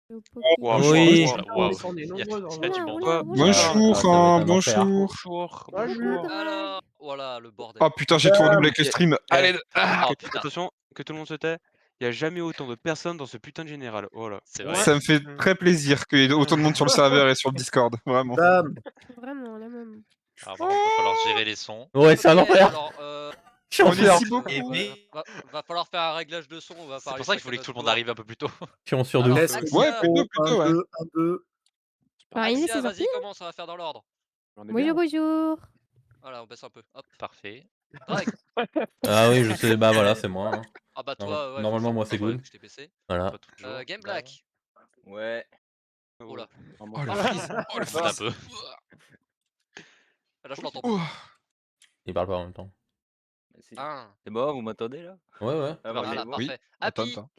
Au Wow, Poké. Oui. waouh. On est nombreux dans le Oula, monde. oula, oula. Bonjour, Ah, ça va être un enfer. bonjour. Coucou, Drag. Alors, voilà le bordel. Oh putain, j'ai tout redoublé avec le Yeah. stream. Allez, Oh putain, Attention, que tout le monde se tait. Il y a jamais autant de personnes dans ce putain de général. Voilà. c'est vrai. ça me fait très plaisir qu'il y ait autant de monde sur le serveur et sur le Discord, vraiment. Vraiment, la même. Alors, par contre, va falloir gérer les sons. Ouais, c'est un Ok, enfer. alors, Je suis en On est sueur. si beaucoup. va falloir faire un réglage de son. On va C'est parler pour ça qu'il fallait que tout le monde arrive un peu plus tôt. Ah, Je suis en sueur de Alors, ouf. Ouais, Axia, plutôt, ouais. Marine, Axia, c'est vas-y, sorti. commence, on va faire dans l'ordre. Bonjour, bonjour. Voilà, on baisse un peu. Hop, Parfait. Drag. Ah oui, je sais, bah voilà, c'est moi. Hein. Ah bah toi, ouais. Normalement, moi, c'est good. good. Je t'ai baissé. Voilà. Pas toujours. Game Black. Ouais. Oh là. Oh le freeze. Oh le Fout un freeze. peu. Là, je l'entends. Oh. Il parle pas en même temps. Un. C'est bon, vous m'entendez là? Ouais, ouais. Ah, bah, Voilà, c'est bon. Oui. parfait. Attends, Happy. attends.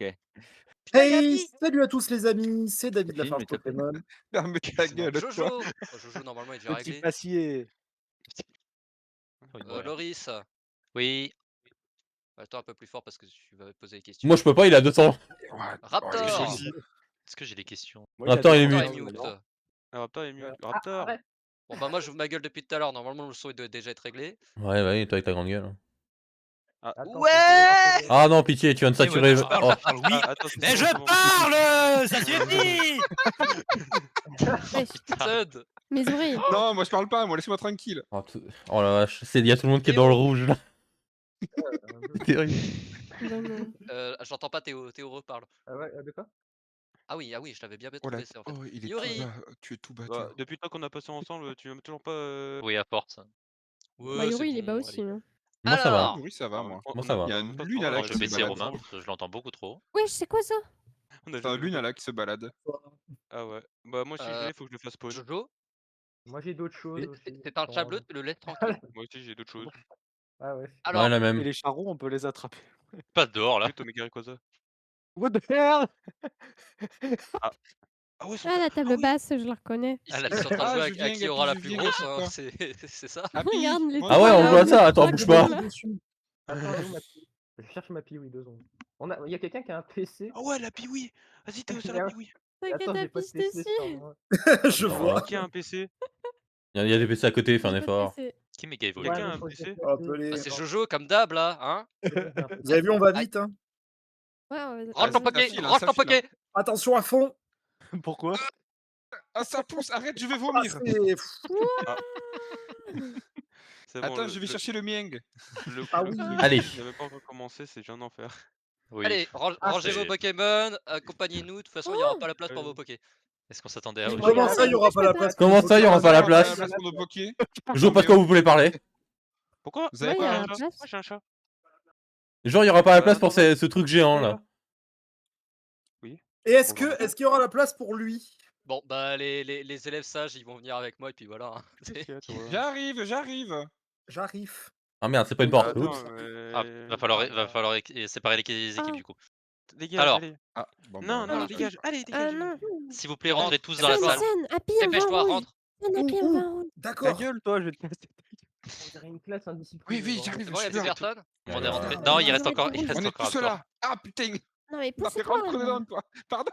Hey, salut à tous les amis, c'est David Film, Lafarge il t'appelle. Pokémon. Ferme ta gueule, toi. Jojo. Oh, Jojo, normalement, il est déjà réglé. Passier. Loris. Oui. Attends un peu plus fort parce que tu vas poser les questions. Moi, je peux pas, il a 200. Raptor. Est-ce que j'ai des questions? Raptor, il est Raptor mute. est mute. Ah, Raptor est mieux. Raptor. Bon bah moi j'ouvre ma gueule depuis tout à l'heure, normalement le son doit déjà être réglé. Ouais, ouais, toi avec ta grande gueule. Ouais. Ah non, pitié, tu viens de saturer. je parle, Oh. oui. Attends, Mais je c'est bon. parle! Ça suffit! Wesh, Thud. mes oreilles. Non, moi je parle pas, moi laissez-moi tranquille. Oh la vache, il y a tout le monde qui est dans le rouge là. C'est terrible. Vraiment. J'entends pas Théo, Théo reparle. Ah ouais, de quoi? Ah oui, je l'avais bien Oh là, baissé en fait. oh, il est Yuri. tout bas. Tu es tout bas, Bah, toi. depuis le temps qu'on a passé ensemble, tu m'aimes toujours pas. Oui, à force. Ouais, Bah, c'est Yuri, il est bas bon, aussi. allez. Hein. Moi ça va. Alors. Oui, ça va, moi. Moi, ça va. Il y a une lune à la Je qui vais se baisser balade. Romain, parce que je l'entends beaucoup trop. Wesh, c'est quoi ça? C'est un lune à la qui se balade. Ah ouais. Bah, moi si je l'ai, faut que je le fasse spawn. Jojo. Moi j'ai d'autres choses aussi. C'est un chat bleu, tu le laisses tranquille. Moi aussi j'ai d'autres choses. Ah ouais. Alors. Ouais, la même. Et les charrons, on peut les attraper. Pas dehors là. Oui, Tommy Garikosa. What the hell? Ah ouais, Ah, la table basse, je la reconnais. Ils sont en train de jouer avec je viens, à qui aura la je plus viens, grosse, je hein, sais c'est ça. Regarde les moi, Ah ouais, trois, on là, joue à où ça, les attends, trois bouge gros, pas. là. Attends, où ma pile? Je cherche ma pile, oui, 2 secondes. Il y a quelqu'un qui a un PC? Ah ouais, la piwi. Vas-y, Théo, ça la piwi. T'inquiète, Attends, j'ai la pas de piste PC dessus. sur moi. Je vois. Qui a un PC? Il y a des PC à côté, fais un J'ai pas de effort. PC. Qui m'est évolué? Quelqu'un a mais un faut que PC? j'essaie. Appelez. C'est Jojo comme d'hab là, hein. Vous avez vu, on va vite. Hein. Ouais, on va- Range ton ça poké, file, hein, range ça ton file, poké. Attention à fond. Pourquoi? Ah, ça pousse, arrête, je vais Ah, vomir. c'est- C'est bon, Attends, je vais chercher le mieng. Ah oui. Allez. Il n'avait pas encore commencé, c'est déjà un enfer. Oui. Allez, rangez vos Pokémon, accompagnez-nous, de toute façon il n'y aura pas la place pour vos Pokés. Est-ce qu'on s'attendait à Mais autre moi, Comment chose? ça, il y aura pas la place? Comment ça, il y aura pas la place? Pour nos bokeh. Je vois pas de quoi vous voulez parler. Pourquoi? Vous avez Ouais, pas y a un la chat? place. Moi j'ai un chat. Genre, il y aura pas la place pour ce truc géant là. Et est-ce qu'il y aura la place pour lui? Bon bah les élèves sages ils vont venir avec moi et puis voilà. Hein. J'arrive. J'arrive. Ah merde, c'est pas une porte. Attends, Oups. Ah, va falloir séparer les équipes du coup. Dégage, Alors. allez. Ah, bon, Non, bah, non, dégage. Allez, dégage. non. S'il vous plaît, rentrez tous dans la Scène, salle. scène, Happy, on va en Dépêche-toi, rouge. rentre. Scène, Happy, on va en rouge. Ta D'accord. gueule, toi, je vais te casser ta gueule. On dirait une classe indisciplinée. Oui, bordel. j'arrive. C'est bon, y'a plus personne? On est rentré. Ah, Non, ouais. il reste encore. On est tous là. Ah putain, Non, mais on m'a fait pousse-toi. rentrer dedans, toi. Pardon.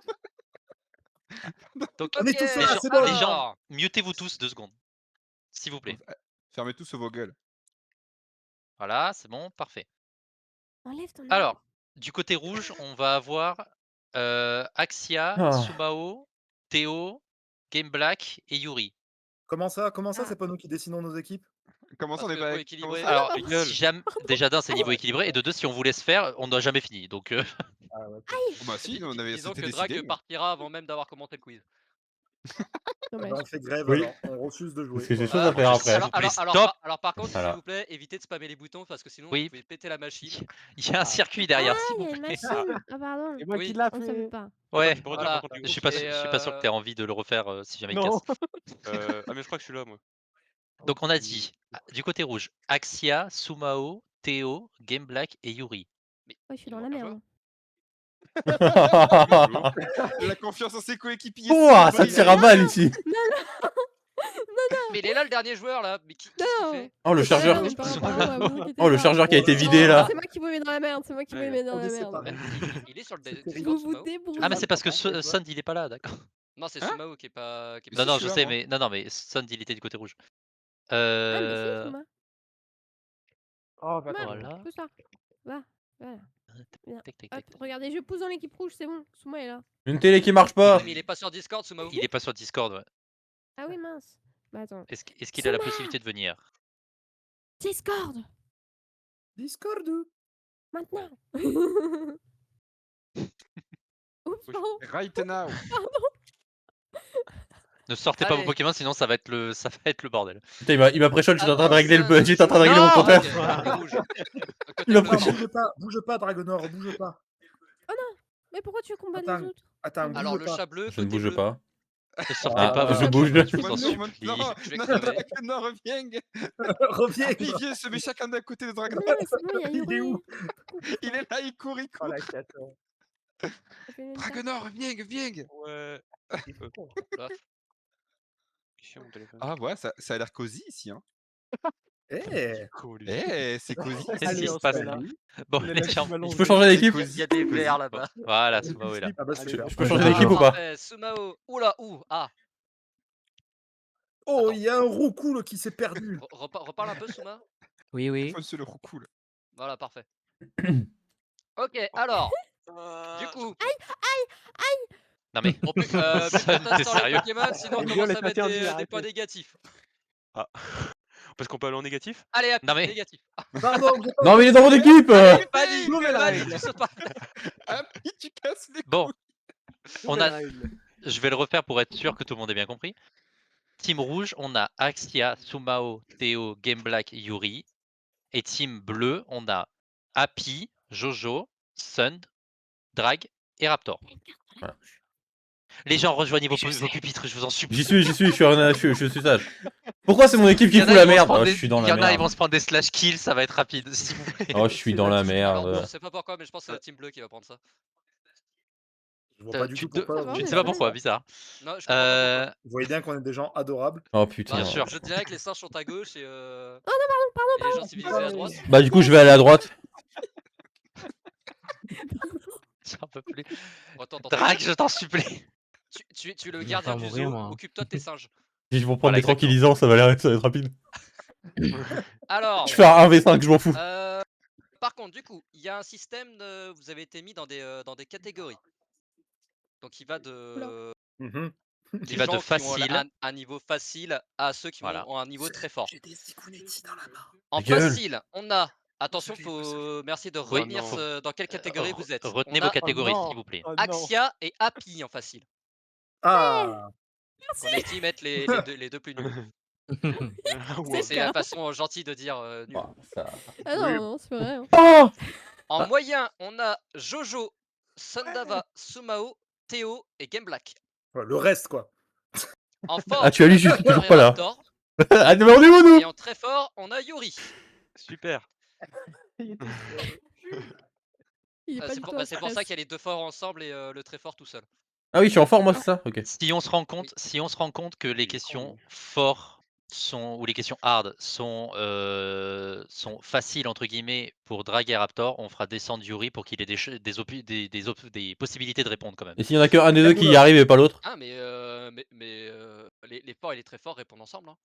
Donc, On est tous là, c'est bon. les gens, mutez-vous tous 2 secondes. S'il vous plaît. Fermez tous vos gueules. Voilà, c'est bon, parfait. Enlève ton. Alors, du côté rouge, on va avoir Axia, Sumao, Théo, Game Black et Yuri. Comment ça, c'est pas nous qui dessinons nos équipes? Comment ça, on Parce est que pas faut équilibrer. comment ça Alors, si jamais, déjà d'un, c'est niveau équilibré, et de deux, si on vous laisse faire, on n'a jamais fini. Donc, Ah ouais. Oh, bah si, on avait Disons c'était que Drake décidé. partira avant même d'avoir commenté le quiz. Dommage. On fait grève Oui. alors, on refuse de jouer. Parce que j'ai Voilà. chose à faire après. Alors par contre, Voilà. s'il vous plaît, évitez de spammer les boutons parce que sinon Oui. vous pouvez péter la machine. Il y a un circuit derrière, Ah, s'il il y vous a une plaît. machine. Ah, pardon. C'est moi Oui. qui l'a On fait. savait pas. Ouais, Tu peux redire, Voilà. par contre, je suis pas, Et, je suis pas sûr que tu aies envie de le refaire si jamais il Non. casse. Ah, mais je crois que je suis là, moi. Donc, on a dit, du côté rouge, Axia, Sumao, Théo, Game Black et Yuri. Ouais, je suis Il dans la manque un merde. La confiance en ses coéquipiers. Ouah, ça tire à balle ici. Non, Mais il est là le dernier joueur là. Mais qu'est-ce qu'il Non. fait? Oh, le C'est pas chargeur. grave, par rapport à vous qui étiez Oh, le là. chargeur qui a été Non, vidé là. C'est moi qui vous mets dans la merde, c'est moi qui vous Ouais. mets dans On la est merde. séparés. Il est sur le C'était Discord, Vous vous Sumao. débrouillez. Ah, mais c'est parce que Attends, Sund il est pas là, d'accord. Non, c'est Hein? Sumao qui est pas. Qui est Non, pas non, je je suis sais, là, moi. mais non, mais Sund il était du côté rouge. Ah, mais si, Thomas. Oh, bah, Thomas, attends. Voilà. pousse là. Va, voilà. Bien. Tac, tac, Hop, tac. regardez, je pousse dans l'équipe rouge, c'est bon. Souma est là. Une télé qui marche pas. Mais il est pas sur Discord, Sumao. Il est pas sur Discord, ouais. Ah oui, mince. Bah attends. Est-ce qu'il a la Suma possibilité de venir? Discord Discord. maintenant. Oups, pardon. Right now. Ne sortez pas vos Allez. Pokémon, sinon ça va être le bordel. Putain, il m'a pré-shot, j'étais en train de Ah, régler Sun. j'étais en train de régler Non, mon compteur. ok, le rouge. Côté Il a bleu. pris- Bouge pas, Dragonor, bouge pas. Mais pourquoi tu combats les Attends. autres? Attends, Alors bouge le pas. chat bleu, Je ne côté bouge bleu. pas. Ne sortez Ah, pas je vos bouge. Pokémon, je vous en Non, supplie. Je vais crever. Non, reviens. Reviens. Viens, se met chacun d'un côté de Mais Dragon. non, mais c'est bon, il y a Il est Yuri. où Il est là, il court. Oh la catastrophe. Ça fait une attaque. Dragonor, viens. Ouais. Là. Chiant, mon téléphone. Ah ouais, ça a l'air cosy ici. Hein. Eh. Cool. C'est cosy. Qu'est-ce qui Allez, se on passe se met là. Bon, Le les mec gens. qui va Je peux changer d'équipe. Il y a des verres là-bas. Voilà, Sumao est là. Ah bah, Allez, super. Je peux changer d'équipe ou pas? Parfait, Sumao. Oula, ah. Oh, il y a un roucou là, qui s'est perdu. Reparle un peu, Suma. Oui, oui. C'est le roucoule. Voilà, parfait. Ok, alors. Du coup, Non mais, on peut, Sun, plus t'es t'instaures les sérieux? Pokémon, sinon on Et Viol commence est à mettre interdit, des arrêtez. points négatifs. Ah. Parce qu'on peut aller en négatif? Allez, hop, Non, mais- négatif. Pardon, j'ai pas- Non, mais il est dans mon équipe. Allez, Fanny, Mauvais Fanny, règle. tu sautes pas. Ah, mais tu casses les Bon, on a, Règle. je vais le refaire pour être sûr que tout le monde ait bien compris. Team rouge, on a Axia, Sumao, Théo, Game Black, Yuri. Et team bleu, on a Happy, Jojo, Sund, Drag et Raptor. Voilà. Les gens, rejoignez vos pupitres, je vous en supplie. J'y suis, je suis sage. Pourquoi c'est mon équipe qui Il y en fout a, la ils vont se merde? prendre Oh, des- je suis dans il y la en a, ils vont merde. se prendre des slash kills, ça va être rapide, s'il vous plaît. Oh, je suis dans la Alors, merde. je sais pas pourquoi, mais je pense que c'est la team bleue qui va prendre ça. Je vois pas du Tu tout te- pourquoi. Ça va, Je ne on sais est pas bien. pourquoi, bizarre. Non, je comprends pas pourquoi. Vous voyez bien qu'on est des gens adorables. Oh putain. Bien sûr. Je dirais que les singes sont à gauche et, et Pardon. les gens civilisés à droite. Bah du coup je vais aller à droite. J'en peux plus. Attends, Drag, je t'en supplie. Tu es le Je vais gardien faire du mourir, zoo, moi. occupe-toi de tes singes. Ils vont prendre Voilà, des tranquillisants, ça va être rapide. Alors, Je fais un 1v5, je m'en fous. par contre, du coup, il y a un système de... Vous avez été mis dans des catégories. Donc il va de... Mhm. les Il va gens de qui ont facile. un niveau facile à ceux qui Voilà. ont un niveau très fort. J'ai des Ikunetti dans la main. En Ta gueule. facile, on a... Attention, merci de Oui, retenir non. dans quelle catégorie vous êtes. Retenez On vos a catégories, non. s'il vous plaît. Oh non. Axia et Happy en facile. Ah. On estime être les deux plus nuls. Ah ouais. C'est la façon gentille de dire nul. Oh, ça... Ah non, non, c'est vrai. hein. Oh En moyen, on a Jojo, Sundava, Sumao, Théo et Game Black. Ouais, le reste quoi. En fort, Ah, tu as lu, je on a suis toujours Raptor pas là. Raptor. Ah, mais on est où nous? Et en très fort, on a Yuri. Super. Il est pas C'est du pour, tout en c'est pour ça stress. qu'il y a les deux forts ensemble et le très fort tout seul. Ah oui, je suis en forme moi, c'est ça? Ok. Si on se rend compte que les questions forts sont ou les questions hard sont faciles entre guillemets pour Drag et Raptor, on fera descendre Yuri pour qu'il ait des possibilités de répondre quand même. Et s'il y en a qu'un des deux qui y arrive et pas l'autre? Ah mais les forts et les très forts répondent ensemble. Hein.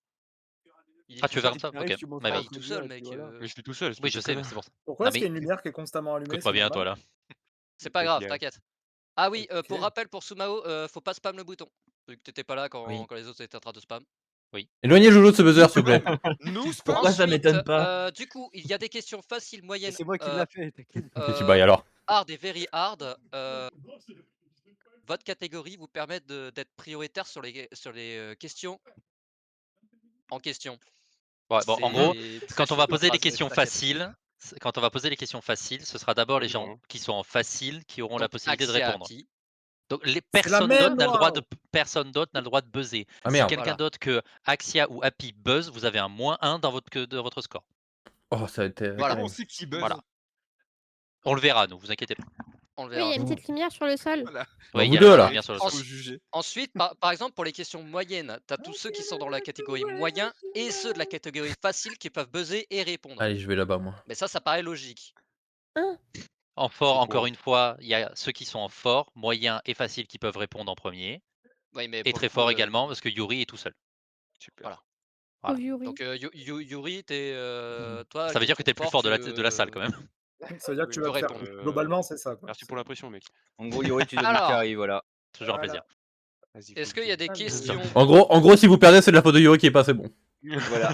Il est Ah, tout tu veux faire seul. comme ça? Ok. Tu montres Ma Ah, vie. il est tout seul, mec. Mais je suis tout seul. Oui, je sais, mais c'est pour ça. Pourquoi Non, est-ce qu'il y a mais- une lumière qui est constamment allumée? Écoute-moi c'est bien, normal toi là. C'est pas grave, Bien. t'inquiète. Ah oui, Ok. pour rappel pour Sumao, faut pas spam le bouton. Vu que t'étais pas là quand, Oui. quand les autres étaient en train de spam. Éloignez Jojo de ce buzzer, s'il vous plaît. Nous, Pourquoi ça Ensuite, m'étonne pas? Du coup, il y a des questions faciles, moyennes, C'est moi qui l'a fait, t'inquiète. Ok, tu bailles alors. hard et very hard. Votre catégorie vous permet d'être prioritaire sur les questions en question. Ouais, bon, en gros, C'est très quand on va chaud, poser les phrase, questions t'inquiète. faciles, ce sera d'abord les Oui, gens non. qui sont en facile qui auront la Donc, possibilité de Axia, répondre. Happy. Donc les la personnes même d'autres n'a le droit loi. de personne d'autre n'a le droit de buzzer. Ah Si merde. quelqu'un Voilà. d'autre que Axia ou Happy buzz, vous avez un -1 dans votre score. Oh, ça a été. Voilà. terrible. sait qui buzz. Voilà. On le verra, nous, vous inquiétez pas. On le Oui, il y verra. a une petite lumière sur le sol. Voilà. Ouais, vous il y a deux, la là. lumière sur le En- sol. Faut juger. Ensuite, par exemple, pour les questions moyennes, t'as tous ceux qui sont dans la catégorie moyen et ceux de la catégorie facile qui peuvent buzzer et répondre. Allez, je vais là-bas, moi. Mais ça paraît logique. En fort, C'est encore quoi une fois, il y a ceux qui sont en fort, moyen et facile qui peuvent répondre en premier. Oui, mais Et pour très le coup, fort également, parce que Yuri est tout seul. Super. Voilà. Voilà. Pauvre Yuri. Donc Yuri, t'es toi. Ça veut dire que t'es le plus fort de la salle quand même. Ça veut dire que tu peux vas te faire. répondre. Globalement, c'est ça. Quoi. Merci pour la pression, mec. En gros, Yuri, tu dois Alors. lui carry, voilà. Toujours un Voilà. plaisir. Vas-y. Est-ce qu'il y a des Ah, mais- questions En gros, si vous perdez, c'est de la faute de Yuri qui est pas assez bon. Voilà.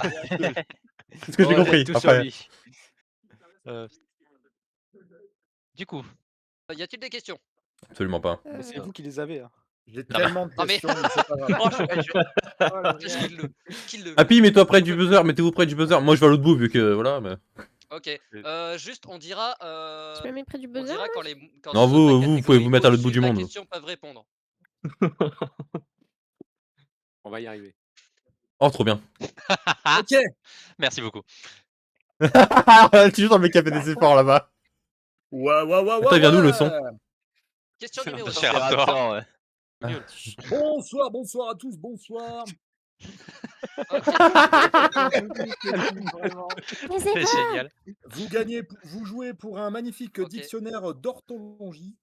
C'est ce que j'ai On compris. jette tout sur Après. lui. Du coup, Y a-t-il des questions Absolument pas. C'est vous qui les avez. Hein. J'ai mais- tellement de Non, mais- questions, mais c'est pas grave. Oh, Qu'est-ce qu'il le Happy, mets-toi près du buzzer. Mettez-vous près du buzzer. Moi, je vais à l'autre bout, vu que voilà. Mais... Ok. Juste, on dira. Je me mets près du On buzzer. dira quand les. Quand Non, ceux de vous- la vous pouvez catégorie vous mettre à l'autre bout au-dessus du de la monde. question peuvent répondre. On va y arriver. Oh, trop bien. Ok. merci beaucoup. Toujours dans le mec qui a fait des efforts là-bas. Ouais. Attends, il vient d'où, le son Question numéro De 6. chez Raptor. Raptor, ouais. Bonsoir à tous, bonsoir. Mais c'est C'est quoi génial. Vous jouez pour un magnifique Ok. dictionnaire d'orthologie.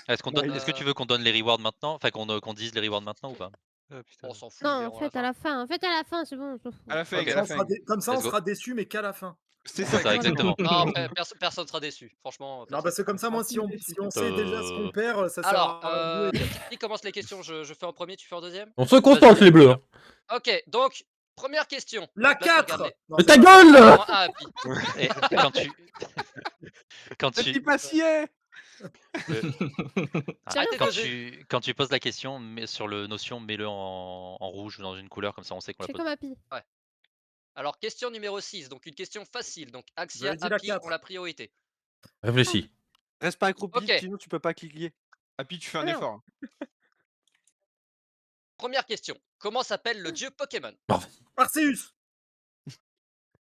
Est-ce que tu veux qu'on donne les rewards maintenant? Enfin, qu'on dise les rewards maintenant ou pas? Ah, putain. On s'en fout. ils Non, verront en fait, à la fin. En fait, à la fin, c'est bon. on s'en fout. À la fin, Ok. à la fin. Comme ça, on Let's go. sera déçus, mais qu'à la fin. C'est C'est ça, exactement. Non, personne sera déçu. Franchement. Non, personne. parce que comme ça, moi, si on sait déjà ce qu'on perd, ça sert Alors, à rien de jouer. qui commence les questions je fais en premier, tu fais en deuxième. On se concentre, les bleus. hein. Ok, donc, première question. La Donc là, tu 4 regardes les- Non, Mais c'est ta pas- gueule Point A à Pi. Et quand Petit tu... passier. Arrêtez de Quand buzzer. quand tu poses la question, mais sur le notion, mets-le en rouge ou dans une couleur, comme ça on sait qu'on Je la fais pose. comme Happy. Alors, question numéro 6, donc une question facile. Donc, Axia, J'avais dit la Happy 4. ont la priorité. Réfléchis. Reste pas accroupi, Ok. sinon tu peux pas cliquer. Happy, tu fais un Alors. effort. Première question. Comment s'appelle le dieu Pokémon? Arceus.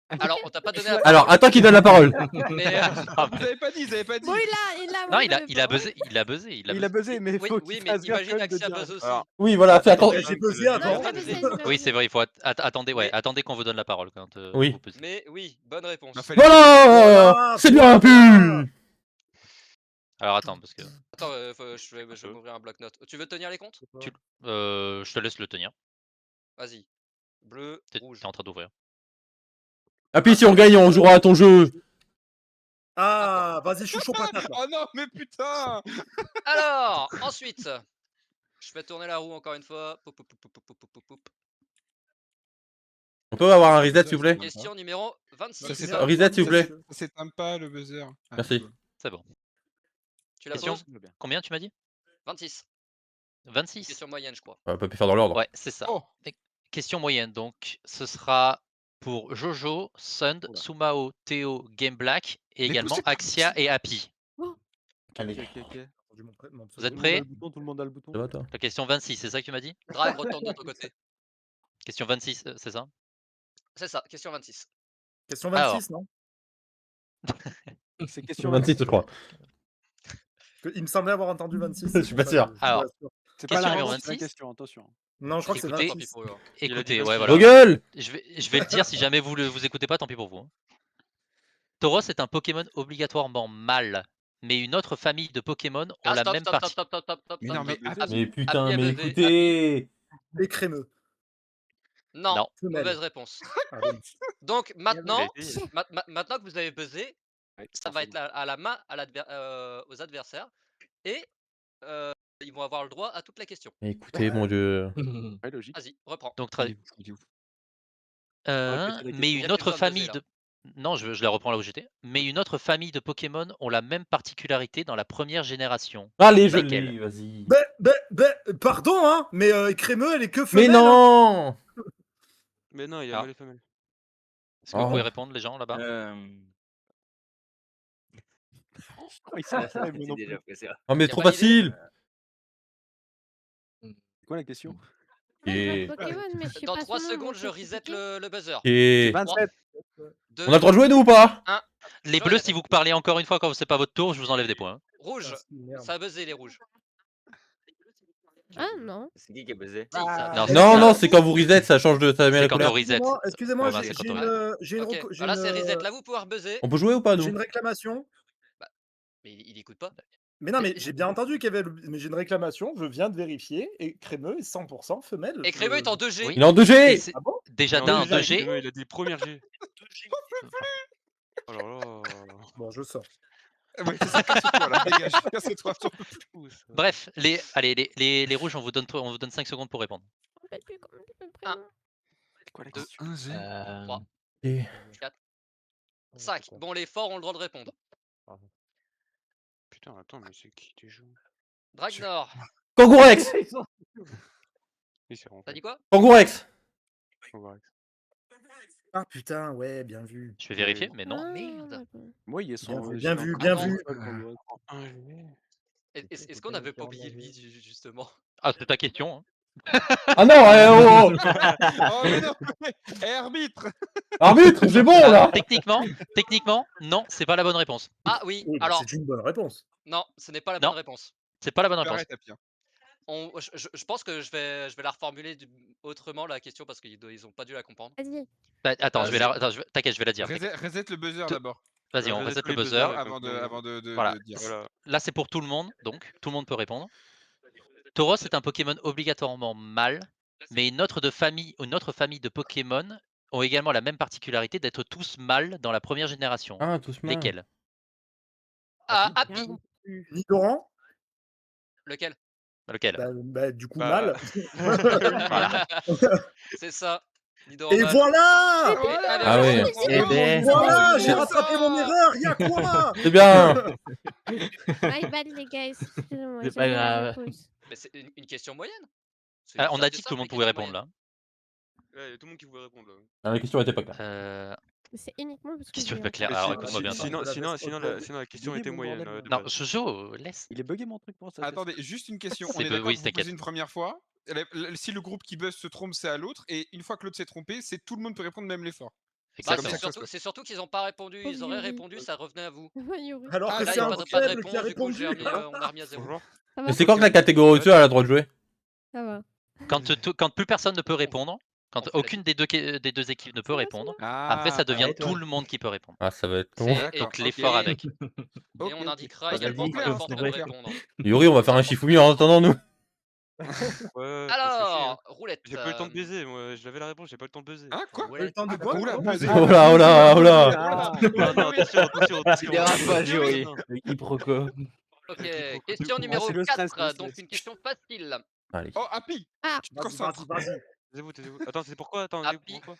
Alors, on t'a pas donné la Alors, attends qu'il donne la parole. mais, Ils avaient pas dit, ils avaient pas dit. Bon, il a. Non, moi, il a j'avais buzzé, pas. il a buzzé. Il a buzzé, mais oui, faut oui, qu'il mais fasse gaffe imagine quand même de Axia dire. buzz aussi. Alors, Oui, voilà, fais attention. J'ai buzzé, attends. Non, j'ai buzzé, Oui, c'est vrai, il faut attendez, ouais, Mais- attendez qu'on vous donne la parole quand Oui. vous buzzez. Mais oui, bonne réponse. On a fait Voilà C'est bien pu. Alors attends, parce que Attends, je vais m'ouvrir un bloc-notes. Tu veux tenir les comptes? je te laisse le tenir. Vas-y. Bleu, T'es rouge. en train d'ouvrir. Happy, si on gagne, on jouera à ton jeu. Ah, vas-y, je suis chaud patate. là. Oh non, mais putain. Alors, ensuite, je fais tourner la roue encore une fois. Poup, poup, poup, poup, poup, poup, poup, poup. On peut avoir un reset, s'il vous plaît Question numéro Ça, 26. c'est Reset, s'il vous plaît. Ça s'éteint pas le buzzer. Ah, Merci. cool. C'est bon. Tu la Question. poses? Combien tu m'as dit? 26. 26. Question moyenne, je crois. On va pas pu faire dans l'ordre. Ouais, c'est ça. Oh. Question moyenne, donc ce sera pour Jojo, Sund, Oula. Sumao, Théo, Game Black et Mais également tous ces Axia et Happy. Allez. Ok. Vous êtes prêts? Tout le monde a le bouton. Ça va, toi La question 26, c'est ça que tu m'as dit? Drive, retourne de ton côté. Question 26, c'est ça? C'est ça, question 26. Question 26, non? C'est question 26, je crois. Il me semblait avoir entendu 26. Je suis pas sûr. Alors. C'est Question pas la numéro réponse, c'est la 26. question, attention. Non, je crois que c'est Écoutez, 26. Écoutez, pas ouais, su. voilà. Vos gueules Je vais le dire si jamais vous écoutez pas, tant pis pour vous. hein. Tauros est un Pokémon obligatoirement mâle, mais une autre famille de Pokémon ont Ah, la stop, même stop, partie. stop, stop, stop, stop, Mais stop, non, mais stop. attends. Mais putain, Happy a mais buzzé, écoutez. Les crémeux. Non, Non. Femelle. mauvaise réponse. Ah, bon. Donc maintenant, Mais si. maintenant que vous avez buzzé, ça va être à la main aux adversaires et ils vont avoir le droit à toute la question. Mais écoutez, mon dieu. Ouais, logique. Vas-y, reprends. Donc, Il est où mais Répétez la question. Il y une a plus autre besoin de famille buzzer, de. Non, je la reprends là où j'étais. Mais une autre famille de Pokémon ont la même particularité dans la première génération. Allez, je Laquelle? l'ai, vas-y. Pardon, hein, mais crémeux, elle est que Mais femelle. hein. non Mais non, il y a Ah. mal les femelles. Est-ce que vous Oh. pouvez répondre, les gens là-bas? Oh, il s'est Ah, ça, fait, moi non c'est déjà plus. fait ça. Oh, mais Y a trop pas d'idée facile C'est quoi la question? Et... Pokémon, mais je sais Dans pas 3 son nom, secondes, donc je c'est reset compliqué. le buzzer. Et... 27. On a le droit de jouer, nous, ou pas Les Non, bleus, y a si pas vous parlez encore une fois quand c'est pas votre tour, je vous enlève des points. hein. Rouge, Ah, si, merde. ça a buzzé les rouges. Ah non. C'est qui a buzzé? Si, ça a Non, buzzé. Non, non, c'est quand vous reset, ça change de. Ça met C'est la quand couleur. on reset. Excusez-moi, Romain, j'ai c'est quand j'ai on une, j'ai une, Ok, reco- j'ai bah là une, c'est reset, là vous pouvez buzzer. On peut jouer ou pas, j'ai nous une réclamation. Mais il écoute pas. Mais non, mais j'ai bien entendu qu'il y avait. Mais j'ai une réclamation, je viens de vérifier, et crémeux est 100% femelle. Et Crémeux est en 2G. Oui. Il est en Et 2G. c'est- Ah bon? Déjà Non, d'un en déjà, 2G. Crémeux, il a des premières G. Oh là là. Bon, je sors. Ouais, c'est ça, casse-toi là, dégage, casse-toi. j'en peux plus. Fou, ça. Bref, les rouges, on vous donne 5 secondes pour répondre. Je me rappelle plus comment il s'appelle le Ah. prénom. C'est quoi la Deux. question? 3, Et- 4, 5. Bon, les forts ont le droit de répondre. Putain, attends, mais c'est qui déjà? Dragnor, Kangourex. Ils sont- Oui, c'est vraiment t'as dit quoi? Kangourex. correct. Ah putain, ouais, bien vu. Je vais vérifier, mais non. Ah, merde. d'accord. Moi, ils sont. Bien vu, bien vu. Un G. Est-ce qu'on avait pas oublié lui, justement? Ah, c'est ta question. Hein. Ah non, oh, oh. Oh mais non, mais arbitre. Arbitre, c'est bon Ah, là. techniquement, non, c'est pas la bonne réponse. Ah oui, Oui, bah, alors, c'est une bonne réponse. non, ce n'est pas la Non. bonne réponse. C'est pas la bonne réponse. Arrête, Happy, hein. Je pense que je vais la reformuler autrement la question parce qu'ils ont pas dû la comprendre. Vas-y. Bah, attends, Vas-y. t'inquiète, je vais la dire. Reset le buzzer Te- d'abord. Vas-y, on reset reset tous le les buzzer. buzzers. Avant de Voilà. dire. Voilà. Là, c'est pour tout le monde, donc tout le monde peut répondre. Tauros est un Pokémon obligatoirement mâle, mais une autre famille de Pokémon ont également la même particularité d'être tous mâles dans la première génération. Ah, tous mal. Lesquels? Ah, Rien Happy, compris. Nidoran, lequel? Lequel? du coup, Bah, mal. Voilà. C'est ça. Nidoran Et Mal. voilà Et allez, Ah on ouais. reprend. Eh ben, Voilà, j'ai ça. rattrapé mon erreur, y'a quoi? C'est bien. My bad, les gars. Excusez-moi. C'est j'ai pas eu la grave. réponse. Mais c'est une question moyenne. C'est Ah, une on a sorte dit de que tout le monde simple pouvait question répondre là. Ouais, y a tout le monde qui voulait répondre là. Ah, la question était pas claire. C'est uniquement parce que. Question j'ai pas un claire. truc. Alors Mais écoute-moi bien. sinon, la question était moyenne. de Non, base. Jojo, laisse. Il est bugué mon truc pour ça. Attendez, juste une question. On C'est est peu- d'accord oui, que vous t'inquiète. posez une première fois. Si le groupe qui buzz se trompe, c'est à l'autre. Et une fois que l'autre s'est trompé, c'est tout le monde peut répondre, même l'effort. Bah, Exactement. c'est surtout qu'ils ont pas répondu. Pauvre Ils auraient Yuri. répondu, ça revenait à vous. Yuri. Alors Ah, que Là, c'est il n'y a un pas de faible qui a réponse, du coup, répondu. on a remis à zéro. Bonjour. Ça va. Mais c'est quand que la catégorie au-dessus a le droit de jouer? Ça va. Quand plus personne ne peut répondre, quand On fait la aucune des deux équipes ne peut Ça va, répondre, Ah, après ça devient ouais, toi. tout le monde qui peut répondre. Ah, ça va être C'est long. D'accord, donc ok. l'effort avec. Et Ok, on ok. indiquera Vas-y, également vas-y, que vas-y, l'effort peut vas-y. répondre. Yuri, on va faire un Shifumi en attendant, nous. Ouais, Alors, roulette. j'ai pas eu le temps de baiser, moi j'avais la réponse, j'ai pas eu le temps de baiser. Hein, quoi? T'as eu le roulette. temps de quoi? Oula, pardon vas-y. Oh là, oh là, oh là. Attends, attention. Dérapage, Yuri. Non. Le quiproquo. Ok, question numéro c'est le stress, 4, le donc stress. une question facile. Allez. Oh, Happy, Ah. tu te Vas-y, concentres. vas-y. Taisez-vous. Attends, c'est pourquoi? Attends, Happy. pourquoi?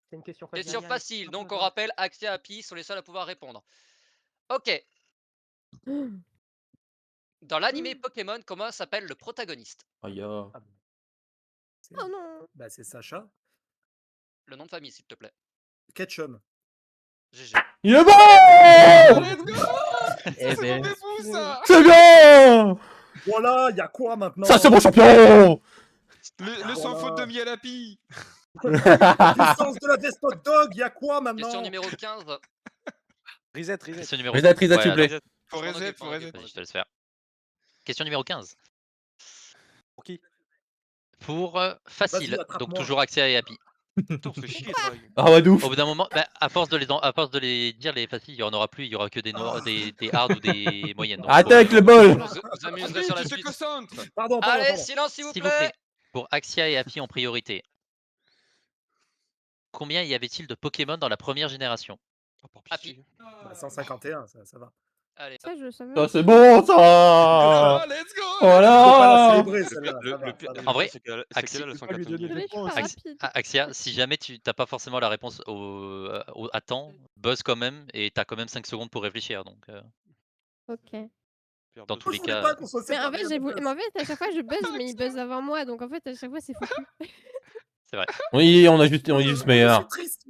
C'est une question facile. Question facile, donc on rappelle, Axia et Happy sont les seuls à pouvoir répondre. Ok, dans l'animé Pokémon, comment s'appelle le protagoniste? Aïe, ah. Oh non. Bah, c'est Sacha. Le nom de famille, s'il te plaît. Ketchum. GG. Il est bon. Let's go! Eh C'est ben. mauvais fou, ça! C'est bien. Voilà, y'a quoi maintenant? Ça, c'est mon champion. Le sans faute de miel Happy! Puissance de la veste hot dog, y'a quoi maintenant? Question numéro 15. Reset. Question numéro Reset, s'il Ouais, vous plaît. attends, Faut Je m'en reset, occupe, faut je m'en reset. occupe. vas-y, je te laisse faire. Question numéro 15. Pour qui? Pour facile, donc attrape-moi. toujours Axia et Happy. Putain, on se fait chier, travail. Ah, ouais, de ouf. Au bout d'un moment, bah, à force de les dire les faciles, il y en aura plus, il y aura que des hard ou des moyennes. Donc, Arrêtez avec le bol. Vous amuserez sur la Tu te suite. concentres! Pardon, Allez, silence s'il vous S'il vous plaît. plaît, pour Axia et Happy en priorité. Combien y avait-il de Pokémon dans la première génération? Oh, pour Happy. pitié. Bah, 151, ça va. Allez, Ça, je le savais. Ça, c'est bon, ça. Ah, let's go! Faut pas la Voilà. célébrer, Le celle-là. pire, ça va, ça va. En vrai, c'est qu'elle Axel, a la tu peux pas lui donner 180. Je l'ai pas Ax- rapide. Axia, si jamais tu n'as pas forcément la réponse à temps, buzz quand même, et tu as quand même 5 secondes pour réfléchir. Donc, Ok. dans tous Je les voulais cas. pas qu'on soit Mais en séparés fait, à j'ai la voulu... place. Mais en fait, à chaque fois, je buzz, mais il buzz avant moi. Donc en fait, à chaque fois, c'est foutu. Oui, on a juste meilleur. C'est triste.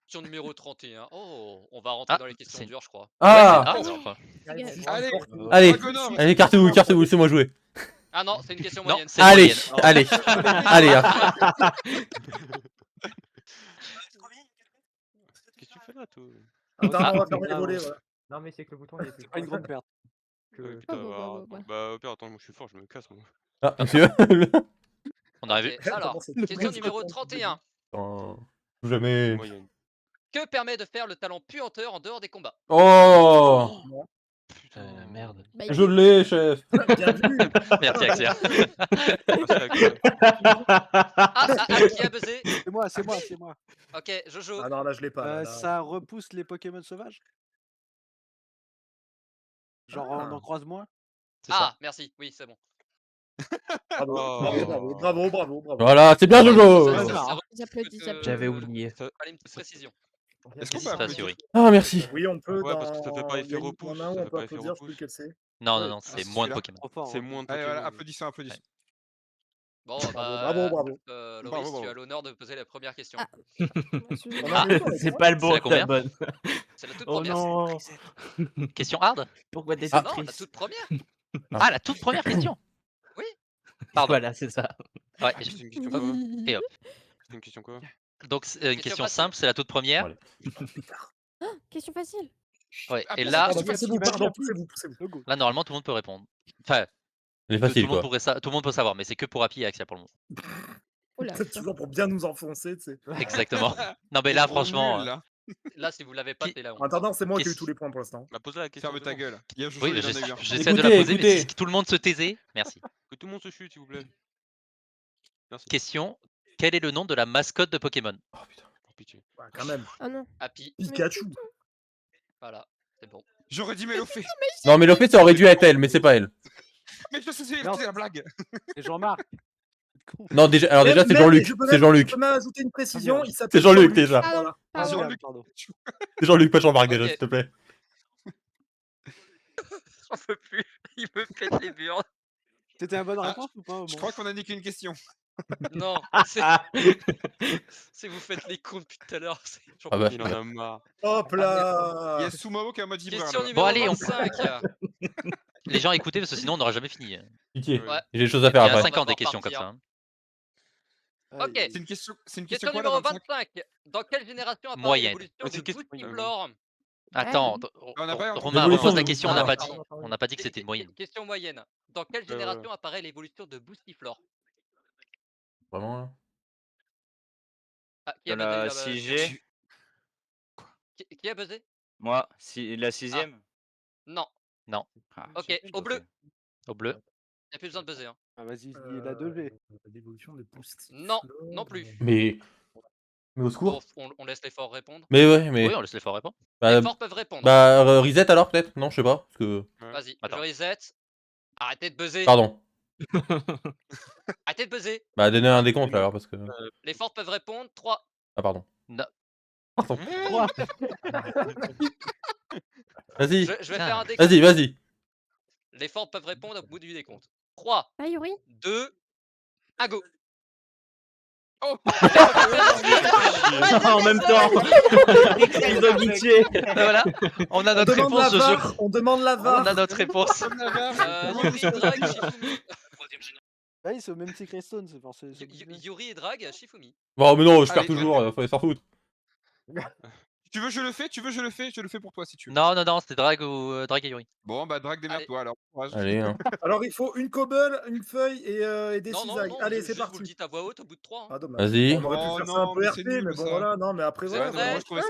question numéro 31. Oh, on va rentrer Ah, dans les questions c'est- dures, je crois. Ah. Ouais, non, quoi. Allez, Allez, Dragonor, allez, écartez-vous, laissez-moi jouer. Ah non, c'est une question Non, moyenne. c'est Allez, moyenne. allez, allez. Hein. Qu'est-ce que tu fais là, toi? Attends, Ah. on va fermer les volets, voilà. Non, mais c'est que le bouton il est plus. C'est pas une grande perte. que. putain, bah. bah, au pire, attends, moi je suis fort, je me casse, moi. Ah, monsieur. On arrive. Ok, alors, Comment c'est tout question le numéro monde 31. Putain, jamais. Moyenne. Que permet de faire le talent puanteur en dehors des combats? Oh, Merde. Bah, je l'ai, chef. Bien vu. Merci Axia. Merci, Axel. Qui a buzzé? C'est moi, c'est moi, c'est moi. Ok, Jojo. Ah non, là, je l'ai pas. Là, là. Ça repousse les Pokémon sauvages? Genre, on en croise moins? C'est ça. Ah, merci, oui, c'est bon. Bravo, Oh. bravo. Voilà, c'est bien, Jojo. Ça, Hasard. J'applaudis, J'avais oublié. Fallait une petite précision. Est-ce Qu'est-ce qu'on qui peut se passe, applaudir Yuri? Ah, merci. Oui, on peut. Ouais, parce que ça fait pas dans- effet il y a une- repousse, il y en a un où ça on fait peut pas effet applaudir, je sais plus repousse. lequel c'est. Non, Ouais. non, Ah, c'est c'est moins de celui-là. Pokémon. Trop fort. C'est moins de Allez, voilà, Pokémon. applaudissons, applaudissons. Bon, Bravo. Loris, Bravo. tu as l'honneur de poser la première question. Ah. On Ah, a fait quoi, les C'est points pas le C'est bon, la combien la bonne. C'est la toute Oh première. non. Question hard? Pourquoi t'es Non, si la triste? toute première. Ah, la toute première question. Oui. Pardon. Voilà, c'est ça. Ouais, C'est une question quoi? Et hop. C'est une question quoi? Donc, une Question question facile. simple, c'est la toute première. Allez. Question facile. Ouais. Ah, Et pour là, ça, Poussez-vous, pardon, poussez-vous. là, normalement, tout le monde peut répondre. Enfin, Elle est tout le facile, monde quoi. tout le monde peut savoir, mais c'est que pour Happy et Axia pour le moment. Oh là, C'est putain. toujours pour bien nous enfoncer, tu sais. Exactement. Non, mais Les là, gros franchement. nuls, là. Là, si vous l'avez pas, Qui- t'es là. En attendant, c'est moi qui ai eu Qu'est-ce- tous les points pour l'instant. Bah, pose la question. Ferme c'est ta bon. gueule. Il y a Jojo, Oui, il mais en a eu un. j'essaie de la Écoutez, poser, mais écoutez. si tout le monde se taisait, merci. Que tout le monde se chute, s'il vous plaît. Merci. Question, quel est le nom de la mascotte de Pokémon? Oh putain. Pour pitié. Ouais, quand même. Ah non. Happy. Pikachu. Voilà, c'est bon. J'aurais dit Mélofée. Non, mais Lopé, ça aurait dû être elle, mais c'est pas elle. Mais je sais, c'est Non. la blague. Et Jean-Marc. Con. Non, déjà, alors déjà, c'est Jean-Luc. C'est Jean-Luc. Je peux même ajouter une précision. Il s'appelle C'est Jean-Luc, déjà. Pardon, Ah, pardon. Jean-Luc. pardon. C'est Jean-Luc, pas Jean-Marc, déjà, Ok. s'il te plaît. J'en peux plus. Il me pète les burnes. C'était une bonne Ah, réponse ou pas? Je crois qu'on a niqué une question. Non, c'est vous faites les cons depuis tout à l'heure. J'en Ah peux bah, plus. Il en a marre. Hop Il y là. a Sumao qui est en mode libraire. Question là. numéro allez, on- 25. Les gens écoutez parce que sinon on n'aura jamais fini. Pitié. Ouais. J'ai des choses à Il y faire a après. 5 ans des On va questions comme repartir. ça. hein. Ok. C'est une question Question quoi, numéro la 25? 25. Dans quelle génération apparaît Moyenne. l'évolution Ouais, c'est du une question moyenne. Boostiflore? Attends, On n'a pas entendu. Romain, L'évolution repose la de- question, on n'a Ah, pas pardon, dit. pardon. On n'a pas dit que c'était une moyenne. Question moyenne. Dans quelle génération apparaît l'évolution de Boostiflore? Vraiment, là. Ah, qui a Dans la buzzé 6G, Qui a buzzé? moi, la 6ème. Non. Ah, Ok, j'ai- au bleu. Au bleu. Il a plus besoin de buzzer. Hein. Ah, vas-y, dis la 2V. L'évolution de Boosty. Non, non plus. Mais au Bon, secours. on laisse les forts répondre. Mais ouais, mais. Oui, on laisse les forts répondre. Bah, Les forts peuvent répondre. reset alors, peut-être? Non, je sais pas. Parce que. Vas-y, Attends. je reset. Arrêtez de buzzer. Pardon. Arrêtez de buzzer. Bah, donnez un décompte là, alors, parce que. Les forts peuvent répondre. 3. Ah, pardon. Non. Pardon. Vas-y. Je vais faire un décompte. Vas-y, vas-y. Les forts peuvent répondre au bout du décompte. 3, Ah, Yuri. 2, 1, go. Oh En même temps. Ils ont glitché. Voilà, on a On notre demande réponse, la Jojo. VAR. On demande la On VAR. a notre réponse. Yuri, Drag, Shifumi. Ah, oui, c'est au même titre que Stone, c'est forcément. Yuri et Drag, Shifumi. Bon, mais non, je perds Allez, toujours, faut les faire foutre. Tu veux, je le fais? Je le fais pour toi si tu veux. Non, c'était Drag ou Drag et Yuri. Bon, bah, drague démerde-toi alors. Courage. Allez, hein. Alors, il faut une cobble, une feuille et des Non, non, cisailles. non, Allez, je c'est vous le parti. dites à voix haute au bout de 3. Ah, dommage. Vas-y. On aurait pu Oh faire ça non, un peu mais RP, c'est nul, mais bon, ça. voilà. Non, mais après, C'est voilà. vrai. Moi, je trouvais ça.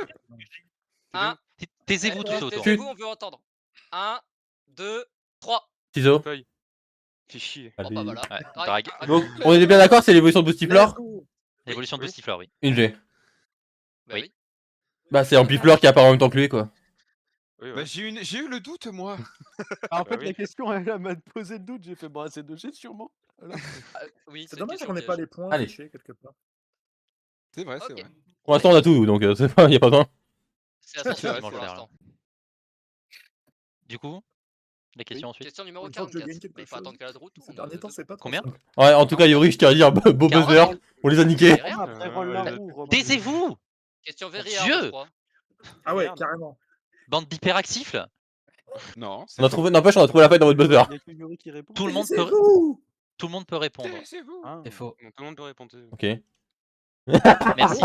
1. Taisez-vous tous autour. Taisez-vous, on veut entendre. 1, 2, 3. Ciseaux. Feuille. Fais chier. Bon, bah voilà. Ouais, Drag. Drag. Donc, on est bien d'accord, c'est l'évolution de Boostiflore? L'évolution de Oui. Boostiflore, oui. Une G. Bah Oui. oui. Bah, c'est Ampiflore qui apparaît en même temps que lui, quoi. Oui, Bah, ouais. j'ai eu le doute, moi. En Bah fait, oui. la question, elle m'a posé le doute. J'ai fait, bon, c'est 2G sûrement. Oui, C'est une dommage question qu'on n'ait pas piège. les points Allez. affichés quelque part. C'est vrai, c'est Ok. vrai. Pour l'instant, on a tout, donc c'est pas, y a pas besoin. C'est la C'est vrai, pour c'est vrai. l'instant. Du coup, les questions ensuite. Question numéro Une fois que je 44. gagne quelque Mais il faut chose. attendre qu'elle a de retour. Ces derniers temps, c'est pas trop Combien simple. Ouais, en tout cas, Yuri, je tiens à dire, beau 40. buzzer. On les a niqués. Derrière. Après, roll la roue, Romain. Taisez-vous, Question Dieu. very hard, je crois. Ah ouais, Merde. carrément. bande d'hyperactifs là. Non, c'est On a trouvé, n'empêche, on a trouvé la faille dans votre buzzer. Il y a que Yuri qui répond. Tout le monde C'est peut, vous. tout le monde peut répondre. C'est vous. Hein. C'est faux. Bon, tout le monde peut répondre. Ok. Merci.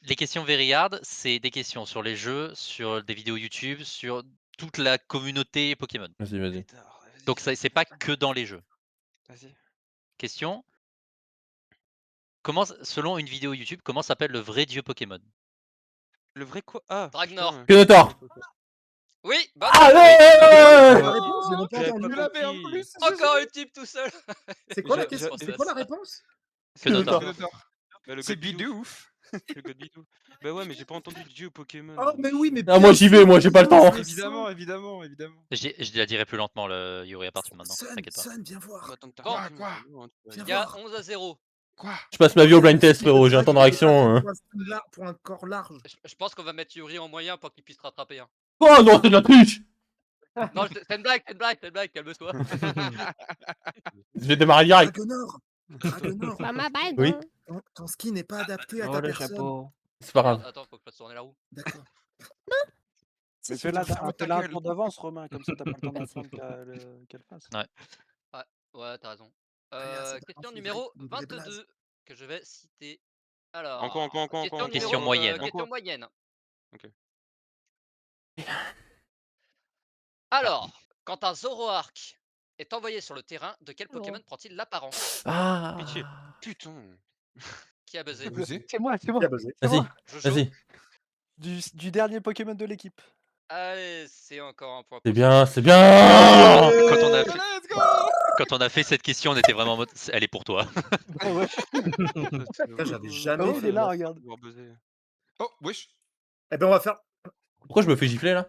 Les questions very hard, c'est des questions sur les jeux, sur des vidéos YouTube, sur toute la communauté Pokémon. Vas-y, vas-y. Pétard, vas-y. Donc c'est pas que dans les jeux. Vas-y. Question. Selon une vidéo YouTube, comment s'appelle le vrai dieu Pokémon? Le vrai quoi? Ah, Dragnor. putain. Pionotor. Oui, bonne Allez La réponse, j'ai même pas J'avais entendu. Tu l'avais en compris. plus. Encore une type tout seul. C'est quoi la J'a- question? j'a- C'est quoi la réponse? Pionotor. Pionotor. Bah, le C'est god Bidoof. Bidouf. Le god Bidoof. Bah ouais, mais j'ai pas entendu dieu Pokémon. Oh, mais oui, mais. Ah, moi, j'y vais, moi, j'ai pas le temps. Évidemment, évidemment, évidemment. Je la dirai plus lentement, le Yuri, à partir de maintenant. Sun, T'inquiète pas. Sun, viens voir. Bah, tant que t'as Bon. raison, Quoi c'est bon, hein, tu vas Viens y Il y a voir. 11-0. Quoi? Je passe ma vie au blind test, frérot. J'ai un temps de réaction. hein. Pour un corps large. Je pense qu'on va mettre Yuri en moyen pour qu'il puisse te rattraper. Hein. Oh non, c'est de la triche. Non, c'est une blague, c'est une blague, c'est une blague, calme-toi. Je vais démarrer direct. Dragonor. Dragonor. Pas ma balle. Oui. Ton ski n'est pas adapté à Oh, ta le personne. chapeau. C'est pas grave. Attends, faut que je fasse tourner la roue. D'accord. Mais Ferme ta fais-la un gueule. tour d'avance, Romain, comme ça t'as pas le temps d'attendre qu'elle fasse. Ouais, t'as raison. Regarde, c'est Question pas numéro une vraie blague. 22 que je vais citer. Alors, Encore. Question moyenne. Question moyenne. Ok. Alors, quand un Zoroark est envoyé sur le terrain, de quel Pokémon Oh. prend-il l'apparence? Ah. Pitié. Putain. Qui a buzzé? Abusé. C'est moi, c'est moi. Qui a buzzé? c'est Vas-y, moi. Jojo. vas-y. Du dernier Pokémon de l'équipe. Allez, c'est encore un point. C'est pour bien, c'est Sophie. bien. Quand on a fait, Let's go. quand on a fait cette question, on était vraiment en mode, elle est pour toi. Ah ouais. Putain, j'avais jamais Oh, il fait est là, gaffe. regarde. Pouvoir buzzer. Oh, wesh. Eh ben, on va faire. Pourquoi je me fais gifler là?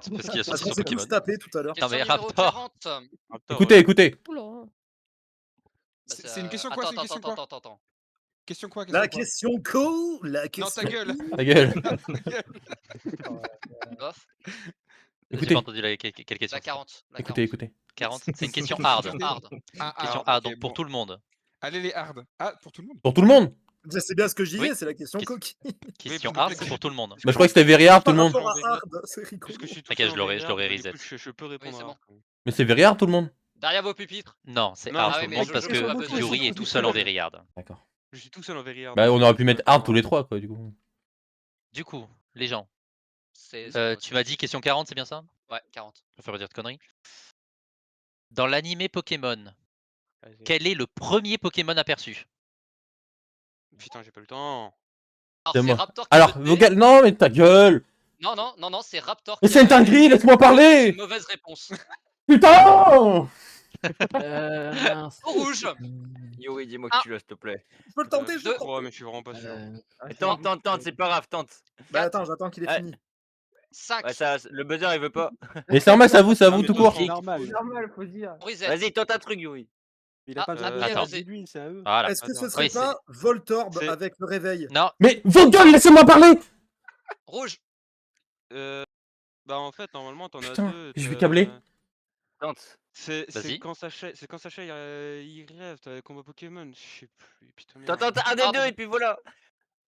C'est parce qu'il y a Parce sorti qu'on son s'est Pokémon. tous tapés tout à l'heure. Non, Question mais numéro Raptor. 40. Raptor, Écoutez, ouais. écoutez. Oula. Bah, C'est une question quoi? C'est une question quoi? Attends. Question quoi? La Question quoi? question cool. La Non, question. ta gueule. Ta gueule. Ta gueule. Bof. J'ai Écoutez. pas entendu quelle question. La 40. La Écoutez, 40. écoutez. 40. C'est une question hard. Hard. Question hard, hard, ok, donc pour bon. tout le monde. Allez, les hard. Ah, pour tout le monde. Pour tout le monde. C'est bien ce que je disais, Oui. c'est la question Qu'est-ce- coquille. Question pour hard, le c'est pour tout le monde. Bah, je crois que c'était Veriard, tout Par le monde. rapport à hard, c'est rigolo. Puisque je suis tout T'inquiète, seul je en l'aurais Veriard, reset. du coup, je peux répondre c'est à bon. Hard, quand même. Mais c'est Veriard, tout le monde. Derrière vos pupitres. Non, c'est Non, hard ah tout oui, le mais monde je- parce je que peux pas buzzer, Yuri je est peux tout pas seul en buzzer. Veriard. D'accord. Je suis tout seul en Veriard. Bah, on aurait pu mettre hard tous les trois, quoi, du coup. Du coup, les gens, C'est tu m'as dit question 40, c'est bien ça? Ouais, 40. Je préfère pas dire de conneries. Dans l'animé Pokémon, Vas-y. quel est le premier Pokémon aperçu? Putain, j'ai pas le temps. C'est Alors, c'est moi. Raptor qui Alors, le vos fait. gars. Non, mais ta gueule. Non, c'est Raptor Mais qui c'est une dinguerie, laisse-moi C'est une parler. mauvaise réponse. Putain. Mince. Au rouge. Yuri, dis-moi Ah. que tu l'as, s'il te plaît. Je peux le tenter, je je le crois, mais je suis vraiment pas sûr. Tente, c'est pas grave, tente. Bah attends, j'attends qu'il ait Ouais. fini. 5. Ouais, le buzzer, il veut pas. Mais c'est normal, c'est à vous Ah, mais tout toi, court. tu- C'est normal. C'est normal, faut dire. Brisette. Vas-y, tente un truc, Yuri. Il a pas besoin de attends. buzzer, dis-lui, c'est à eux. Voilà. Est-ce que ce Attends. serait Oui, c'est- pas Voltorb c'est- avec le réveil? Non, Mais vos gueules, laissez-moi parler. Rouge. Bah en fait, normalement, t'en as Putain, deux. je vais t'as- câbler. Tente. C'est Vas-y. quand Sacha il rêve, t'as les combats Pokémon. Je sais plus. Putain, merde. Tente un des Ah, deux bon. et puis voilà.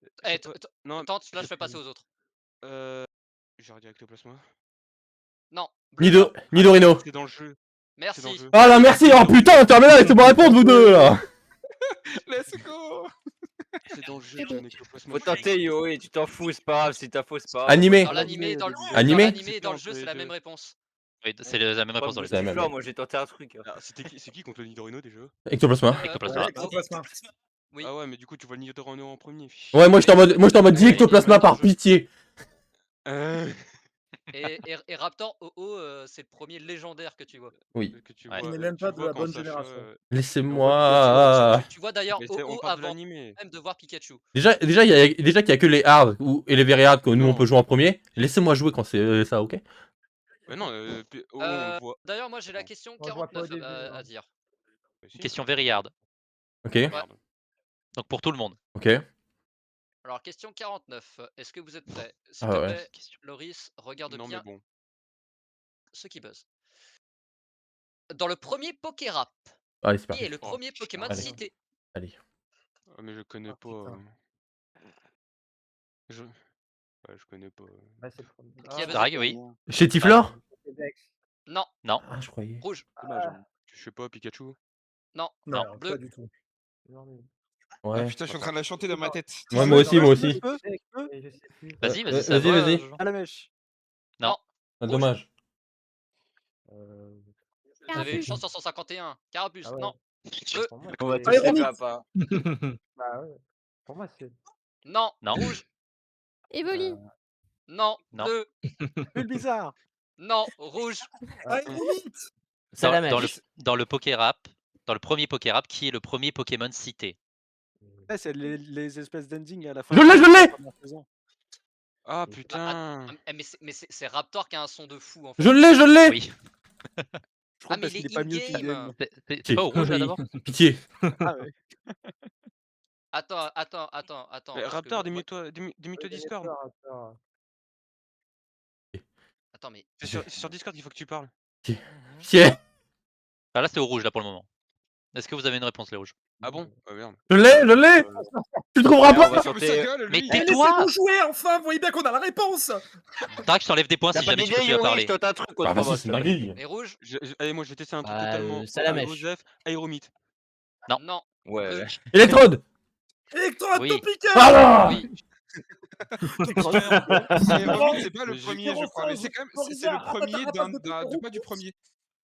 Je sais Eh, pas. Non, tente, là je je fais sais passer plus. aux autres. J'aurais dit Ectoplasma. Non. Nidorino. C'est dans le jeu. C'est dans le Merci. jeu. Ah là, merci. Oh putain, terminal, laissez-moi répondre, vous deux là. Let's go. C'est dans le jeu, ton Ectoplasma. Faut tenter, Yuri, tu t'en fous, c'est pas grave. Si t'as faux, c'est pas grave. Animé. Dans l'animé, dans le Animé dans l'animé et dans le jeu, c'est la même réponse. Oui, c'est la même réponse dans les C'est la deux. même. Moi, j'ai tenté un truc. hein. C'est qui contre le Nidorino déjà? Ectoplasma. Ectoplasma. Ouais, Ectoplasma. Oui. Ah ouais, mais du coup, tu vois le Nidorino en premier. Ouais, moi j'étais en mode dis Ectoplasma par pitié. Et Raptor OO, c'est le premier légendaire que tu vois. Oui. Que tu Ouais. Il n'est vois, même tu pas de vois la quand bonne Sacha, génération. Laissez-moi. Tu vois d'ailleurs Mais OO on parle de avant l'animé. même de voir Pikachu. Déjà qu'il y a que les hard et les very hard que nous on Non. peut jouer en premier. Laissez-moi jouer quand c'est ça, ok? Mais non, on le voit. D'ailleurs, moi j'ai la question On le voit pas au 49 début, à hein. dire. Si. Question very hard. Ok, Merde. Donc pour tout le monde. ok. Alors, question 49. Est-ce que vous êtes prêts? S'il Ah te ouais. plaît, Loris, regarde Non, mais bien bon. ceux qui buzzent. Dans le premier Pokérap, Allez, c'est qui est parti. le premier Pokémon Allez. cité? Allez. Ah, mais je connais Ah, pas. putain. Ouais, je connais pas. Ouais, c'est le premier. Qui a buzzé? Drag, oui. Chez Tiflor? C'est Dex. Non. Non. Ah, je croyais. Rouge. Dommage, hein. Je sais pas, Pikachu. Non. Non, Bleu. pas du tout. Ah Ouais. putain, je suis en train de la chanter dans ma tête. Ouais, moi aussi, moi aussi. Et je sais plus. Vas-y, Ouais, vas-y, ça vas-y, va, vas-y. Jojo. À la mèche. Non. Ah, dommage. Vous avez une chance sur 151. Carapuce, Ah ouais. non. Pour moi, On va c'est- tous Aéromite. les faire pas. Bah ouais. Pour moi, c'est. Non. Non. Rouge, Evoli. non. Non. Bleu, Bulle bizarre. non. Rouge, Aéromite. Dans le Pokérap, dans le premier Pokérap, qui est le premier Pokémon cité? Ouais, c'est les espèces d'ending à la fin. Je l'ai, je de la l'ai. première saison. Ah Mais- putain. mais c'est Raptor qui a un son de fou en fait. Je l'ai, je l'ai. Oui. Je crois mais parce il qu'il est est pas mieux qu'il in-game. game. C'est pas au rouge là Oui. d'abord? Pitié. Ah ouais. Attends. Mais parce que Raptor, moi- dis-moi Discord. Attends, mais. C'est sur Discord qu'il faut que tu parles. Pitié. Ah, là c'est au rouge là pour le moment. Est-ce que vous avez une réponse les rouges? Ah bon? Ah merde. Je l'ai, je l'ai. Tu le trouveras Alors, on pas. va Ferme sa sauter. gueule, Mais lui. Eh, tais-toi. laissez-nous jouer enfin. Vous voyez bien qu'on a la réponse. Tac, je t'enlève des points T'as si pas jamais tu d'idée, continues à Yuri, parler. je tente un truc Ah autrement. vas-y, c'est une dinguerie. Les rouges, Allez, moi je vais tester un truc Bah, totalement Salamèche. Joseph, Aéromite. non. Ouais, Bleu, ouais. Électrode. Électro-atopique. Ah. oui. Aéromite, c'est pas le Mais premier, je crois. Mais c'est quand même. C'est le premier pas du premier.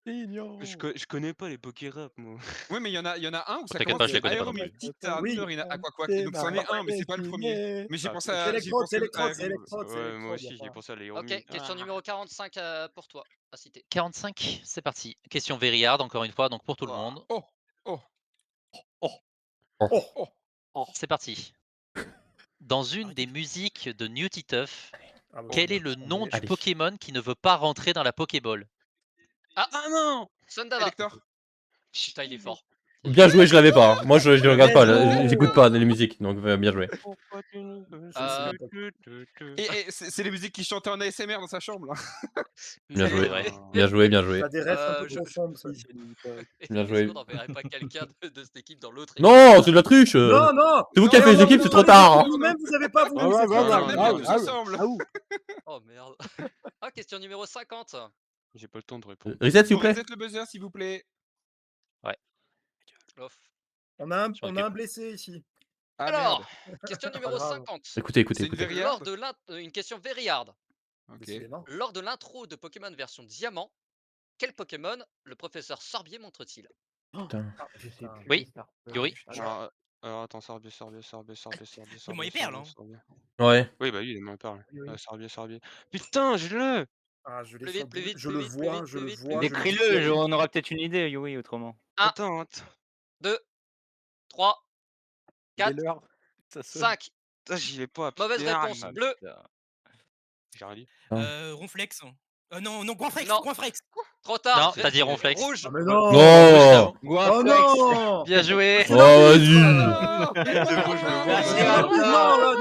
Je connais pas les Pokérap, moi. Ouais, mais il y en a un où ça T'inquiète commence pas, je les avec connais pas. Aéromite, Titan, Oui. Urina, Aquaquac. Donc c'en est un, mais c'est pas le premier. Mais j'ai Ah, pensé C'est à. j'ai électrode, pensé c'est électrode, à c'est Aéromite. électrode. Ouais, moi aussi, j'ai pensé à l'Aéromite. Ok, question numéro 45 pour toi, à citer. 45, c'est parti. Question very hard encore une fois, donc pour tout le monde. Oh, oh, C'est parti. Dans une des musiques de New Titeuf, Ah, bon, quel bah, est le nom du Allez. Pokémon qui ne veut pas rentrer dans la Pokéball? Ah non! Sundava. Elector. Putain, il est fort. Bien joué, je l'avais pas. Moi, je regarde pas, j'écoute pas les musiques, donc bien joué. Et c'est les musiques qui chantaient en ASMR dans sa chambre, là. Bien C'est joué. vrai. Bien joué, bien joué. T'as des rêves un peu je- trop sombres, ça. Bien joué. Est-ce qu'on n'enverrait pas quelqu'un de cette équipe dans l'autre équipe? Non, c'est de la triche. Non, non. C'est vous qui avez fait les équipes, c'est trop tard. Vous-même, vous avez pas voulu. Ouais, c'est ouais, trop ouais, tard. ouais, Même ouais, tous ouais, ensemble. Ah, ouh. Oh merde. Ah, question numéro 50. J'ai pas le temps de répondre. Reset, s'il vous plaît. Reset le buzzer, s'il vous plaît. Off. On a m'en un occupe. blessé ici. Ah, Alors, merde. question numéro grave. 50. Écoutez, écoutez, C'est une écoutez. verrière. Une question very hard. Ok. Décidément. Lors de l'intro de Pokémon version Diamant, quel Pokémon le professeur Sorbier montre-t-il? Putain. Ah, je sais plus. Oui, Star. Yuri. Alors attends, Sorbier. moi, il perd, là. Ouais. Oui, bah oui, il m'en parle. Oui, oui. Sorbier. Putain, je le! Ah, je l'ai Plus sur vite, plus bout. vite, Je plus le vite, plus vois, vite, je plus le vite, vois. plus je le Décris-le, vois. on aura peut-être une idée, Yuri, autrement. Attends. 2, 3, Il est 4, l'heure. Ça sonne. 5. Putain, j'y vais pas. Mauvaise putain. réponse. Bleu. J'ai rien dit. Ronflex. Non, Goinfrex. Non. Goinfrex. Trop tard. Non, t'as dit Ronflex. Rouge. Ah, mais non. Non. Oh non. Bien joué. Oh, vas-y. Ah, C'est bon, je le vois. Merci, maintenant. Raptor. Non, là,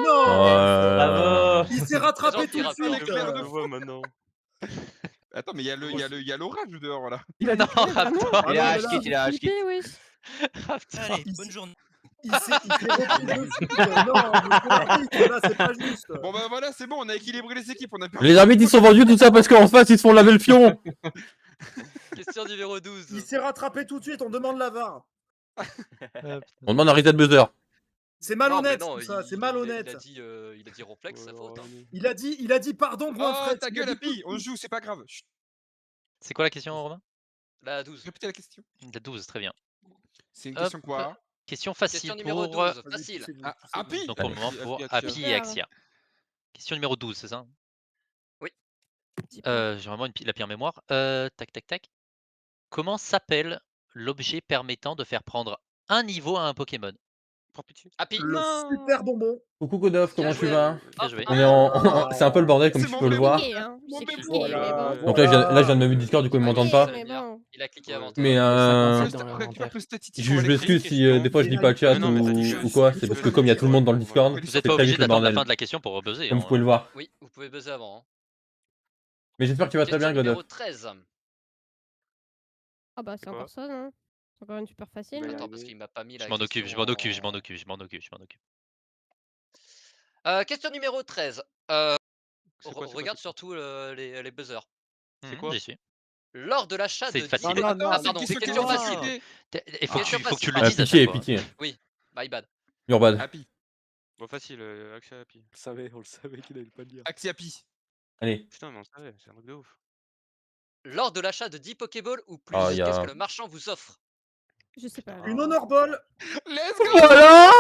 non. Bravo. Il s'est rattrapé C'est tout de gentil, suite. Raptor. Je le vois maintenant. Attends, mais il y a l'orage dehors, là. Non, Raptor. Il a Ah, rage non, quitte, il a rage quitte. Flippé, wesh. Allez, il bonne s'est- journée. Il s'est repris dessus. Non, monsieur l'arbitre, là, c'est pas juste. Bon, bah voilà, c'est bon, on a équilibré les équipes. On a perdu. Les arbitres, ils sont vendus, tout ça parce qu'en face, ils se font laver le fion. Question numéro 12. Il s'est rattrapé tout de suite, on demande la VAR. On demande un reset buzzer. C'est malhonnête, non, tout ça, il- c'est il malhonnête. a dit Ronflex, sa faute. hein. Il a dit pardon, Oh, Goinfrex. ta gueule, Happy, on joue, c'est pas grave. Chut, C'est quoi la question, Romain? La 12. répétez la question. La 12, très bien. C'est une Hop. question quoi? Question facile Question numéro pour... 12. Facile. Ah, Happy. Donc pour le moment, pour Happy et Axia. Question numéro 12, c'est ça? Oui. J'ai vraiment la pire mémoire. Tac, tac, tac. Comment s'appelle l'objet permettant de faire prendre un niveau à un Pokémon? Prends pitié. Happy. Le super bonbon. Coucou Godov, comment Bien tu joué. vas? Bien joué. On est en... C'est un peu le bordel comme C'est tu mon peux le bébé. voir. Cliqué, hein. Mon J'ai bébé. cliqué, mais Voilà, bon. Donc là, je viens de me Discord, du coup ils m'entendent pas. Mais bon. Il a cliqué avant toi. Mais dans Le statistique je pour m'excuse l'électrique. si des fois je dis pas le chat Mais non, mais t'as dit ou quoi. C'est parce que comme il y a tout le monde dans le Discord, Vous Vous c'est n'êtes pas très obligé vite le d'attendre la bordel. fin de la question pour buzzer. Comme vous pouvez le voir. Oui, vous pouvez buzzer avant. hein. Mais j'espère que tu vas très bien, Question numéro Godov. 13. Ah bah c'est Quoi encore ça, non? C'est encore une super facile. Bah, non Attends, parce qu'il m'a pas mis la Je m'en occupe, question je m'en occupe, en- je m'en occupe, je m'en occupe, je m'en occupe. Question numéro 13. C'est quoi, Regarde surtout les buzzers. C'est quoi? J'y suis. Lors de l'achat C'est de facile. 10 Non, Ah, non, pardon, c'est c'est une question question facile. Il faut Question que tu le facile. dises à Pitié, chaque fois. pitié. My bad. You're bad. Happy. Bon, facile, Axia Happy. On le savait qu'il allait pas le dire. Axie Happy. Allez. Putain, mais on savait, c'est un truc de ouf. Lors de l'achat de 10 Pokéballs ou plus, Ah, y a- qu'est-ce que le marchand vous offre? Je sais pas. Une honor ball. Let's Oh go. là là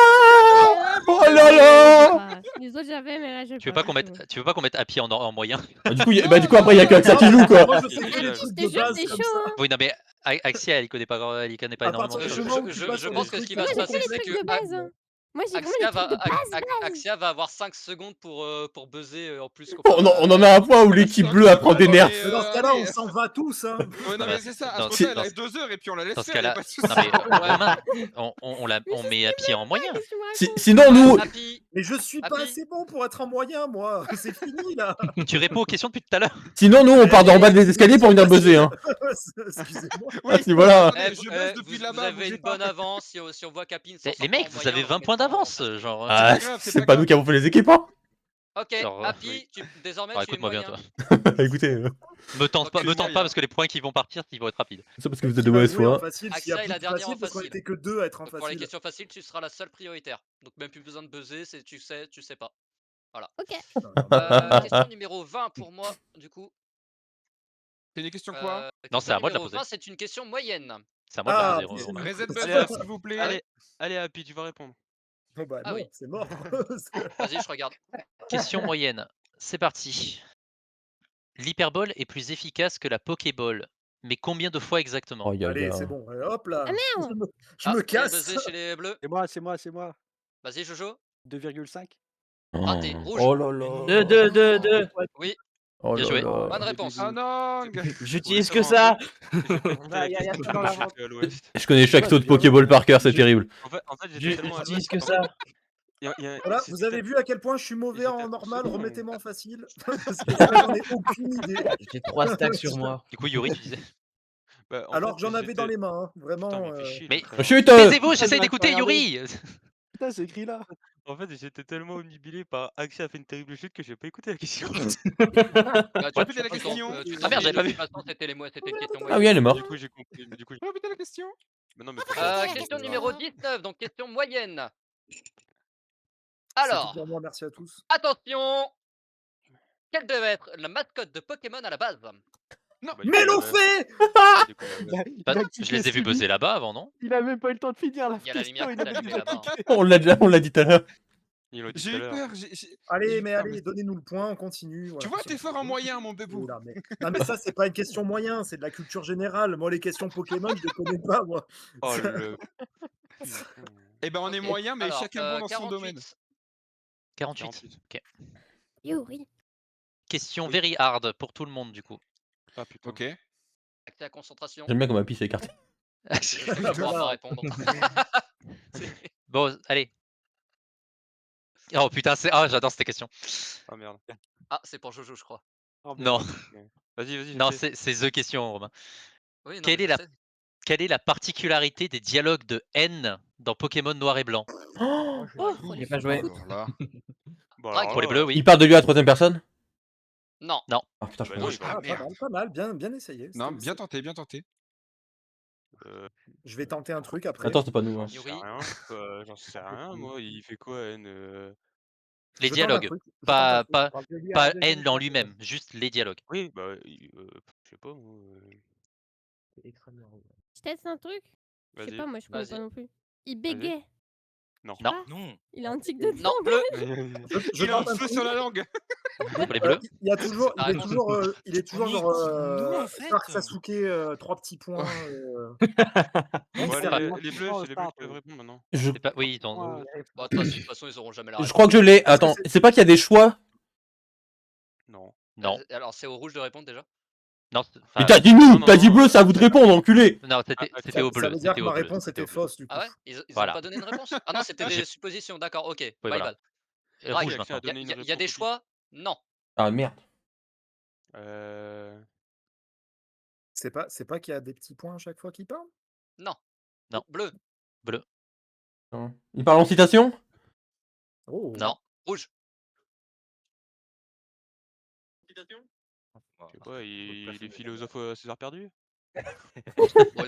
Oh là là Les autres j'avais, mais là je Tu veux pas qu'on mette, tu veux pas qu'on mette Happy en moyen? Du coup, après, il y a que Axia qui joue, quoi. Moi, je sais que C'était les chaud, trucs c'était de chaud, base c'était comme chaud, ça. hein. Oui, non, mais Axia, elle connaît pas À énormément partir de du choses. moment où tu Je passes sur pense des que ce trucs qui va se Moi j'ai passer, que les c'est trucs que de base. Hein. Moi j'ai vraiment les Axia trucs de base. Axia va avoir 5 secondes pour buzzer en plus. On en a un point où l'équipe bleue apprend des nerfs. Mais dans ce cas-là, on s'en va tous. Hein. Ouais, non, Bah, mais c'est ça. À dans- ce moment-là, dans- elle a 2 heures et puis on la laisse Dans ce faire. Y a cas-là, pas de souci. non mais Romain, on met Happy en moyen. Qu'est-ce que tu me racontes Sinon, nous, Happy, Mais je suis pas Happy. assez bon pour être en moyen, moi. C'est fini, là. Tu réponds aux questions depuis tout à l'heure. on part d'en bas des escaliers pour venir buzzer, hein. Excusez-moi. Ah, si, voilà. Attendez, je buzz depuis vous là-bas. avez bougez une pas. bonne avance si on voit qu'Happy ne s'en Les sort mecs, pas en vous avez moyen, 20 points d'avance, genre. Ah, pas grave, c'est c'est pas pas grave. nous qui avons fait les équipes, hein. Ok, Genre, Happy, désormais Alors, tu es écoute-moi bien, moyen. toi. Écoutez, Me tente pas Excuse-moi, parce que les points qui vont partir, ils vont être rapides. c'est parce que vous êtes Qui de va mauvaise jouer en foi. facile s'il y Axia a est plus la de dernière en facile parce qu'on facile. était que deux à être en Donc pour les facile. questions faciles, tu seras la seule prioritaire. Donc même plus besoin de buzzer, tu sais pas. Ok. Question numéro 20 pour moi, du coup. C'est une question quoi? Non, c'est à moi de la numéro poser. 20, c'est une question moyenne. C'est à moi de la Ah, poser. putain. Romain. Reset Allez, buzzer, hop. s'il vous plaît. Allez, Happy, tu vas répondre. Bon, bah Ah non, oui. c'est mort. Vas-y, je regarde. Question moyenne. C'est parti. L'hyperbole est plus efficace que la Pokéball. Mais combien de fois exactement? Oh, Allez, c'est bon. Hop là. Ah, merde. Je me Qui a casse. buzzé chez les bleus? C'est moi. Vas-y, Jojo. 2,5. Raté. Rouge. Oh là là. 2. Oui, Oh Bien là joué. là. bonne réponse. Ah non. J'utilise que ça. Il y a ça dans la vente. à l'ouest. Je connais chaque saut de Pokéball par cœur, c'est terrible. En fait, j'étais tellement à J'utilise l'ouest. que ça. Voilà, c'était vous avez vu à quel point je suis mauvais en j'étais normal, absolument- remettez-moi en facile. Parce que là, j'en ai aucune idée. J'ai 3 stacks sur moi. Du coup, Yuri, tu disais. Bah, en Alors fait, que j'en avais dans j'étais- les mains, hein. Vraiment. Putain, mais fais chier, Mais- le frère. Chut Taisez-vous, j'essaye doit d'écouter pas regarder. Yuri. Putain, c'est écrit là. En fait, j'étais tellement omnibulé par Axia a fait une terrible chute que j'ai pas écouté la question. Bah, Répétez la question. Ah merde, j'avais pas vu. De toute façon, c'était une question Ah oui, elle est morte. Du coup, j'ai compris. Mais du coup, Répétez la question. mais non, mais pourquoi Question numéro 19, donc question moyenne. C'est Alors, tout pour moi, merci à tous. attention. Quelle devait être la mascotte de Pokémon à la base? Bah, Mélophée. du coup, la- Bah, Il a je les ai vus buzzer là-bas avant, non? Il a même pas eu le temps de finir la Il y a la question. lumière qui Il a s'est même allumée pas là-bas. cliqué. On l'a dit tout à l'heure. Ils l'ont dit J'ai tout à eu l'heure. peur. Allez, mais Putain, allez, mais- donnez-nous le point, on continue. Tu vois, t'es fort en moyen, mon bébou. Oula, mais... Non, mais ça, c'est pas une question moyen, c'est de la culture générale. Moi, les questions Pokémon, je les connais pas, moi. Oh le. Eh ben, on est Ok, moyen, mais alors, chacun bon dans son 48. domaine. 48. Ok. Yuri. Question very hard pour tout le monde, du coup. Ah putain. Ok. Acte la concentration. J'aime bien qu'on m'a pissé écarté. Je ne pourrai pas répondre. Bon, allez. Oh putain, j'adore cette question. Ah merde. Ah, c'est pour Jojo, je crois. Oh, Non, Vas-y. non, je sais. c'est The Question, Romain. Oui, non, Quelle mais est je la- sais. Quelle est la particularité des dialogues de N dans Pokémon Noir et Blanc? Oh, J'ai pas joué. Alors là. Bon, Drague alors Pour les là, bleus, oui. Il parle de lui à la troisième personne? Non. Ah putain, je Bah peux non, pas. il va- Ah, merde. pas mal, bien essayé. Non, C'était- bien tenté, bien tenté. Je vais tenter un truc après. Attends, c'est pas nous. hein. J'en sais rien. J'en sais rien, moi. Il fait quoi, N Les Je tente un dialogues, truc, je tente pas, un truc. pas, Parle de lui à pas la deuxième N en fois, lui-même, juste les dialogues. Oui, bah, je sais pas, moi. c'est extrêmement drôle. Je teste un truc. Je sais Vas-y. pas, moi je connais Vas-y. pas non plus. Il bégait. Non. Non. Ah, Non. il a un tic de Non, bleu. Je Il a un tente un feu truc. sur la langue. Pour les bleus. Il y a toujours, Ah, non. il est toujours Mais genre dis-nous, en fait. Spark Sasuke, 3 petits points. Ouais, c'est les bleus, c'est les bleus qui peuvent répondre maintenant. Je... C'est pas... Oui, ils ont... Moi, Bon, de toute façon, ils auront jamais la je réponse. crois que je l'ai. Parce que Attends, c'est pas qu'il y a des choix? Non. Non, Alors, c'est au rouge de répondre déjà. non, Mais enfin, t'as dit nous, non, t'as non, dit non. bleu, c'est à vous de répondre, enculé. non, c'était Ah, c'était au Ça bleu. veut dire que C'était ma au bleu, réponse c'était était au bleu. fausse du coup. Ah ouais Ils Voilà. ont pas donné une réponse? Ah non, c'était J'ai- des suppositions, d'accord, ok. My voilà. bad. Rouge Axia maintenant. a donné une Il y a réponse des aussi. choix? Non. Ah merde. C'est pas qu'il y a des petits points à chaque fois qu'il parle? Non. Non. Bleu. Non. Il parle en citation? Oh. Non. Rouge. Je sais pas, il est philosophe César perdu? Bon,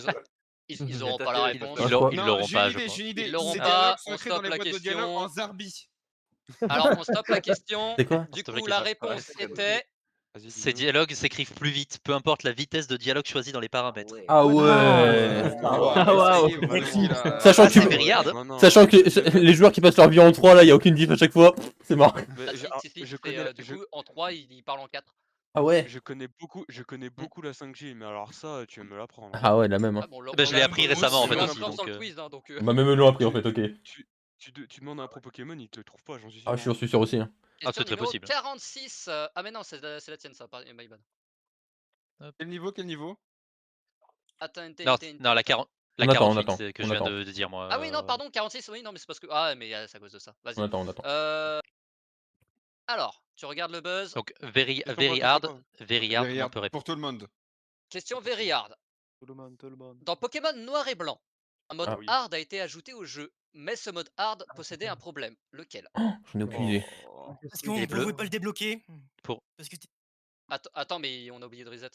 ils auront pas la réponse. Ils crois- l'auront j'ai pas, une je idée, pense. j'ai une idée. Ils l'auront Ces pas, dialogues sont on écrits dans stoppe les la boîtes de dialogue question. en Zarbi. Alors, on stoppe la question. C'est quoi? Du Stop la coup, la question. réponse était Vas-y, Ces dis-nous. dialogues s'écrivent plus vite, peu importe la vitesse de dialogue choisie dans les paramètres. Ah ouais. Ah, waouh. Sachant Ah, que c'est tu- Veryard. Non, non. Sachant que les joueurs qui passent leur vie en 3 là, y a aucune diff à chaque fois. C'est mort. Mais Bah, je si, je c'est, connais la- du coup, en 3, il parle en 4. Ah ouais. je connais beaucoup la 5G, mais alors ça, tu vas me l'apprendre. Ah ouais, la même. Hein. Ah, bon, Bah, je l'ai appris récemment en fait on aussi. lance dans Donc, le quiz, hein, donc. Bah même eux l'ont appris en fait, ok. Tu demandes à un pro Pokémon, il te le trouve pas, j'en suis sûr. Ah je suis sûr aussi. Hein. Ah, Question c'est très numéro possible. 46. Ah, mais non, c'est la tienne, ça. My bad. Quel niveau? Attends, non, la 40. La On attend, 48, on attend, c'est que on je viens attend. de dire moi. Ah oui, non, pardon, 46. Oui, non, mais c'est parce que. Ah, mais c'est à cause de ça. Vas-y. On attend. Alors, tu regardes le buzz. Donc Question pour very toi, hard, quoi. very hard, on Derrière, peut répondre. pour tout le monde. Question very hard. Tout le monde. Dans Pokémon Noir et Blanc, un mode Ah oui. hard a été ajouté au jeu, mais ce mode hard possédait un problème. Lequel? J'en ai aucune idée. Parce qu'on pouvait pas le débloquer. Pour- Parce que Attends, mais on a oublié de reset.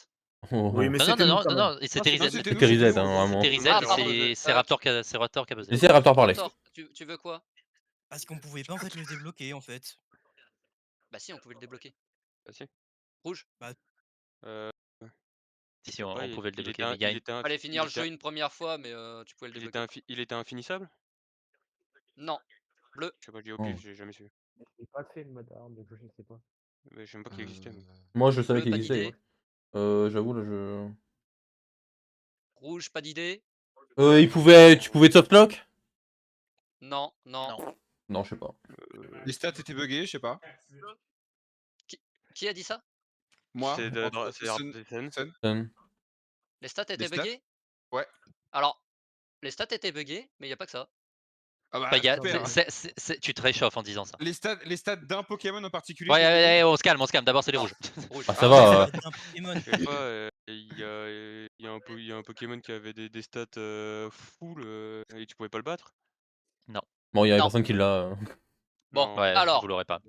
Oh, Oui, oh. mais Non, c'était nous, quand même. non, c'était Non, reset. c'était C'était reset, nous, hein, vraiment. C'était reset, Ah, pardon, c'est Raptor qui a buzzé. Laissez Raptor parler. Raptor, tu veux quoi? Parce qu'on pouvait pas en fait le débloquer en fait. Bah si, on pouvait le débloquer. Bah si. Rouge. Euh, Si, on ouais, pouvait le il débloquer. était Mais il y a il était Fallait finir le il était- jeu une première fois, mais tu pouvais le débloquer. il était infinissable? Non. Bleu. Je sais pas, j'ai au Oh. pif, j'ai jamais su. J'ai pas fait le mode hard, donc je sais pas. Mais je sais même pas qu'il existait. moi. Moi je savais Bleu, qu'il pas existait. d'idée. Ouais. J'avoue là je. Rouge, pas d'idée. Tu pouvais te softlock? Non. Non, je sais pas. Les stats étaient buggés, je sais pas. Qui a dit ça? Moi, C'est Sun- Artisan. Sun. Les stats étaient stats? buggés? Ouais. Alors, les stats étaient buggés, mais il n'y a pas que ça. Ah bah, Bah, super. tu te réchauffes en disant ça. Les stats d'un Pokémon en particulier. Ouais, on se calme. D'abord, c'est les rouges. Rouge. Ah ça va. Un Pokémon. Je sais pas, il y a un Pokémon qui avait des stats full et tu pouvais pas le battre? Bon, il y a Non. personne qui l'a. Bon, Non. Ouais, alors. vous l'aurez pas.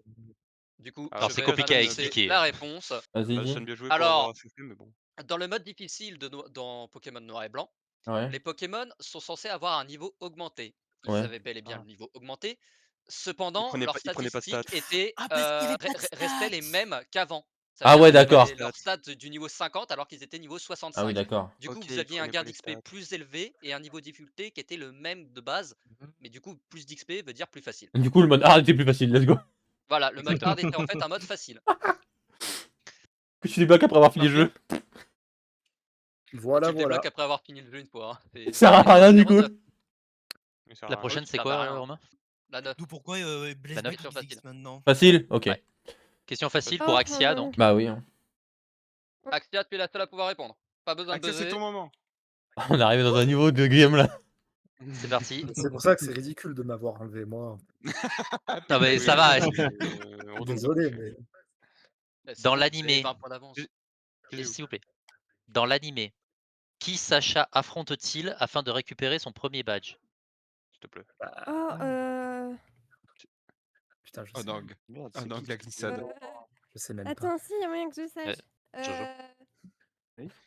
Du coup, Alors, je c'est vais compliqué à annoncer expliquer. la réponse. Vas-y, Bah, dis. sonne bien joué Alors, pour avoir soufflé, mais bon. Dans le mode difficile dans Pokémon Noir et Blanc, Ouais. les Pokémon sont censés avoir un niveau augmenté. Ils Ouais. avaient bel et bien le niveau augmenté. Cependant, prenaient leurs pas- ils prenaient pas de statistiques stats. étaient, Ah, parce qu'il y avait pas de restaient les stats. mêmes qu'avant. Ça Ah veut ouais, dire qu'ils d'accord. avaient leurs stats du niveau 50 alors qu'ils étaient niveau 65. Ah oui, d'accord. Du coup, Ok, vous ils aviez un prenaient gain pas les d'XP stats. plus élevé et un niveau de difficulté qui était le même de base. Mais du coup, plus d'XP veut dire plus facile. Du coup, le mode hard était plus facile, let's go. Voilà, le mode hard était en fait un mode facile. Que tu débloques après avoir fini le jeu. Voilà, Tu le voilà. débloques après avoir fini le jeu une fois. Hein. Ça sert à rien du coup. numéro 9. Mais ça sert à La rien. prochaine, Oui, c'est ça quoi, va rien. Romain? La 9. D'où pourquoi Blaze La neuf. Blue Sur existe maintenant. Facile? Ok. Ouais. Question facile pour Oh, Axia, donc. Bah oui. Hein. Axia, tu es la seule à pouvoir répondre. Pas besoin de Axel, c'est buzzer. ton moment. On est arrivé dans un niveau de game là. C'est parti. C'est pour ça que c'est ridicule de m'avoir enlevé, moi. Non, mais Oui, ça va. on tombe Désolé, dessus. mais. C'est Dans bon, l'animé. c'est 20 points d'avance. S'il vous plaît. Dans l'animé, qui Sacha affronte-t-il afin de récupérer son premier badge? S'il te plaît. Oh, Putain, je Oh sais. non, oh non, la glissade. Je sais même pas. attends, si, il y a moyen que je sache. Jojo.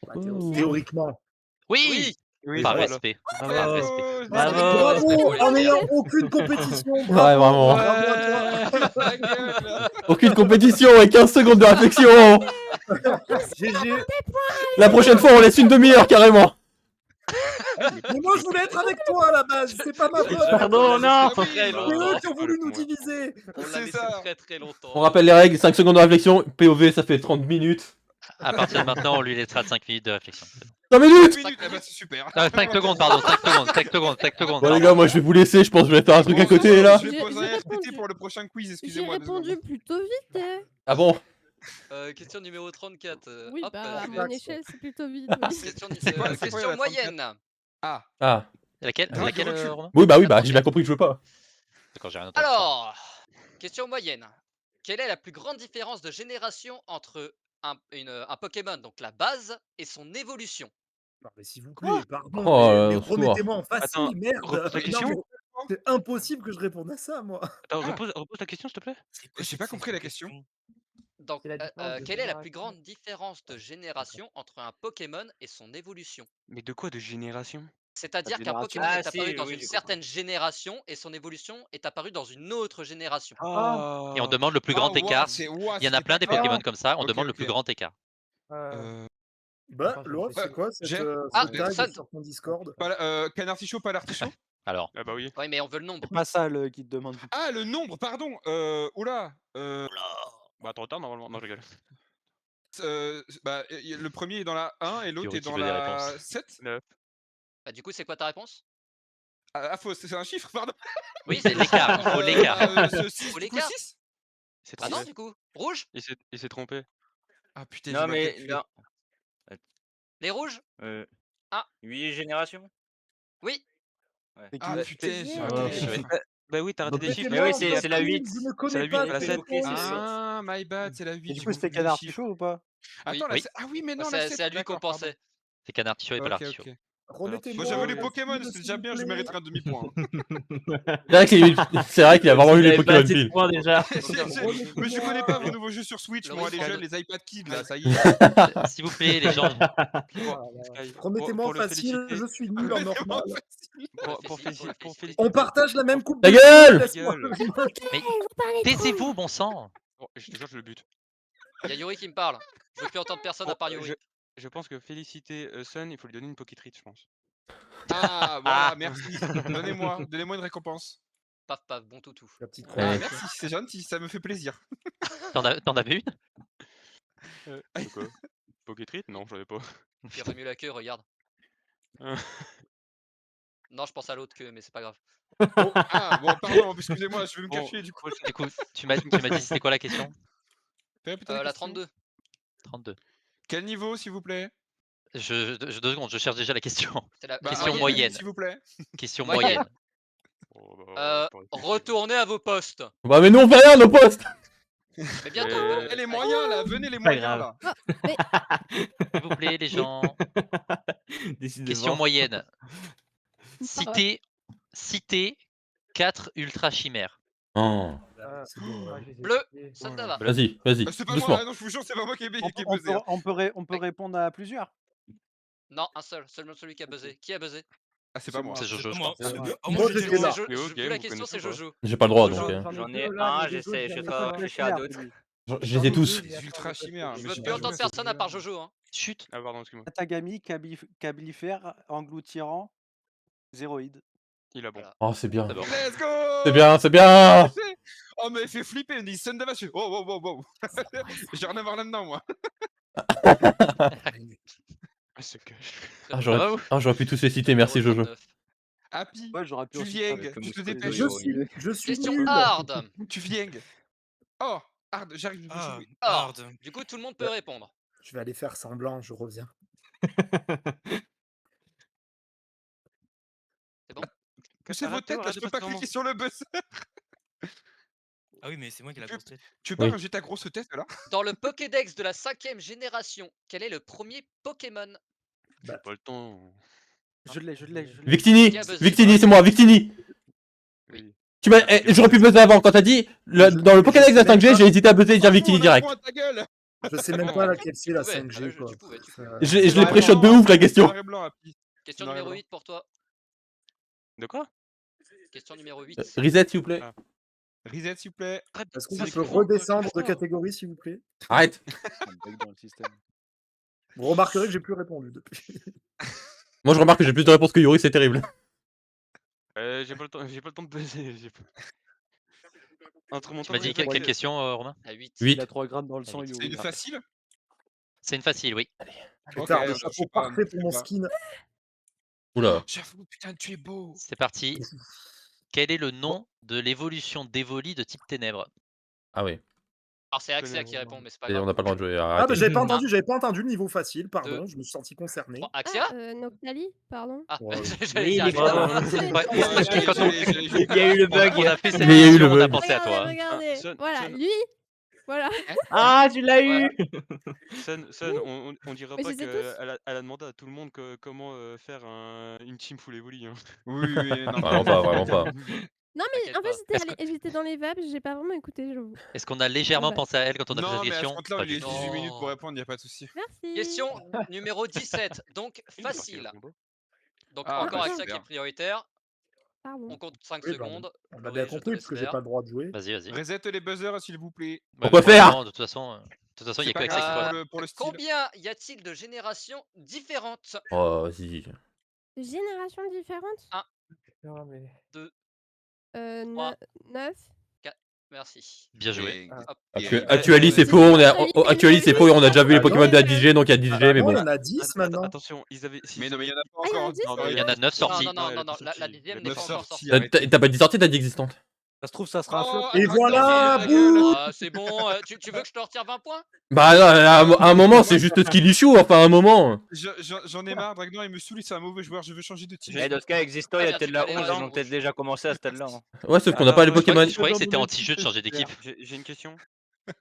Bah, Ouh. théoriquement. Oui, Oui, Par voilà. respect. Bravo. Par respect. Bravo. Bravo, en n'ayant aucune compétition. Ouais, Bravo, vraiment. bravo à toi. Ta gueule. Aucune compétition et 15 secondes de réflexion. GG. La prochaine fois, on laisse une demi-heure carrément. Mais moi, je voulais être avec toi à la base. C'est pas ma faute. Pardon, non. Très C'est eux longtemps. qui ont voulu nous diviser. On l'a C'est laissé ça. très longtemps. On rappelle les règles, 5 secondes de réflexion. POV, ça fait 30 minutes. À partir de maintenant, on lui laissera 5 minutes de réflexion. 5 minutes. 5 minutes, ah bah c'est super. 5 secondes, pardon. 5 secondes. Bon les gars, moi je vais vous laisser, je pense que je vais faire un truc à côté là. Je vais J'ai poser un répondu. RTT pour le prochain quiz, J'ai excusez-moi. deux répondu secondes. plutôt vite. Hein. Ah bon? Question numéro 34. Oui, hop, bah, à je vais- mon échelle, c'est plutôt vite. oui. Question, C'est quoi, question la 34? moyenne. Ah, Ah. Laquelle, Ah, laquelle je recule. Romain? Oui bah j'ai bien compris que je veux pas. D'accord, j'ai rien entendu. Alors, question moyenne. Quelle est la plus grande différence de génération entre un Pokémon, donc la base, et son évolution? Non, mais s'il vous plaît, pardon. Oh, mais au secours. remettez-moi en facile, Attends, merde. repose la question. Non, mais c'est impossible que je réponde à ça, moi. Attends, Ah. repose la question, s'il te plaît. j'ai pas compris la question. Donc, C'est la différence de quelle est la plus génération. grande différence de génération entre un Pokémon et son évolution? Mais de quoi de génération? C'est-à-dire qu'un génération. Pokémon Ah, est apparu si, dans oui, une j'ai certaine génération et son évolution est apparue dans une autre génération. Ah. Et on demande le plus grand écart. Il y en a plein des Pokémon comme ça, on Ok, demande le ok. plus grand écart. Bah, Attends, je Laura, réfléchis. c'est quoi J'ai- Ah, ce tag Sun. sur ton Discord? Canard Tichaud, pas l'artichaut? Alors, Ah bah oui. Oui, mais on veut le nombre. C'est pas ça le qui te demande. Ah, le nombre, pardon. Oula. Bah trop tard normalement. Non, je rigole. Le premier est dans la 1 et l'autre Yuri est qui dans veut des la réponses. 7. Bah, du coup, c'est quoi ta réponse? Ah, faux, c'est un chiffre, pardon. Oui, c'est l'écart, il faut l'écart. 6, Faut du coup l'écart. 6. C'est Ah non, trompé. du coup. Rouge? Il s'est trompé. Ah putain, Non, j'ai mal mais calculé. non. Les rouges? 8 générations. Oui. Ah putain, j'ai mal Yeah. calculé. Bah oui, t'as raté des chiffres. Mais oui, c'est la 8. Je ne C'est connais la pas 8, la ces 7. réponses. Ah, my bad, c'est la 8. Et du coup, c'était Canard Tichaud ou pas? Attends, Oui. ah oui, mais Bah, non, la 7. c'est à lui qu'on d'accord, pardon. pensait. c'est Canard Tichaud et pas Ok, l'artichaut. ok. Remettez-moi Moi, j'avais les la Pokémon, cible, c'est déjà s'il bien, vous je plaît. mériterais un demi-point. C'est vrai qu'il a vraiment eu les Pokémon Pile. Pile. Déjà. Mais je connais pas vos nouveaux jeux sur Switch, Le moi, les risque jeunes, de- les iPad Kids, là, ça y est. S'il vous plaît, les gens. Remettez-moi pour le facile, féliciter. je suis nul en normal. Pour féliciter. On partage la même coupe Ta de gueule cheveux, laisse-moi gueule. le- Mais taisez-vous, bon sang. Bon, je te jure, je le bute. Il y a Yuri qui me parle. Je veux plus entendre personne à Bon, part Yuri. je pense que féliciter Sun, il faut lui donner une Pokétreat, je pense. Ah, voilà, merci. Donnez-moi une récompense. Paf paf, bon toutou. La petite Ah, Ouais. merci, c'est gentil, ça me fait plaisir. T'en avais une? De quoi Pokétreat? Non, j'en ai pas. Il remue la queue, regarde. Hein. Non, je pense à l'autre queue, mais c'est pas grave. Oh, ah, bon, pardon, excusez-moi, je vais me Bon. cacher du coup. Du coup, tu m'as dit c'était quoi la question? Fais répéter La question. 32. 32. Quel niveau, s'il vous plaît? 2 secondes, je cherche déjà la question. C'est la Bah, Question un moyenne. S'il vous plaît. Question Moyenne. moyenne. Oh, bah, Retournez à vos postes. Bah, mais nous on fait rien, nos postes. Mais bientôt. Eh, les moyens là, venez les Pas moyens grave. là. S'il vous plaît, les gens. Décidément. Question moyenne. Citez 4 ultra chimères. Oh. C'est bon, ouais. Bleu, ça te va. Vas-y, vas-y, C'est pas doucement. moi, non, je vous jure, c'est pas moi qui ai buzzé. On peut répondre à plusieurs. Non, un seul, seulement celui qui a buzzé. Qui a buzzé? Ah, c'est pas moi. C'est Jojo, je Moi, pense. Moi, moi j'étais j'étais là. là. C'est Mais au vu game, la vous question, c'est connaissez pas. Jojo. J'ai pas le droit donc. J'en ai un, j'essaie, je réfléchis à d'autres. Je les ai tous. Des ultra chimères. Je mais veux j'ai plus pas entendre joué à personne à part Jojo. Hein. Chut. Ah, pardon, excuse-moi. Katagami, Cablifère, Engloutirant, Zéroïde. Il a bon. Voilà. Oh, c'est bien. C'est bon. Let's go. C'est bien, c'est bien. Oh, mais fait flipper, on dit Sun de vache. Oh, wow. J'ai rien à voir là-dedans, moi. Ah, ce cache. Ah, j'aurais pu tous les citer, merci Jojo. 0,39. Happy, Ouais, j'aurais pu tu aussi viens, faire tu te comme dépêches. Je suis Question nul. hard. Tu viens. Oh, hard, j'arrive, je veux Ah, jouer. hard. Du coup, tout le monde peut répondre. Je vais aller faire semblant, je reviens. C'est bon? C'est vos têtes, là, je peux pas cliquer sur le buzzer. Ah oui, mais c'est moi qui ai la grosse tête. Tu veux pas Oui. ranger ta grosse tête, là? Dans le Pokédex de la 5ème génération, quel est le premier Pokémon? J'ai pas le temps. Je l'ai. Victini, Qui a buzzé? Victini, c'est moi, Victini. Oui. Tu m'as, j'aurais pu buzzer avant quand t'as dit dans le Pokédex de la 5G, j'ai hésité à buzzer et dire Victini direct. Ta gueule. Je sais même pas laquelle c'est la Tu pouvais, 5G, quoi. tu pouvais. Je l'ai pré-shot de ouf la question. Noir et blanc, Happy. Question Noir et numéro blanc. 8 pour toi. De quoi? Question numéro 8. Reset s'il vous plaît. Ah. Reset, s'il vous plaît. Est-ce que je peux redescendre de catégorie, s'il vous plaît? Arrête. Dans le système. Vous remarquerez que j'ai plus répondu depuis. Moi je remarque que j'ai plus de réponses que Yuri, c'est terrible. J'ai pas le temps de buzzer. Entre mon Tu temps m'as de dit réflexe- quelle question, Romain? À 8. 8. Il a 3 grammes dans le sang, C'est Yuri. une facile? C'est une facile, oui. Putain, le je chapeau sais pas, parfait je pour sais mon pas. skin. Oula. J'avoue, putain, tu es beau. C'est parti. Quel est le nom de l'évolution d'Evoli de type ténèbres? Ah oui. Alors c'est Axia qui répond, mais c'est pas Et on grave. n'a pas le droit de jouer. Ah, bah Arrêtez. j'avais pas entendu le niveau facile, pardon, je me suis senti concerné. Bon, Axia? Noctali, pardon. Ah, Ouais. j'allais Oui, dire il est Axia. bravo. Ouais, quand on- Il y a eu le bug. On a fait cette Il y a eu le émission, on a bug. pensé à toi. Regardez, Sun, voilà, Sun. lui, voilà. Ah, tu l'as eu. Sun, on dira Mais pas je les ai qu'elle a demandé à tout le monde comment faire une team full evoli. Hein. Oui, non. Vraiment pas, vraiment pas. Non, mais T'inquiète en fait, pas. j'étais dans les vapes, j'ai pas vraiment écouté, j'avoue. Est-ce qu'on a légèrement Ouais. pensé à elle quand on a fait Non, cette mais à ce question? compte-là, Pas il est du tout. 18 minutes pour répondre, y a pas de souci. Merci. Question numéro 17, donc facile. Donc Ah, encore bah, Axia qui est super. prioritaire. Pardon. On compte 5 Oui, bah, secondes. On a Laurie, bien je te compris, laisse parce que j'ai faire. pas le droit de jouer. Vas-y, vas-y. Reset les buzzers, s'il vous plaît. Pourquoi mais faire non, de toute façon, il y C'est a que pas Axia qui grave pourrait. pour le style. Combien y a-t-il de générations différentes? Oh, vas-y. De générations différentes? 1, Non, mais... 2, 9. 4. Merci. Bien joué. Et- Hop. et- Actually, c'est C'est faux. pas Actually, c'est faux. On a déjà vu les Ah non. Pokémon de la DJ, donc il y a DJ, mais Non, bon. il y en a 10 maintenant. Attention, ils avaient. Mais non, mais il y en a pas Ah, il y en a encore. 10, Non, mais Il y en a 9 sortis. Non, non, Ouais, non, non, la la 10e n'est neuf pas encore sorties, sortie. arrêtez. T'as pas dit sortie, t'as dit existante. Ça se trouve, ça sera un flop. Et attends, voilà, ta bouh. gueule. Ah, c'est bon, tu veux que je te retire 20 points? Bah, à un moment, c'est juste skill issue, enfin, à un moment. J'en ai marre, Dragnar, il me saoule, c'est un mauvais joueur, je veux changer de team. Eh, dans ce cas, Existo, il y a Ah, peut-être tu la peux aller 11, là, ils ont Rouge. peut-être déjà commencé à ce stade-là. hein. Ouais, sauf qu'on n'a pas les Attends, Pokémon. Je croyais que c'était anti-jeu de changer d'équipe. J'ai une question. Ah,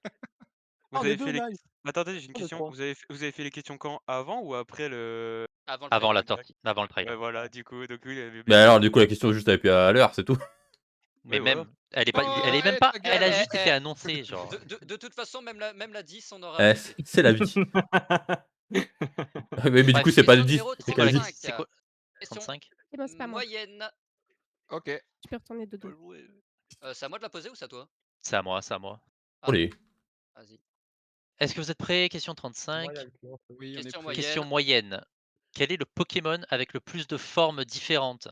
Vous les avez deux, fait les... nice. Attendez, j'ai une les question. trois. Vous avez fait les questions quand? Avant ou après le... Avant la trailer. sortie, avant le Ouais, trailer. voilà, du coup, donc lui, il avait Mais bien... alors, du coup, la question juste avait pu à l'heure, c'est tout. Mais Ouais, même, voilà. elle est pas, Oh, elle est même arrête pas, ta gueule. elle a Eh, juste eh, été eh. annoncée, genre. De toute façon, même la 10, on aura Eh, annoncé. c'est la vie. mais du Bref, coup, c'est pas le question 10, numéro c'est quoi le 10? 35. C'est quoi? Question 35? C'est bon, c'est pas moi. moyenne. Ok. Je peux retourner dodo. C'est à moi de la poser ou c'est à toi? C'est à moi, c'est à moi. Allez. Vas-y. Est-ce que vous êtes prêts? Question 35. Moi, il y a le client, c'est- Oui, on est Question prêt. moyenne. Question moyenne. Quel est le Pokémon avec le plus de formes différentes?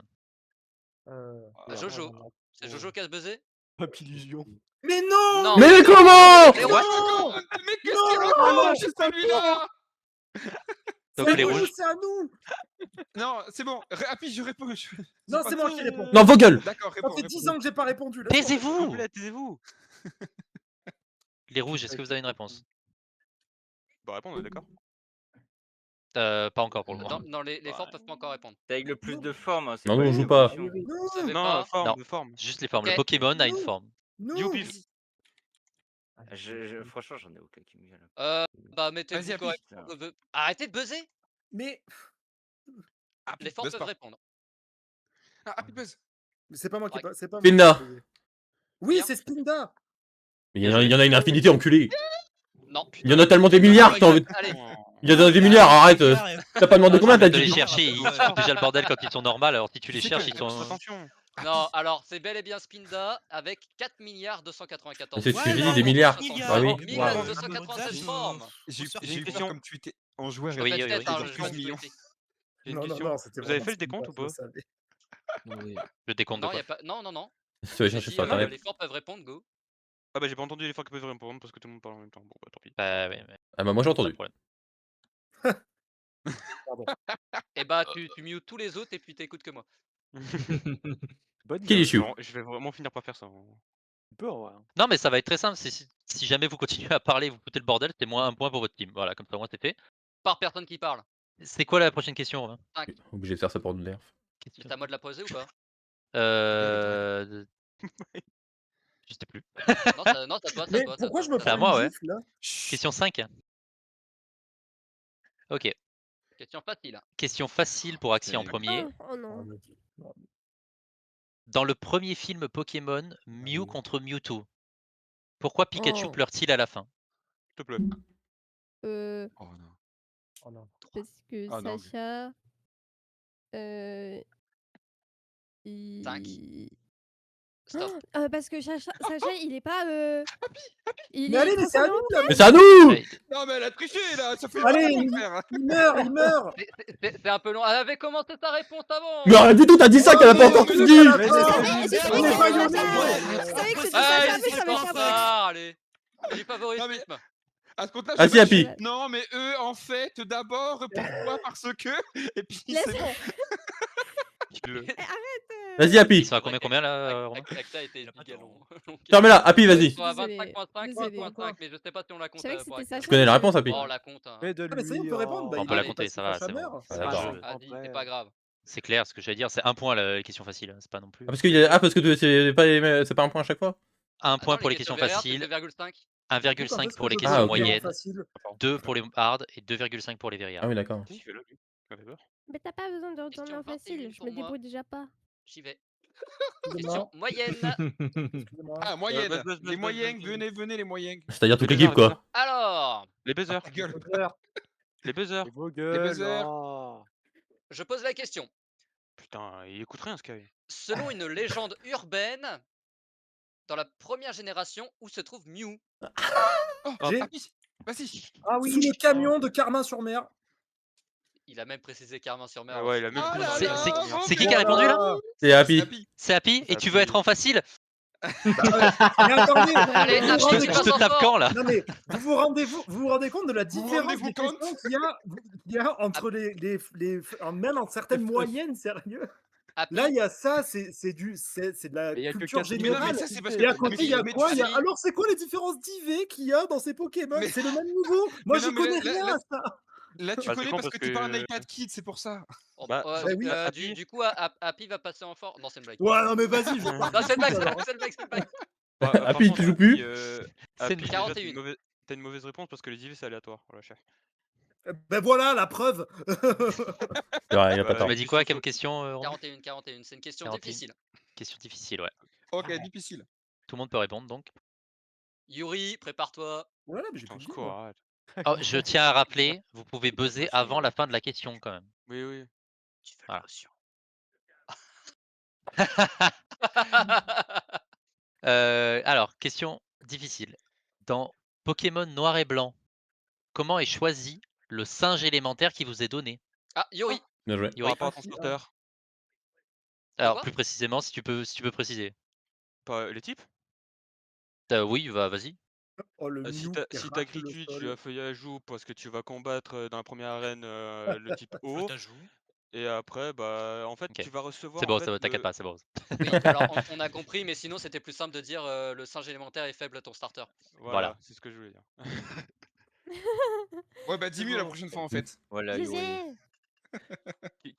Jojo. non, non. C'est Jojo qui a buzzé? Papillusion. Mais non. Non. Mais comment? Les What? rouges. Mais qu'est-ce qu'il Non, raconte? c'est C'est pas lui là. Donc C'est les nous, rouges. c'est à nous. Non, c'est bon. Happy, je réponds. Non, c'est moi qui réponds. Non, vos gueules. D'accord, Ça réponds. fait 10 ans que j'ai pas répondu. là. Taisez-vous! Taisez-vous. Les rouges, est-ce que vous avez une réponse? Bah, répondre, on est d'accord. Pas encore pour le moment. Non, les forts peuvent pas encore répondre. C'est avec le plus de formes. hein, c'est Non, pas non, on une joue pas. évolution. Non, Vous savez Non, pas? Non. forme. Juste les formes. Le Ok. Pokémon a une Non. forme. non. Youpif. Franchement, j'en ai aucun qui me vient là. Bah, mettez-vous Vas-y, Happy. correctement. Arrêtez de buzzer! Mais Happy, Les forts buzz peuvent pas. répondre. Ah, Happy buzz. c'est pas moi qui Ouais. pas. C'est pas moi Spinda. qui ai posé. Oui, Bien. c'est Spinda. Il y en a une infinité, enculé. Non. Il y en a tellement des milliards que t'as envie. Allez. Il y en a des milliards, arrête. T'as pas demandé combien, t'as De les dit? chercher, ils se foutent déjà le bordel quand ils sont normaux, alors si tu les cherches, ils sont. Attention. Non, alors c'est bel et bien Spinda avec 4 milliards 294. C'est ce que Ouais, j'ai dit, bravo, des milliards. milliards. Bah oui. 1296 formes. J'ai une eu peur question. comme tu étais en joueur. Oui, et oui, t'as oui. fait genre je 12 le millions. fais. J'ai une Non, non, question. non, c'était Vous avez vraiment fait le décompte Spinda, ou je pas? le savais. Le décompte Non, de y a quoi? pas. Non. Tu vas J'ai chercher dit, sur internet. les forts peuvent répondre, go. Ah bah j'ai pas entendu les fois que peuvent répondre parce que tout le monde parle en même temps. Bon bah tant pis. Bah oui, mais Ah bah moi j'ai pas de entendu. problème. Et bah tu mutes tous les autres et puis t'écoutes que moi. Bonne Kill idée. issue. Je vais vraiment finir par faire ça. Tu peux, ouais. Non, mais ça va être très simple. Si jamais vous continuez à parler, vous foutez le bordel, c'est moins un point pour votre team. Voilà, comme ça, moi, c'est fait. Par personne qui parle. C'est quoi la prochaine question, Romain? Obligé de faire ça pour nous nerf. C'est à moi de la poser ou pas? Je sais plus. Non, c'est à toi, Mais pourquoi je me C'est à prends moi, une ouais. gifle là? Question 5. Ok. Question facile. Question facile pour Axie en premier. Oh non. Dans le premier film Pokémon, Mew contre Mewtwo, pourquoi Pikachu Oh. pleure-t-il à la fin? S'il te plaît. Oh non. Oh non. Parce que Ah non, Sacha. Cinq. Il... Stop. Parce que Sacha, il est pas. Il Mais allez, mais c'est à transformé nous en là. Mais c'est à nous! Ouais, Non mais elle a triché là, ça fait Allez, longtemps, frère. il meurt, il meurt. C'est un peu long. Elle avait commencé sa réponse avant. Mais rien du tout, t'as dit ça qu'elle a pas encore tout dit! Mais Je savais on que est pas c'était Yoné. Sacha. Je savais que c'était Ah, Sacha, mais il je est savais pas pas. fort, allez. Du favoritisme. À ce compte-là, Ah, je si, vais Happy. dire, non mais eux en fait d'abord pourquoi parce que et puis c'est bon. Vas-y, Happy. Ils sont à combien là, Romain? Acta était giga long. Ferme-la, Happy, Ils vas-y. sont à Désolé. 25.5, Désolé. 5.5, mais je sais pas si on la Je compte. savais que c'était Sacha. Je connais la réponse, Happy. Oh, on la compte. Hein. Mais de Ah, mais ça y est, on lui, peut répondre. Bah, On il peut a la dit compter, parce ça que va, Sacha c'est bon. meurt. C'est D'accord. bon, Vas-y, c'est pas grave. c'est clair, ce que j'allais dire, c'est un point la question facile, c'est pas non plus. Ah, parce que c'est pas un point à chaque fois? Un point Attends, pour les questions VRR, c'est faciles, 2,5. 1,5 pour les Ah, questions ok. moyennes, Facile. 2 pour les hard et 2,5 pour les verrières. Ah oui, d'accord. Mais t'as pas besoin de retourner Question en facile. 21 Je pour me moi. débrouille déjà pas. J'y vais. Excusez-moi. Question moyenne. Excusez-moi. Ah moyenne. buzz, Les moyens, buzz. venez les moyens. C'est-à-dire toute l'équipe, quoi. Alors, Les buzzers. Ta gueule. Les buzzers. Les beaux gueules. buzzers. oh. je pose la question. Putain, il écoute rien, Sky. Selon une légende urbaine, dans la première génération, où se trouve Mew? Oh, J'ai- Happy, vas-y. Ah oui. Sous le camion de Carmin-sur-Mer. Il a même précisé Carmin-sur-Mer. Ah alors ouais, c'est il a plus même que précisé ça. C'est- Carmin c'est- sur Mer. C'est qui a répondu là? C'est Happy. Happy. C'est Happy. Et tu veux être en facile? Mais attendez, Allez, vous vous Happy, rendez tu Je vas te s'en tape fort. quand là? Non mais vous vous rendez compte de la Vous vous différence rendez-vous des compte questions qu'il y a entre même en certaines moyennes, sérieux. Happy, Là, il y a ça, c'est de la Mais il y a que culture 4 Mais non, mais générale. ça, c'est parce Et que. à côté, il y a mais quoi tu Il y a- sais- Alors, c'est quoi les différences d'IV qu'il y a dans ces Pokémon Mais- C'est le même niveau. Moi, Mais je non, mais connais là- rien là- à ça. Là, tu Bah, c'est connais con parce parce que t'es pas un que- iPad Kid, c'est pour ça. Bah, bah oui. Happy. du coup, Happy va passer en fort. Non, c'est une blague. Ouais, non, mais vas-y, je vais pas. Non, c'est une blague, alors. c'est une blague, c'est une blague. Bah, Happy, par tu contre, joues plus C'est Happy, une- déjà, 41. t'as une mauvaise réponse parce que les IV c'est aléatoire. Voilà, chef. Ben voilà, la preuve. C'est vrai, il a pas Bah, tort. Tu m'as dit quoi comme question, Romain? 41. C'est une question 41. difficile. Question difficile, ouais. Ok, difficile. Tout le monde peut répondre donc. Yuri, prépare-toi. Voilà, mais j'ai Putain, tout je dit. cours, moi. arrête. Oh, je tiens à rappeler, vous pouvez buzzer avant la fin de la question quand même. Oui, oui. Tu veux Voilà. l'émotion. Alors, question difficile. Dans Pokémon Noir et Blanc, comment est choisi le singe élémentaire qui vous est donné? Ah, Yuri. Bien joué. Par Yuri? rapport à ton starter, Alors, quoi plus précisément, si tu peux préciser. pas les types. Oui, vas-y. Oh, le Si Mew t'as qui si t'as racle le Grituit, tu sol. as Feuillage Joue parce que tu vas combattre dans la première arène le type O. Flottage joue. Et après, bah, en fait, Ok. tu vas recevoir. C'est bon, en fait, ça va, t'inquiète pas, c'est bon. Oui, alors on a compris, mais sinon c'était plus simple de dire le singe élémentaire est faible à ton starter. Voilà, Voilà. c'est ce que je voulais dire. Ouais, bah dis mieux la prochaine fois en fait. Voilà, Je Yuri. sais.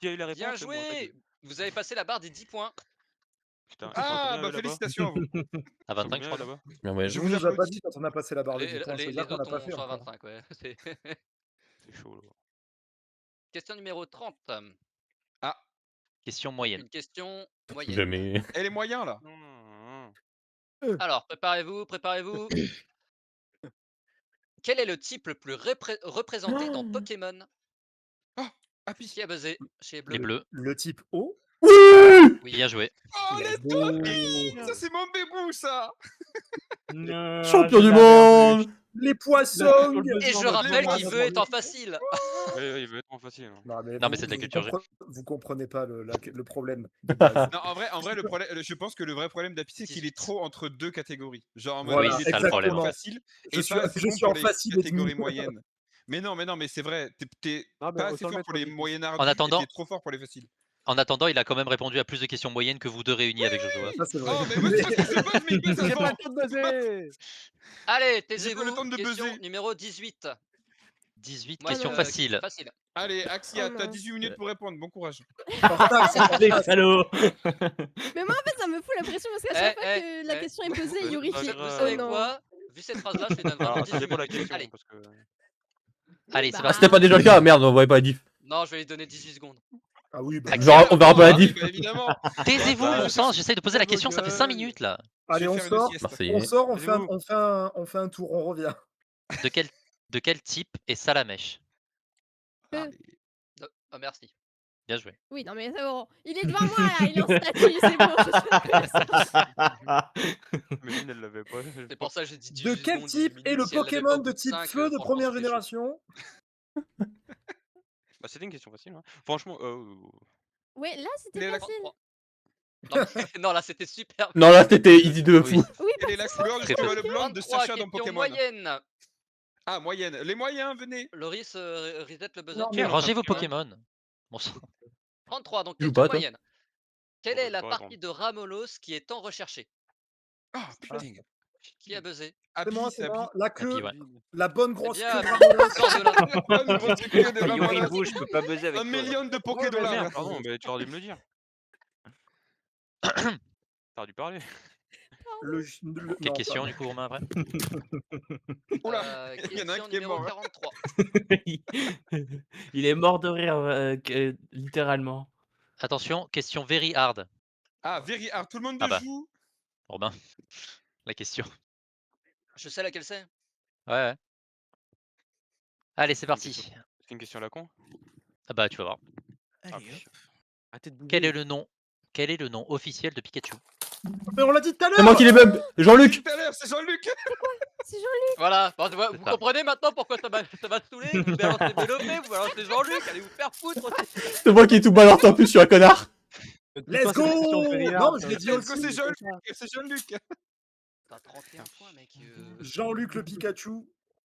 Qui a eu la réponse? Bien C'est moi, ta joué. gueule. Vous avez passé la barre des 10 points. Putain, ils sont Ah, combien, bah eux, là-bas? félicitations à vous. À Ils sont 25, je combien, eux, crois. là-bas? Bien joué. Je On vous nous a pas applaudis. dit quand on a passé la barre des 10 points, ça veut Les dire qu'on n'a autres pas fait sont à encore. 25, ouais. C'est- C'est chaud, là. Question numéro 30. Question moyenne. Une question moyenne. Jamais. Elle est moyen là. Alors, préparez-vous. Quel est le type le plus représenté dans Pokémon? Happy. Qui a buzzé chez Les Bleu? bleus. Le type O. Oui, bien joué. Oh, les Toki. Ça, c'est mon bébou, ça. Champion du monde. Les poissons. Et je rappelle qu'il veut être en facile. Ouais, il veut être en facile. Hein. Non, mais, Non, mais c'est de la culture G. Vous comprenez pas le problème. de base. Non, en vrai, le problème, je pense que le vrai problème d'Happy, c'est qu'il est trop entre deux catégories. Genre, en mode, Voilà, il est ça, le trop problème. facile Je et suis- pas assez je bon suis pour en les facile et demi. catégories moyennes. Mais non, mais c'est vrai. T'es Non, mais pas autant assez le fort mettre pour en les difficile. moyennes ardus. En attendant- et t'es trop fort pour les faciles. En attendant, il a quand même répondu à plus de questions moyennes que vous deux réunis avec Jojo. hein. Ça, c'est vrai. Oh, mais moi, c'est parce que je buzz, mais il buzz J'ai avant. pas le temps de buzzer. Allez, J'ai pas taisez-vous. le temps de Question buzzer. numéro 18. 18 Moi, questions je- faciles. Facile. Allez, Axia, Oh t'as non. 18 minutes pour répondre. Bon courage. Les salauds. Mais moi, en fait, ça me fout la pression parce qu'à chaque fois que la question est posée, Yuri Pas fait grave. Vous oh savez non. quoi? Vu cette phrase-là, je lui donne vraiment Alors, 18 ça dépend de la minutes. question. Allez. Parce que... Allez, Bah. c'est Ah, parti. c'était pas déjà le cas? Merde, on voyait pas la diff. Non, je vais lui donner 18 secondes. Ah oui, bah, Axel, On verra pas la Ah oui, diff. bah, évidemment. Taisez-vous, Bah, bon sang, j'essaye de poser la vos question, ça fait 5 gueules. minutes là. allez, Je vais on faire une sort. sieste. Merci. On sort, on Allez-vous. fait un tour, on revient. De quel type est Salamèche? Oh, merci. Bien joué. Oui, non, mais c'est bon. Il est devant moi là, il est en statut, c'est bon. Imagine, elle l'avait pas. C'est pour ça que j'ai dit 18 De quel secondes, 18 type est minutes. le Si elle l'avait pas Pokémon au bout de type 5, feu de franchement, première c'était chaud. génération? Bah, c'était une question facile. Hein. Franchement, Ouais, là, c'était Il est là. facile. Non, non, là c'était super. Non, là, c'était easy de Oui. fou. Oui, Quelle est la couleur du Très peu. cheval blanc de 23 Sacha dans questions Pokémon? moyennes. Ah, moyenne. Les moyens, venez. Loris, reset le buzzer. Non, mais- Rangez vos Pokémon. Bon sang. 33, donc Il joue question pas, toi moyenne. Quelle Oh, est la pas partie grave. de Ramolos qui est tant recherchée? Ah, putain. Qui a buzzé? C'est moi, c'est moi. La queue, Happy, ouais. la bonne C'est grosse bien, queue de Happy. Ramolos. Sors de là. Bonne grosse queue de Yuri Ramolos. bouge, je peux pas buzzer avec Un toi. million de Ah, Pokédollars. merde, pardon, mais tu aurais dû me le dire. T'aurais dû parler. Quelle question du coup, Romain, après? Oula, il y en a un Question qui est numéro mort. 43. Il est mort de rire, littéralement. Attention, question very hard. Ah, very hard. Tout le monde Ah bah. joue. Romain, la question. Je sais laquelle c'est. Ouais. Allez, c'est C'est une parti. question- C'est une question à la con. Ah bah, tu vas voir. Allez, hop. Arrêtez de bouger. Quel est le nom officiel de Pikachu? Mais on l'a dit tout à l'heure. C'est moi qui l'ai bug. Jean-Luc. Tout à l'heure, c'est Jean-Luc. C'est Jean-Luc. Voilà, bon, vous C'est ça. comprenez maintenant pourquoi ça m'a saoulé? Vous balancez Mélopé, vous balancez Jean-Luc, allez vous faire foutre. C'est moi qui ai tout balancé en plus, je suis un connard. Let's go. Non, je l'ai dit Let's go, aussi. c'est Jean-Luc. C'est Jean-Luc. T'as 31 points, mec. Jean-Luc le Pikachu.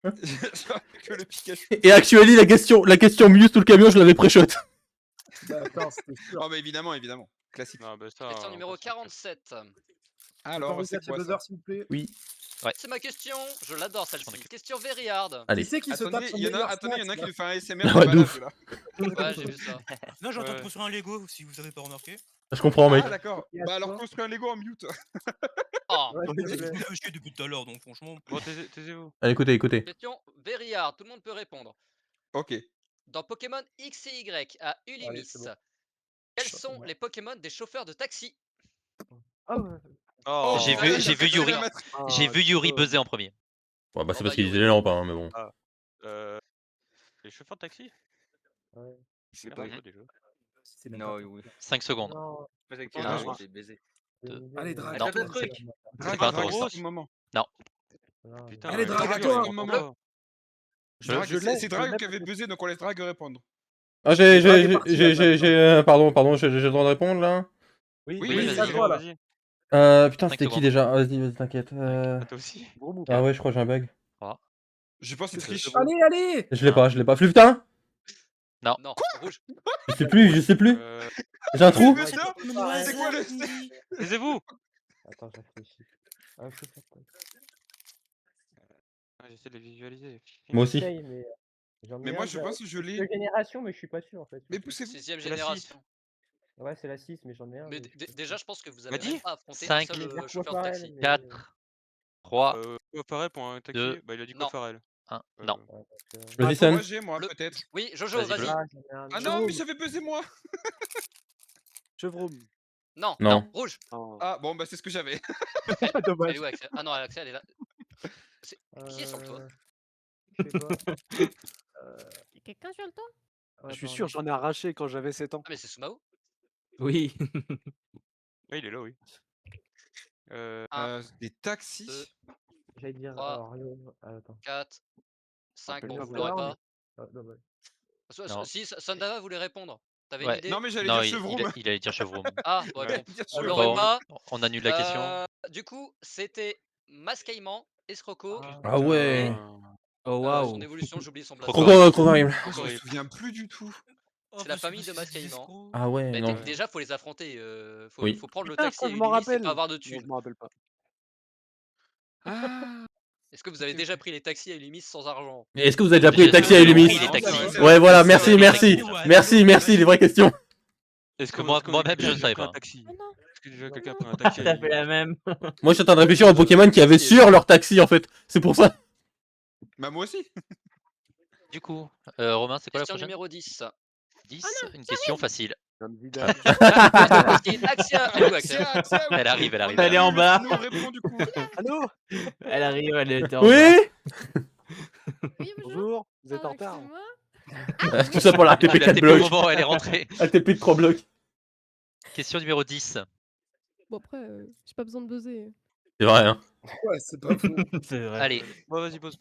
Jean-Luc le Pikachu. Et actually, la question Mew sous le camion, je l'avais pré-shot. Bah, attends, c'était sûr. Oh, bah évidemment, évidemment. Classique. Non, bah ça. Question on numéro passe à la 47. Alors, Autorisé c'est quoi buzzer, ça? s'il vous plaît. Oui. C'est ma question, je l'adore celle-ci. Question very hard. Allez. Qui c'est qui se tape Attendez, son il y en meilleur a un snatch, qui là nous fait un ASMR. Ah de ouais, de malade, ouf. là. Ouais, j'ai vu ça. Non, j'entends Ouais. construire un Lego si vous avez pas remarqué. Je comprends, mec. Ah, d'accord. Et à Bah alors, toi construis un Lego en mute. Oh. Ouais, Je s'il te plaît. me fais chier depuis tout à l'heure donc franchement. Bon, taisez-vous. Allez, écoutez. Question very hard, tout le monde peut répondre. Ok. Dans Pokémon X et Y à Ulimis, c'est bon. quels sont les Pokémon des chauffeurs de taxi? Ah ouais. Oh, J'ai vu Yuri. J'ai vu Yuri buzzer en premier. Ouais, bah, c'est Bon, parce bah, qu'il Yuri. disait les lampes, hein, mais bon. Les chauffeurs de taxi? Ouais. C'est Ah, pas quoi, déjà? C'est même Non, pas oui. 5 secondes. Non. Pas Ah, que ouais. j'ai baisé. Allez, drague. Non, Faites le c'est truc. c'est pas Drague, intéressant. c'est le moment. Putain, Allez, ouais, drague, drague, à toi. ouais, Moment. moment. C'est Drague qui avait buzzé, donc on laisse Drague répondre. Ah, Drague est parti, là, pardon, j'ai le droit de répondre, là? Oui, Oui, Oui, vas-y, c'est à toi, là. vas-y. Putain, 5 c'était qui secondes. déjà? Vas-y, t'inquiète. Ah, toi aussi? Ah ouais, je crois que j'ai un bug. Je pense que c'est triche. Allez. Je l'ai pas. Fluftin? Non, rouge. Je sais plus. Euh, J'ai un trou? Mais ça, c'est quoi le... Taisez-vous! Attends, je réfléchis. Ah, je sais pas. Ah, j'essaie de les visualiser. Moi aussi. J'essaye, mais j'en ai Mais un moi, je de- pense que je de l'ai. génération, mais je suis pas sûr en fait. Mais poussez-vous. 6ème C'est la génération. Ouais, c'est la 6, mais j'en ai un. Mais mais je suis pas déjà, sûr. je pense que vous M'a avez dit même pas affronté un 5, seul Dire quoi chauffeur de pareil, taxi. mais- 4, 3, Cofarel pour un taxi? Deux. Bah, il a dit Non. Cofarel. 1. Non. Ouais, donc, Vas-y, Ah, Sun. moi, j'ai, moi, Le- peut-être. Oui, Jojo, Vas-y, vas-y. Bleu. Ah, j'en ai un. Ah non, mais j'avais buzzé, moi. Chevron. Non, Non. non, rouge. Oh. Ah, bon, bah, c'est ce que j'avais. Elle est Dommage. où, Axel? Ah non, Axel, elle est là. Qui est sur le toit? Je sais pas. Quelqu'un sur le toit? Je suis sûr, j'en ai arraché quand j'avais 7 ans. Ah, mais c'est Sumao? Oui. Ouais, il est là, oui. Des taxis. Deux. J'allais dire. 3. Alors, attends. 4, 5, bon, Rappelle-le, vous l'aurez voilà, pas. Ah, dommage. Non. Si, Sandava voulait répondre. T'avais Ouais. une idée? Non, mais j'allais Non, dire il, Chevroum. il allait dire Chevroom. Ah, ouais, Ouais. bon. Dire On Chevroum. l'aurait Bon, pas. on annule la question. Du coup, c'était Mascaïman, Escroco. Ah ouais. Oh waouh. Son évolution, j'oublie son Trop blason. Trop horrible. Je me souviens plus du tout. C'est la famille de Mascaïman. Ah ouais, Mais non. déjà, faut les affronter. Faut, Oui. faut prendre le Putain, taxi quand à je m'en Ulysse et rappelle. pas avoir de Non, je thunes. m'en rappelle pas. Ah. Est-ce que vous avez Ok, déjà ok. pris les taxis à Ulysse sans argent? Mais est-ce que vous avez déjà pris les taxis à J'ai Illumis? pris les taxis. Ouais, voilà, C'est merci, vrai, merci. Merci, les vraies questions. Est-ce que Moi-même, je ne savais un pas. taxi? Ah non. Est-ce que déjà quelqu'un a pris un taxi? T'as fait la même. Moi, je suis en train de réfléchir aux Pokémon qui avaient sur leur taxi, en fait. C'est pour ça. Bah, moi aussi. Du coup, Romain, c'est quoi la Question prochaine? numéro 10. 10, une question facile. Comme Vidal. Axia, elle est où, Axia? Elle arrive, elle arrive. Elle est en bas. Nous, on répond du coup. Allô? Elle arrive, elle était en bas. Oui. Oui, bonjour. Bonjour, vous êtes en Ah, retard. excuse-moi. Tout ça pour la Elle TP a 4 TP au blocs. moment où elle est rentrée. La TP de 3 blocs. Question numéro 10. Bon, après, j'ai pas besoin de buzzer. C'est vrai, hein. Ouais, c'est pas faux. C'est vrai. Allez, Bon, vas-y, pose.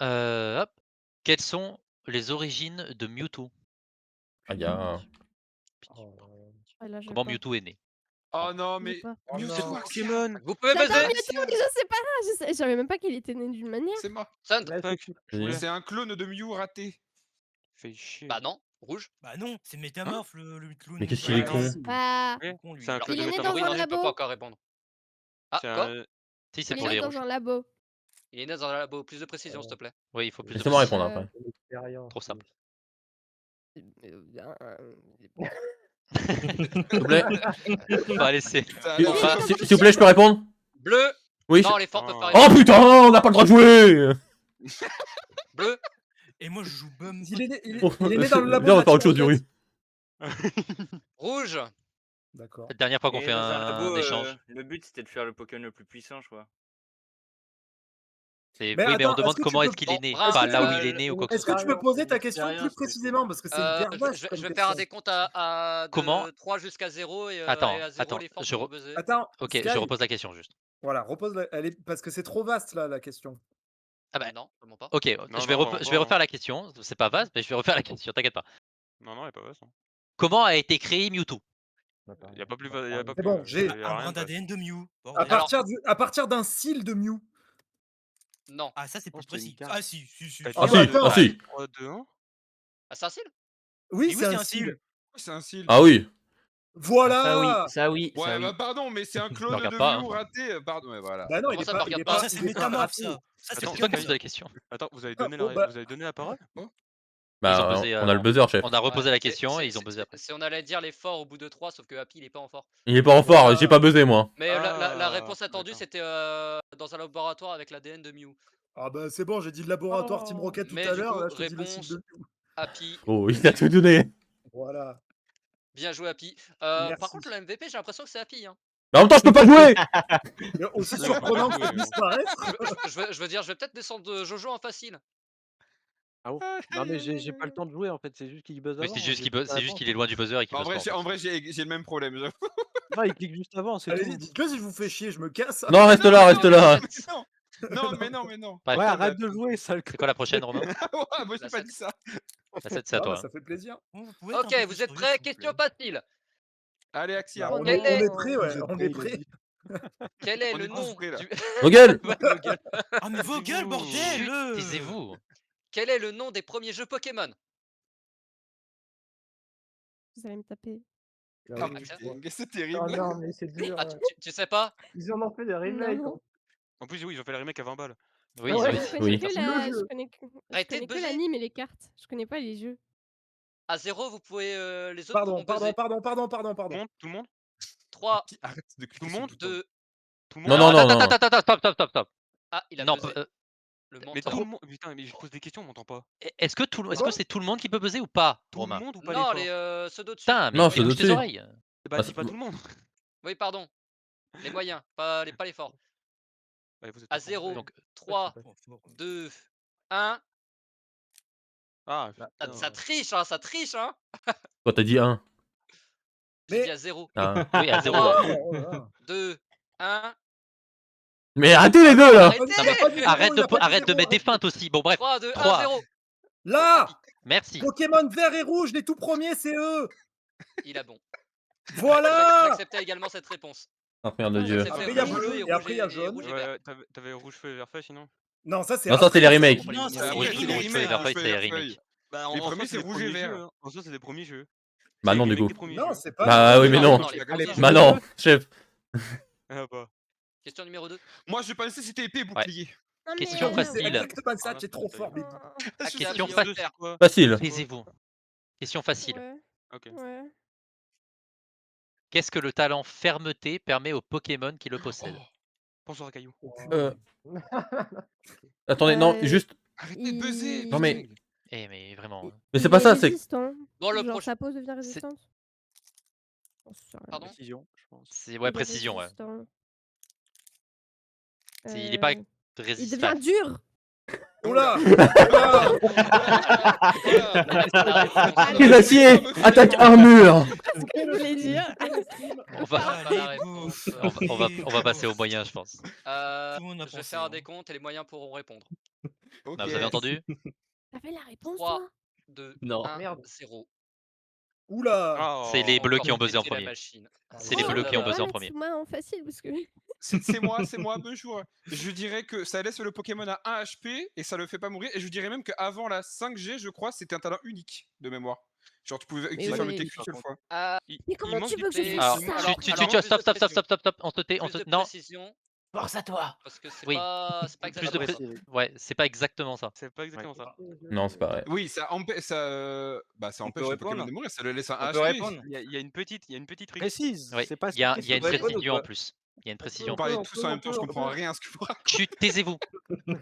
hop. Quelles sont les origines de Mewtwo? Ah, gars. Ah, là, je Comment pas. Mewtwo est né? Oh non, Je mais. sais pas. Oh Mewtwo, non. Axia. Pokémon! Vous pouvez J'adore buzzer? Mewtwo, mais je sais pas. Je savais même pas qu'il était né d'une manière. C'est moi. Sand? Oui. C'est un clone de Mew raté. Fais chier. Bah non, rouge. Bah non, c'est Métamorphe le clown. Mais qu'est-ce qu'il est con. Ah, Ouais, Con, lui. c'est un Alors, clone il de est né oui, dans Métamorphe. un non, je peux labo. pas encore répondre. Ah, C'est quoi? un- Si, c'est il pour est les né dans rouges. un labo. Il est né dans un labo. Plus de précision, s'il te plaît. Oui, il faut plus de Laissez-moi précision. répondre après. Trop simple. S'il vous plaît. Bon, allez, c'est. Ça, S'il non, Ah. s'il vous plaît, je peux répondre? Bleu. Oui. Non, les forts peuvent pas Oh répondre. putain, on n'a pas le droit de jouer. Bleu. Et moi je joue Bum. Il est né, il est- Oh, il est né dans le labo. Viens, on va faire autre chose, Mathieu, en Yuri. Rouge. fait. D'accord. La dernière fois qu'on Et fait dans un labo, échange. le but c'était de faire le Pokémon le plus puissant, je crois. Oui, Mais mais on attends, demande est-ce que tu comment peux- est-ce qu'il est né, Brun, pas là où euh, il est né ou quoi que ce Est-ce que soit. tu peux poser ta question Expérience, plus précisément parce que c'est hyper vaste je comme vais faire un question. décompte à Comment de 3 jusqu'à 0 et Attends, à 0 attends, les forts je pourront re- buzzer. Attends, Ok, Sky, je repose la question juste. voilà, parce que c'est trop vaste là la question. Ah bah, Non, vraiment pas. ok, Non, je vais non, vraiment pas, hein. refaire la question. C'est pas vaste, mais je vais refaire la question, t'inquiète pas. Non, non, elle est pas vaste. Hein. Comment a été créé Mewtwo? Y a pas plus. Y a pas C'est plus. bon, j'ai Y a Un rien brin de vaste. d'ADN de Mew. à Bordel. partir d'un cil de Mew. Non. Ah, ça c'est plus je t'ai mis précis. carte. Ah si, si, si. Bah, si. Ah Ah bah si, attends. ah si. 3, 2, 1. Ah, c'est un cil? Oui, Mais c'est un cil. cil. C'est un cil. Ah oui. Voilà. Ça oui, ça oui, Ouais, ça bah oui. pardon, mais c'est un clone regarde de pas, Mew hein. raté. Pardon, ouais, voilà. Bah non, il Comment est ça, pas, me il est regarde pas, pas Ça c'est il est pas métamorphe raté. ça. Ça c'est C'est Attends, toi qui métamorphe. poses la question. Attends, vous avez Ah, donné oh, bah. vous avez donné la parole? Ils ont Bah, buzzé, on a le buzzer, chef. On a reposé Ouais, la question et ils ont buzzé après. on allait dire les forts au bout de 3, sauf que Happy il est pas en fort. Il est pas en fort, j'ai pas buzzé moi. Mais la Ah, réponse attendue d'accord. c'était dans un laboratoire avec l'ADN de Mew. Ah bah c'est bon, j'ai dit le laboratoire Team Oh. Rocket tout Mais à du l'heure, coup, là je te dis le site de Mew. Happy. Oh, il a tout donné. Voilà. Bien joué Happy. Merci. Par contre le MVP j'ai l'impression que c'est Happy. Hein. Mais en même temps, je peux pas jouer. Mais aussi surprenant que ça puisse paraître. Je veux dire, je vais peut-être descendre de Jojo en facile. Ah bon? Non mais j'ai pas le temps de jouer en fait, c'est juste qu'il buzz Oui, avant. c'est juste j'ai qu'il pas la c'est juste réponse. qu'il est loin du buzzer et qu'il En buzz vrai, pas. j'ai en vrai, j'ai le même problème. j'avoue. Non, il clique juste avant, c'est Allez-y, tout. dites-le si je vous fais chier, je me casse. Non, reste là, reste là. Non, mais non, mais non. Bref, Ouais, Putain, arrête mais de jouer, sale c'est quoi la prochaine, Romain? Ouais, moi j'ai La pas sept. dit ça. La 7, c'est à Ah, bah, toi. ça fait plaisir. Bon, vous pouvez être un Ok, peu vous plus êtes sérieux, prêts? s'il vous Question plaît. facile. Allez, Axia. Bah, on Quel est est- prêt, ouais, Vous êtes on prêts, est il a prêt. dit. Quel est On le est tous nom prêts, là. du... Vos gueules. Ouais, vos gueules. Ah mais vos gueules, bordel. Chut, taisez-vous. Quel est le nom des premiers jeux Pokémon? Vous allez me taper. Ah oui. putain, c'est Oh terrible. non, mais c'est dur. Ah, tu sais pas? Ils en ont fait des remakes. Non. En plus, oui, ils ont fait le remake à 20 balles. Oui, Ah ouais. oui. Je connais Oui. que Le la... jeu. Je connais que, Arrêtez de que buzzer. l'anime et les cartes. Je connais pas les jeux. À 0, vous pouvez... les autres Pardon, pourront buzzer. pardon. Tout le monde? 3, Arrête de cliquer Tout le sur monde le bouton. 2... Tout le Non, monde? non, Alors, non, non. attends, stop. Ah, il a Non, buzzé. Le Mais menteur. tout le monde. Putain, mais je pose des questions, on m'entend pas. est-ce que c'est tout le monde qui peut buzzer ou pas, Tout le Romain? monde ou pas Non, les forts? ceux d'au-dessus. Putain, mais Non, tu ceux bouges tes d'au-dessus. oreilles. Bah, Ah, dis pas tout le monde. Oui, pardon. Les moyens, pas les forts. Ouais, vous êtes À pas forts. 0, Donc, 3, Fort, fort. 2, 1. Ah, Ça triche, hein, ça triche, hein. Toi, t'as dit 1. J'ai Mais- dit à 0. Ah. oui, à 0. 3, Oh là là. 2, 1. Mais arrêtez les deux là. Arrêtez. Il a pas dit zéro, Arrête il a pas dit de zéro, mettre des arrête. feintes aussi. Bon, bref. 3, 2, 1, 3. 0. Là, Merci. Pokémon vert et rouge, les tout premiers, c'est eux. Il a bon. Voilà. J'acceptais également cette réponse. Ah, merde de Dieu. J'acceptais Après, il y a rouge bleu, et et après, il y a rouge et jaune. rouge et vert. Ouais, t'avais rouge feu et vert feuille sinon? Non, ça c'est. Non, ça, c'est les après, remakes. Non, C'est c'est après, les c'est les Rouge, feu et remakes. vert feuille, rouge, c'est les vert, remakes. feuille. Bah, Les en soi, premiers, c'est des rouge et premiers vert. jeux, hein. En soi, c'est des premiers jeux. Bah C'est non, les du remakes coup. des premiers Non, jeux. c'est pas. Bah oui, mais non. les Allez, premiers Bah jeux. non, chef. Ah bah. Question numéro 2. Moi, je pensais que c'était épée bouclier. Non, Question mais, C'est facile. exactement ça, Ah, tu es trop fort, mais. Question Numéro facile. deux, c'est quoi? Facile. Taisez-vous. Question facile. Ouais, Ok. ouais. Qu'est-ce que le talent fermeté permet aux Pokémon qui le possèdent? Pense au caillou. Attendez, non, Bah, juste. Arrêtez de buzzer. Non, mais- Eh, mais vraiment. Mais c'est il pas est ça, c'est. résistant. Bon, le Genre prochain. sa peau devient résistante. Oh, ça a l'air. Pardon? Précision, je pense. C'est Il ouais, est précision, ouais. résistant. Il est pas Il résistant. devient dur. Oula. Les aciers attaque armure. Ce que je voulais dire. On va, Pas la réponse. on va passer aux moyens, je pense. Tout le monde a Je vais pensé, faire un hein. décompte et les moyens pourront répondre. Ok. Non, vous avez entendu? T'avais la réponse, 3, toi 2, Non. 1, Merde. 0. Oula. C'est les bleus qui ont buzzé en Encore pété la premier. machine. C'est les Oh, bleus on qui ont peut pas buzzé en mettre premier. Souma en facile parce que. C'est moi, bonjour. Je dirais que ça laisse le Pokémon à 1 HP et ça le fait pas mourir. Et je dirais même qu'avant la 5G, je crois, c'était un talent unique de mémoire. Genre, tu pouvais utiliser oui, un mais- TQ une seule fois. Mais comment manque tu du veux que je P. fasse Alors, ça stop. On se tait. Plus de Non, précision, Force à toi. parce que c'est Oui. pas plus de exactement ça. Ouais, c'est pas exactement ça. C'est pas exactement ça. Non, c'est pas vrai. Oui, ça empêche le répondre Pokémon de mourir, ça le laisse à On 1 peut HP. répondre. Il y a une petite trick. Précise, Oui, c'est pas il y a si une peut répondre précision ou en pas plus. Il y a une précision Vous en parlez plus. tous en même temps, je comprends rien à ce que vous racontez. Chut, taisez-vous.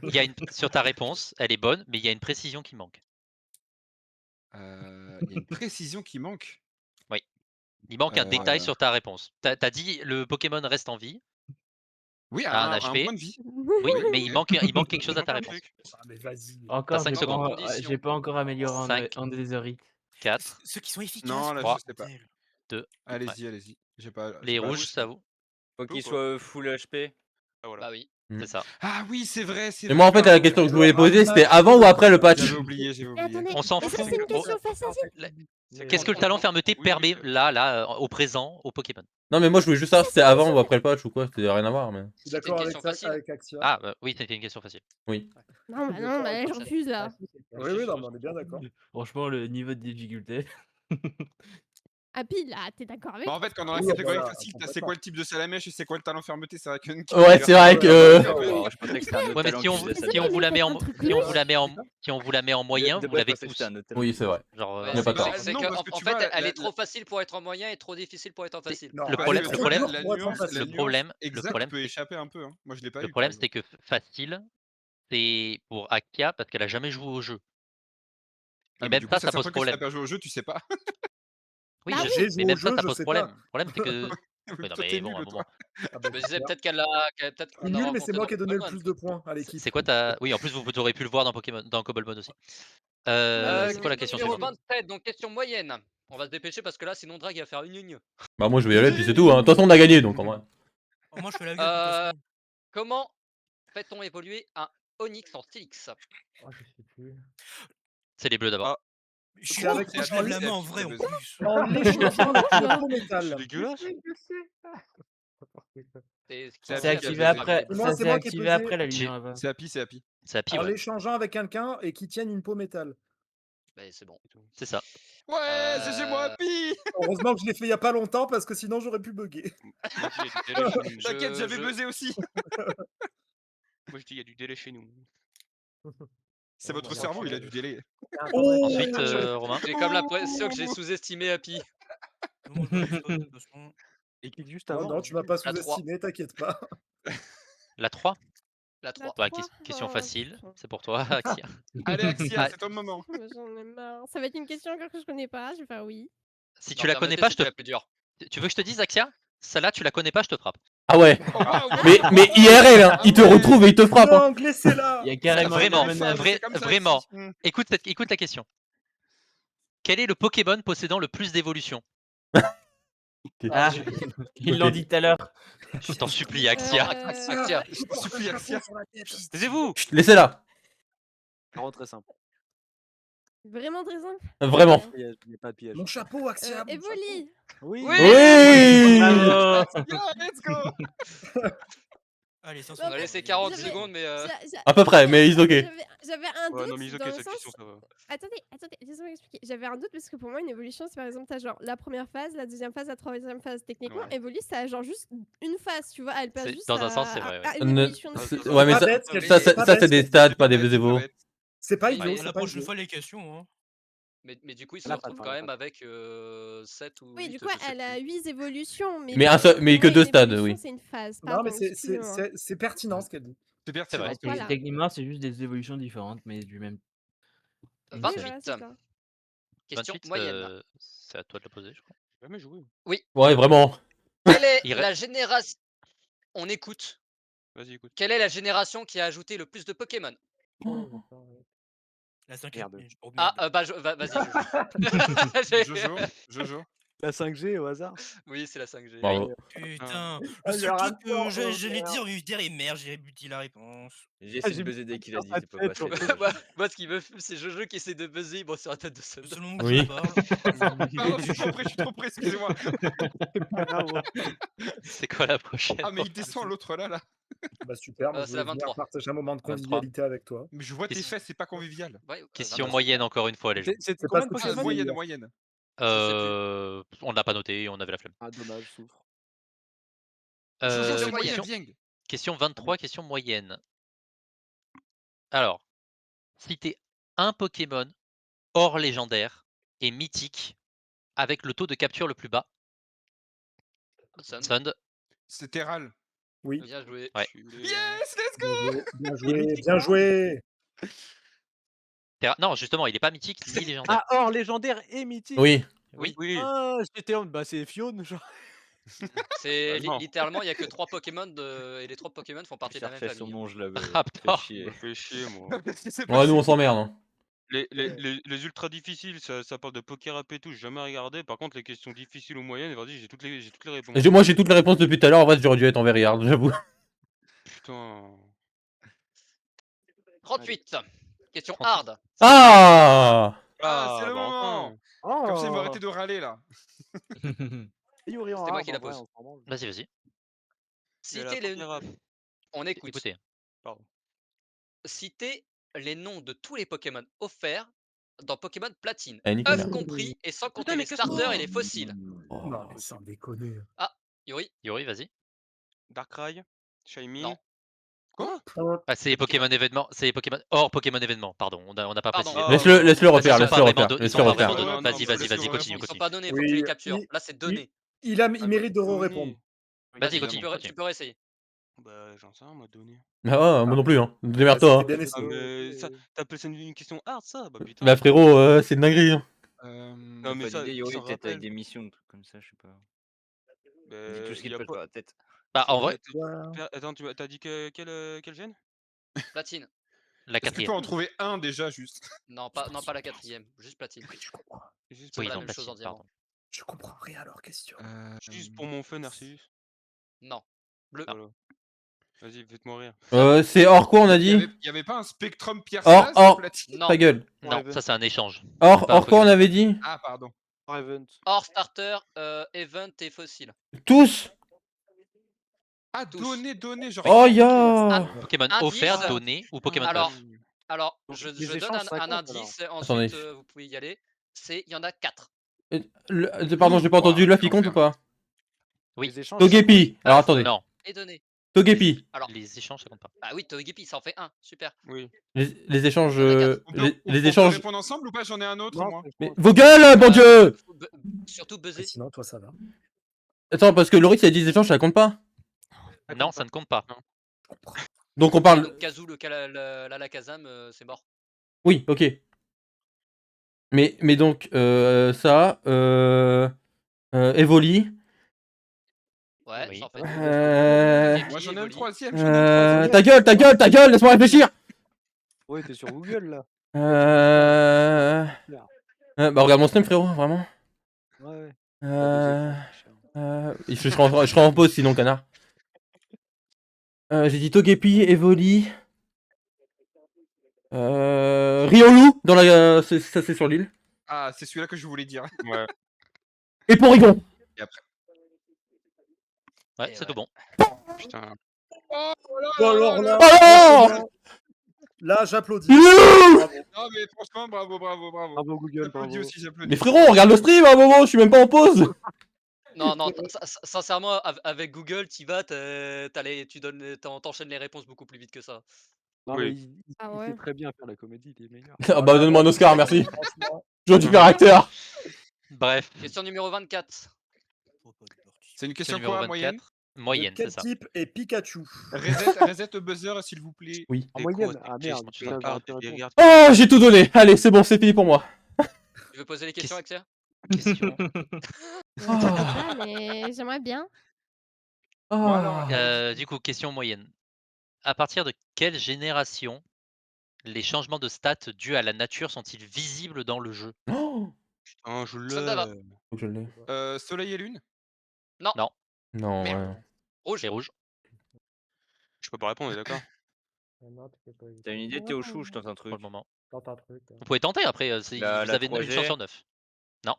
Il y a sur ta réponse, elle est bonne, mais il y a une précision qui manque. Il y a une précision qui manque. Il manque un détail sur ta réponse. T'as dit le Pokémon reste en vie. Oui, T'as un un HP. point de vie. Oui, mais il manque quelque chose à ta manque un réponse. truc. Ah, mais vas-y. Encore, cinq j'ai pas, secondes. Condition. j'ai pas encore amélioré en, Cinq. en déshérite. 4, Ceux qui sont efficaces. Non, là, Trois. je sais pas. 2. Allez-y, allez-y. J'ai pas. Les j'ai pas la rouges, c'est à réponse. vous. Faut Peu qu'il ou pas soit full HP. Ah voilà. Bah oui. C'est ça. Ah oui, c'est vrai, c'est Et vrai. moi, en fait, la pardon. question que je voulais Alors, poser, un c'était match avant ou après le patch? J'avais oublié, j'avais Mais oublié. attendez, On s'en mais ça, fout. c'est une Oh, question facile. Qu'est-ce que le talent fermeté Oui, permet oui, là, au présent, au Pokémon? Non, mais moi, je voulais juste savoir si c'était avant ou après le patch ou quoi. C'était rien à voir, mais. Je suis C'était une d'accord avec, question facile. avec Axia. Ah, bah, oui, c'était une question facile. Oui. Non, bah non, bah, je refuse là. Oui, oui, non, mais on est bien d'accord. Franchement, le niveau de difficulté. Happy, là, t'es d'accord avec Bah, en moi fait, quand dans la Oui, catégorie voilà, facile, t'as c'est complètement. quoi le type de salamèche et c'est quoi le talent fermeté, c'est vrai que. Ouais, c'est vrai que. Oh, je pensais que c'était un autre Ouais, mais talent si on, qui faisait ça. si on vous la met en, un truc si on vous logique. la met en, si on vous la met en moyen, De vous base, je l'avez pensais que tous. c'était un autre talent. Oui, c'est vrai. Genre, Ouais, Il y a pas c'est tort. c'est Non, que, parce que en tu fait, vois, elle la- est trop facile pour être en moyen et trop difficile pour être en facile. Non, Le elle problème- est le trop problème- dure pour être en facile. le problème, peut échapper un peu. Hein. Moi, je l'ai pas le eu. problème, c'est que facile, c'est pour Akia parce qu'elle a jamais joué au jeu. Et même Du coup, ça ça pose s'appelle que si problème. t'as pas joué au jeu, tu sais pas. Oui, Bah je oui. sais, J'ai mais joué au même ça, jeu, ça je pose sais problème. pas. Le problème, c'est que. Oui, non, Toi, mais t'es bon, à un nul, moment. toi. Ah, bah, Je me disais super. peut-être qu'elle a. Peut-être Je suis qu'on a nul, mais rencontré c'est moi dans qui ai donné le Pokémon. plus de points à l'équipe. C'est quoi ta. Oui, en plus, vous aurez pu le voir dans Pokémon, dans Cobblemon aussi. non, C'est quoi la non, question Numéro suivante? 27, donc question moyenne. On va se dépêcher parce que là, sinon Drag il va faire une ligne. Bah, moi, je vais y aller, puis c'est tout. Hein. De toute façon, on a gagné, donc en vrai. Oh, moi, je fais la gueule. De toute façon. Comment fait-on évoluer un Onix en Stylix? Oh, je sais plus. C'est les bleus d'abord. Ah. Je suis C'est avec moi, je en lève la c'est main en Happy vrai qui a en buzzé. plus. En l'échauffant avec là. une peau C'est métal. dégueulasse. C'est Happy qui a activé buzzé. après. Et moi, Ça c'est s'est moi qui ai activé pesé. après la J'ai- lumière là-bas. C'est Happy, c'est Happy. C'est Happy, En ouais. l'échangeant avec quelqu'un et qui tienne une peau métal. Bah, c'est bon. C'est ça. Ouais, c'est chez moi, Happy. Heureusement que je l'ai fait il y a pas longtemps parce que sinon j'aurais pu bugger. Moi, je dis, il y a du délai chez nous. T'inquiète, Je- j'avais je- buzzé aussi. Moi, je dis, il y a du délai chez nous. C'est votre cerveau, il a du délai. Oh Ensuite, Romain. J'ai comme l'impression que j'ai sous-estimé Happy. Moi, je vais de toute façon. Il clique juste Non, avant. non, tu m'as pas La sous-estimé, t'inquiète pas. La 3. La 3. Bah, Trois. question Oh, facile. putain. C'est pour toi, Axia. Allez, Axia, Ah. c'est ton moment. J'en ai marre. Ça va être une question encore que je connais pas. Je vais faire oui. Si tu la connais pas, je te. la plus dure. Tu veux que je te dise, Axia? Celle-là, tu la connais pas, je te frappe. Ah ouais. Oh, waouh. Mais IRL, hein, il te retrouve et il te frappe. Hein. Non, laissez-la. Il y a carrément Vraiment, une menace. C'est comme ça vraiment. aussi. Mm. Écoute la question. Quel est le Pokémon possédant le plus d'évolution? Ah, ils l'ont dit tout à l'heure. Je t'en supplie, Axia. Axia. Je te supplie, Axia. Taisez-vous. Chut, laissez-la. Vraiment très simple. Vraiment très simple. Vraiment. Il n'y a pas de piège. Mon chapeau, Axia. mon Evoli. Oui. Oui. Bravo. Let's go. Allez, 500. On a laissé 40 J'avais- secondes, mais. À peu près, mais ils ok. J'avais un doute. Ouais, non, mais ok, dans le cette sens- question, ça va. Attendez, laissez-moi expliquer. J'avais un doute parce que pour moi, une évolution, c'est par exemple, t'as genre la première phase, la deuxième phase, la troisième phase. Techniquement, Ouais. Evoli, ça a genre juste une phase, tu vois. Elle passe C'est- juste dans un à- sens, c'est vrai, ouais. à une Ne- évolution de- c'est- Ouais, mais Pas ça, bête, ça, c'est pas ça, c'est bête. des stats, pas des C'est pas évo. bête. C'est pas Ouais, idiot, et c'est La pas prochaine idiot. fois, les questions. Hein. Mais du coup, il se Là, retrouve pas- quand même pas- avec 7 ou 8. Oui, du coup, elle a 8 évolutions. Mais, Mais pour- un seul- pour mais moi, que une deux stades, évolution, oui. C'est une phase. Non, Pardon, mais excusez-moi. c'est pertinent ce qu'elle dit. C'est pertinent. vrai. ce que je dis. Voilà. Techniquement, c'est juste des évolutions différentes, mais du même. une 28. Voilà, c'est ça. Question 28, moyenne. c'est à toi de la poser, je crois. J'ai jamais joué. Ouais, vraiment. Quelle est Il la génération. On écoute. Vas-y, écoute. Quelle est la génération qui a ajouté le plus de Pokémon? La 5e. Merde. Oh, Ah, merde. bah, vas-y, Jojo. Jojo. La 5G au hasard. Oui, c'est la 5G. Bravo. Putain. Ah, Le il y seul aura truc un que fort, j'allais dire, derrière merde, j'ai dit la réponse. J'ai Ah, essayé j'ai de buzzer dès qu'il a dit, dans sa c'est pas tête, passé. surtout. dommage. Moi, ce qui me fume, c'est Jojo qui essaie de buzzer. Bon, sur la tête de Sun. C'est le moment Oui. qui parle. Pardon, je suis trop près, excusez-moi. C'est quoi la prochaine? Ah, mais il descend l'autre là. Bah super, moi, C'est je la voulais venir 23. partager un moment de 23. convivialité avec toi. Mais je vois tes Qu'est-ce- fesses, c'est pas convivial. Ouais, Question 23. moyenne, encore une fois, les gens. C'était C'est combien parce de que Ah, tu Pokémon sais- moyenne. On n'a pas noté, on avait la flemme. Ah, dommage, souffre. Jojo, Question, moyenne. question 23, question moyenne. Alors, citez un Pokémon hors légendaire et mythique avec le taux de capture le plus bas. Sun. Sund. C'est Terral. Oui. Bien joué. Ouais. Yes, let's go. Bien joué, bien joué. Non, justement, il est pas mythique ni légendaire. Ah, or légendaire et mythique. Oui. Oui. Oui. Ah, j'étais en. Bah, c'est Fion, genre. C'est non. littéralement, il y a que 3 Pokémon et les 3 Pokémon font partie de la J'ai même refait son famille. nom, je l'avais. Raptor. Fait chier. Ça fait chier, moi. C'est Ouais, nous on possible. s'emmerde. Hein. Les ultra difficiles, ça parle de Pokérap et tout, j'ai jamais regardé. Par contre, les questions difficiles ou moyennes, vas-y, j'ai toutes les réponses. Moi j'ai toutes les réponses depuis tout à l'heure. En fait, j'aurais dû être en Veryard, j'avoue. Putain. 38. Question 38. hard. Ah Ah, c'est Ah, le bah moment. enfin. Comme ça, ils vont Oh arrêter de râler là. Yuri en C'était moi hard, qui la en vrai, pose. on s'en branle. Vas-y, vas-y. Il y a la Citez les... Pokérap. On écoute. Écoutez. Pardon. Citez les noms de tous les Pokémon offerts dans Pokémon Platine. Eh, nique ma Œufs mère. compris et sans compter Putain, mais les starters casse-toi. et les fossiles. Oh, Non, mais sans déconner. Ah, Yuri, Yuri, vas-y. Darkrai, Shaymin. non. Quoi? Ah, c'est les Pokémon événements. C'est les Pokémon hors Pokémon événements. Pardon, on n'a pas Pardon. précisé. Ah, Laisse-le Parce qu'ils refaire, sont laisse-le pas vraiment refaire. don- ils Laisse-le sont pas refaire. vraiment Non, donnés. non, Vas-y, non, vas-y, laisse-le vas-y, répondre. continue, Ils sont continue. pas donnés, faut que Oui, tu les captures. Là, c'est donné. Il mérite de re-répondre. Vas-y, Tu continue, peux, continue. tu peux réessayer. Bah, j'en sais rien, moi, donné. Ah, moi non plus, hein. Ah, Démerde-toi. c'était Hein. bien Ah, essayé. mais ça, t'appelles ça une question hard, ça? Bah, putain. Bah, frérot, c'est une dinguerie. Hein. Non, mais Pas ça, d'idée, il Yuri, s'en peut-être avec rappelle. des missions, un truc comme ça, je sais pas. Dis tout ce qui Y te a passe pas. par la tête. Bah, en vrai, Attends, t'as dit quel gène? Platine. la Est-ce que tu peux quatrième. en trouver un déjà juste? Non, pas la quatrième, juste platine. Je comprends. Juste C'est Oui, pas la non, même chose platine, en diamant. pardon. Je comprends rien à leur question. Juste pour mon fun, Arceus. Non. Bleu. Voilà. Vas-y, faites-moi rire. C'est hors quoi on a dit? Il y avait pas un Spectrum Pierre Or, Slas or, platine? ta gueule. Non, ça c'est un échange. Or, C'est pas un or quoi on Pokémon. avait dit? Ah, pardon. Hors starter, event et fossile. Tous? Ah, donné, genre. Oh ok. ya! Pokémon Indice. offert, donné ou Pokémon Alors, œuf. alors Donc, je les donne échanges, ça un compte, alors. indice, Attendez. ensuite vous pouvez y aller. Il y en a 4. Pardon, j'ai pas entendu. L'œuf il compte ou pas? Oui. Les échanges, Togepi. Ah, Alors attendez. Non, Et donné. Togepi. Alors, les échanges ça compte pas. ah oui, Togepi, ça en fait un. Super. Oui. Les échanges. Il y en a quatre. On peut, Les on peut échanges. répondre ensemble ou pas? J'en ai un autre, Non, moi. Mais vos gueules, bon Dieu! Surtout buzzer. Sinon, toi, ça va. Attends, parce que Loris a dit des échanges, ça compte pas? Non, ça ne compte pas. Donc on parle. Donc Kazoo, l'Alakazam, c'est mort. Oui, ok. Mais donc, ça. Evoli. Ouais, Oui. ça en fait. Moi, j'en ai un Evoli. troisième. Ta gueule, laisse-moi réfléchir! Ouais, t'es sur Google là. Bah regarde mon stream frérot, vraiment. Ouais. Je serai en pause sinon canard. J'ai dit Togepi, Evoli. Riolu dans la. Ça c'est sur l'île. Ah, c'est celui-là que je voulais dire. Ouais. Et Porygon. Et après. Ouais, Et c'est ouais. tout bon. Putain. Oh alors là, Oh là, j'applaudis. Il est où? Bravo. Non, mais franchement, bravo. Bravo Google, J'applaudis bravo. aussi, j'applaudis. Mais frérot, regarde le stream à un moment, je suis même pas en pause. Non, sincèrement, avec Google, t'enchaînes les réponses beaucoup plus vite que ça. Non, Oui. mais il Ah sait ouais. très bien faire la comédie, il est meilleur. Ah bah donne-moi un Oscar, merci. Franchement, Je veux du caractère. Bref. Question numéro 24. C'est une Question question numéro quoi, 24. moyenne? Moyenne, c'est quel ça. type est Pikachu? Reset buzzer, s'il vous plaît. Oui. En T'es moyenne, quoi, t'es ah triste, merde, tu là, nous parles, j'aurais pu t'es répondre. derrière. Oh, j'ai tout donné. Allez, c'est bon, c'est fini pour moi. Tu veux poser les questions, Axia? Question. Ah, mais j'aimerais bien. Bon, alors, Du coup, question moyenne. À partir de quelle génération les changements de stats dus à la nature sont-ils visibles dans le jeu? Oh, Putain, je Sandava. l'ai. faut que je l'ai. Soleil et lune? Non, Non, Merde. ouais. Rouge. c'est rouge. Je peux pas répondre, on est d'accord? T'as une idée, Théo Chou, je tente un Pour le truc. moment. Tente un truc. Vous pouvez tenter après, vous La avez une 3G. chance sur 9. Non,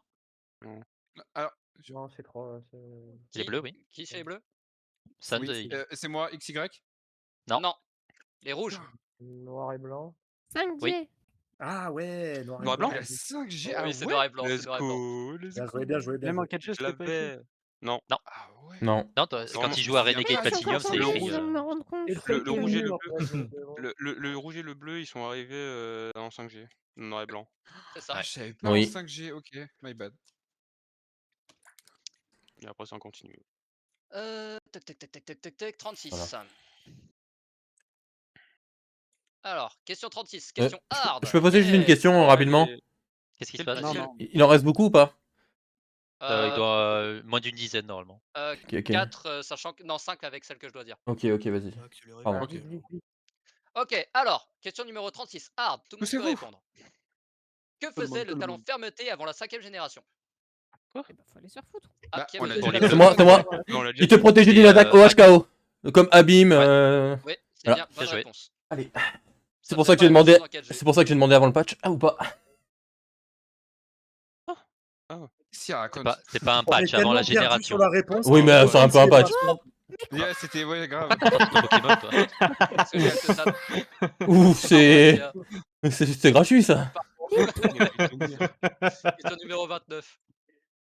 Alors, Non, c'est trop. les bleus, oui. Qui c'est les bleus? Sand, oui, c'est moi, XY? Non. Non. Les rouges. Noir et blanc. 5G. Oui. Ah ouais, noir et Noir et blanc. blanc? La 5G, ah Oui, c'est ouais? noir et blanc. Let's C'est noir et blanc. go, let's Bien go. joué, bien joué, bien Même en joué. 4G, Je c'était pas écrit. l'avais. Non. Ah ouais. Non. Non, Vraiment, quand il je joue me à souviens Renegade pas. Platinum, c'est Le écrit. rouge. Je me rends compte. Et Le rouge et le bleu. Le rouge et le bleu, ils sont arrivés en 5G. Noir et blanc. C'est ça. Ah, je savais pas Oui. en 5G, ok, my bad. Et après, ça en continue. Tac, 36. Voilà. Alors, question 36. Question hard. Je peux poser juste une Yes. question rapidement? Allez. Qu'est-ce qui se Quel passe? Non, pixel? non. Il en reste beaucoup ou pas? Il doit moins d'une dizaine normalement. Ok, ok. 4, sachant que. Non, 5 avec celle que je dois dire. Ok, vas-y. Pardon. Ok. Ok, alors, question numéro 36. Hard, tout le monde peut Poussez-vous. répondre. Que faisait le talent fermeté avant la 5ème génération? Eh bah, faut aller se faire foutre. Ah, Bah, qui a on a posé dit la la question? C'est moi. On l'a déjà Il te dit. protégeait d'une Et, attaque OHKO. Comme Abîme. Oui, c'est Voilà. bien, bonne Bien joué. réponse. Allez. Ça C'est pour fait ça que j'ai pas la demandé. question dans quel jeu. C'est pour ça que j'ai demandé avant le patch. Ah ou pas? Si, raconte. C'est pas un On est patch avant la tellement perdu génération. sur la réponse. Oui, mais c'est un peu un patch. Yeah, c'était ouais, grave. Attends, c'est Pokémon toi. Parce que j'ai que ça. Ouf, c'est. C'est gratuit ça. Question numéro 29.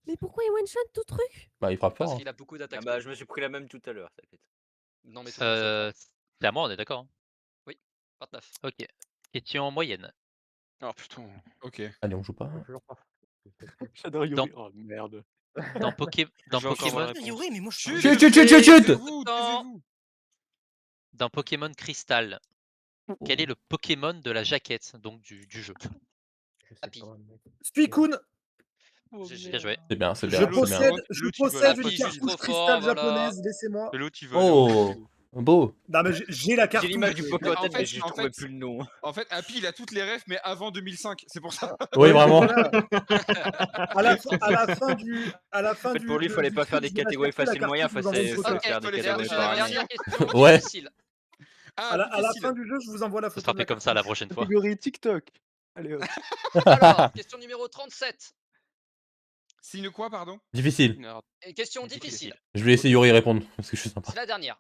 Mais pourquoi il one-shot tout truc? Bah, il frappe Parce fort. qu'il a beaucoup Ah d'attaques. bah, je me suis pris la même tout à l'heure, t'inquiète. Non, mais tout le monde se le prend. C'est à moi, on est d'accord. 29. Ok. Question moyenne. Oh putain. Ok. Allez, on joue pas. Toujours pas. J'adore Dans- Yuri. Oh merde. Dans Je vais encore Pokémon, avoir la réponse. Yuri, mais moi je Chut, Chut, chut, chut, chut, chut. taisez-vous, taisez-vous. dans Pokémon Crystal, quel est le Pokémon de la jaquette donc du jeu? Je sais Happy. pas, mec. Suicune, GG. Bien joué. C'est bien, c'est je bien. c'est bien. possède Happy, une juste cartouche trop cristal fort, voilà. japonaise, laissez-moi. Et l'autre, il va aller en Oh, dessous. beau. Non, mais j'ai la J'ai cartouche. l'image du Poké en En tête, fait- mais je en trouvais fait- plus le nom. En fait, Happy, il a toutes les refs, mais avant 2005. C'est pour ça. Oui, vraiment. Voilà. À la fin du. À la fin En fait, pour lui, il fallait pas faire des catégories facile moyen, facile fallait ça. Ok, faire des fallait catégories faire par année. dernière question Ouais. difficile. Ah, À la difficile. fin du jeu, je vous envoie la Ce photo. sera de fait la comme ça la cartouche. prochaine fois. Catégorie TikTok. Allez, hop. Alors, question numéro 37. Signe quoi, pardon? Difficile. Merde. Et question difficile. Je vais laisser Yuri répondre parce que je suis sympa. C'est la dernière.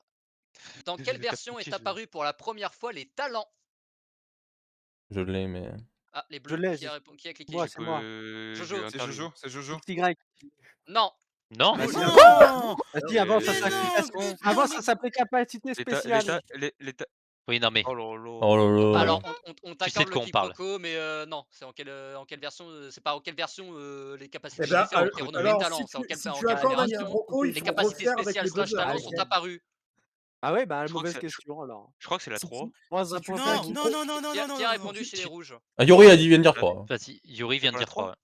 Dans Je quelle vais taper version est piège, apparu pour la première fois les talents? Je l'ai, mais. Ah, les Je bleus. l'ai, Qui a cliqué? Moi, c'est moi. Jojo. C'est Jojo, c'est Jojo. XY. Non. Non. Bah, si, Non. Bah, si, avant, ça Mais s'appelait capacité spéciale. Oui, non mais. Oh là là. Oh là là. Alors, on Tu sais t'accorde de le quoi on parle. quiproquo, mais non, c'est en quelle version, c'est pas en quelle version les capacités Eh ben, spéciales ont été renommées alors, talents, si c'est en tu, quelle, si en tu quelle accordes un génération Rocco, il les faut capacités refaire avec spéciales les slash buzzers. talents sont apparues. Ah ouais, bah, Je crois que mauvaise c'est- question alors. Je crois que c'est la 3. Moins un si tu point fais pour un Non, Guy. non, non, non, non, Qui a non, qui a non, répondu chez les rouges? Ah, Yuri a dit vient de dire 3. Vas-y, Yuri vient de pas la dire 3.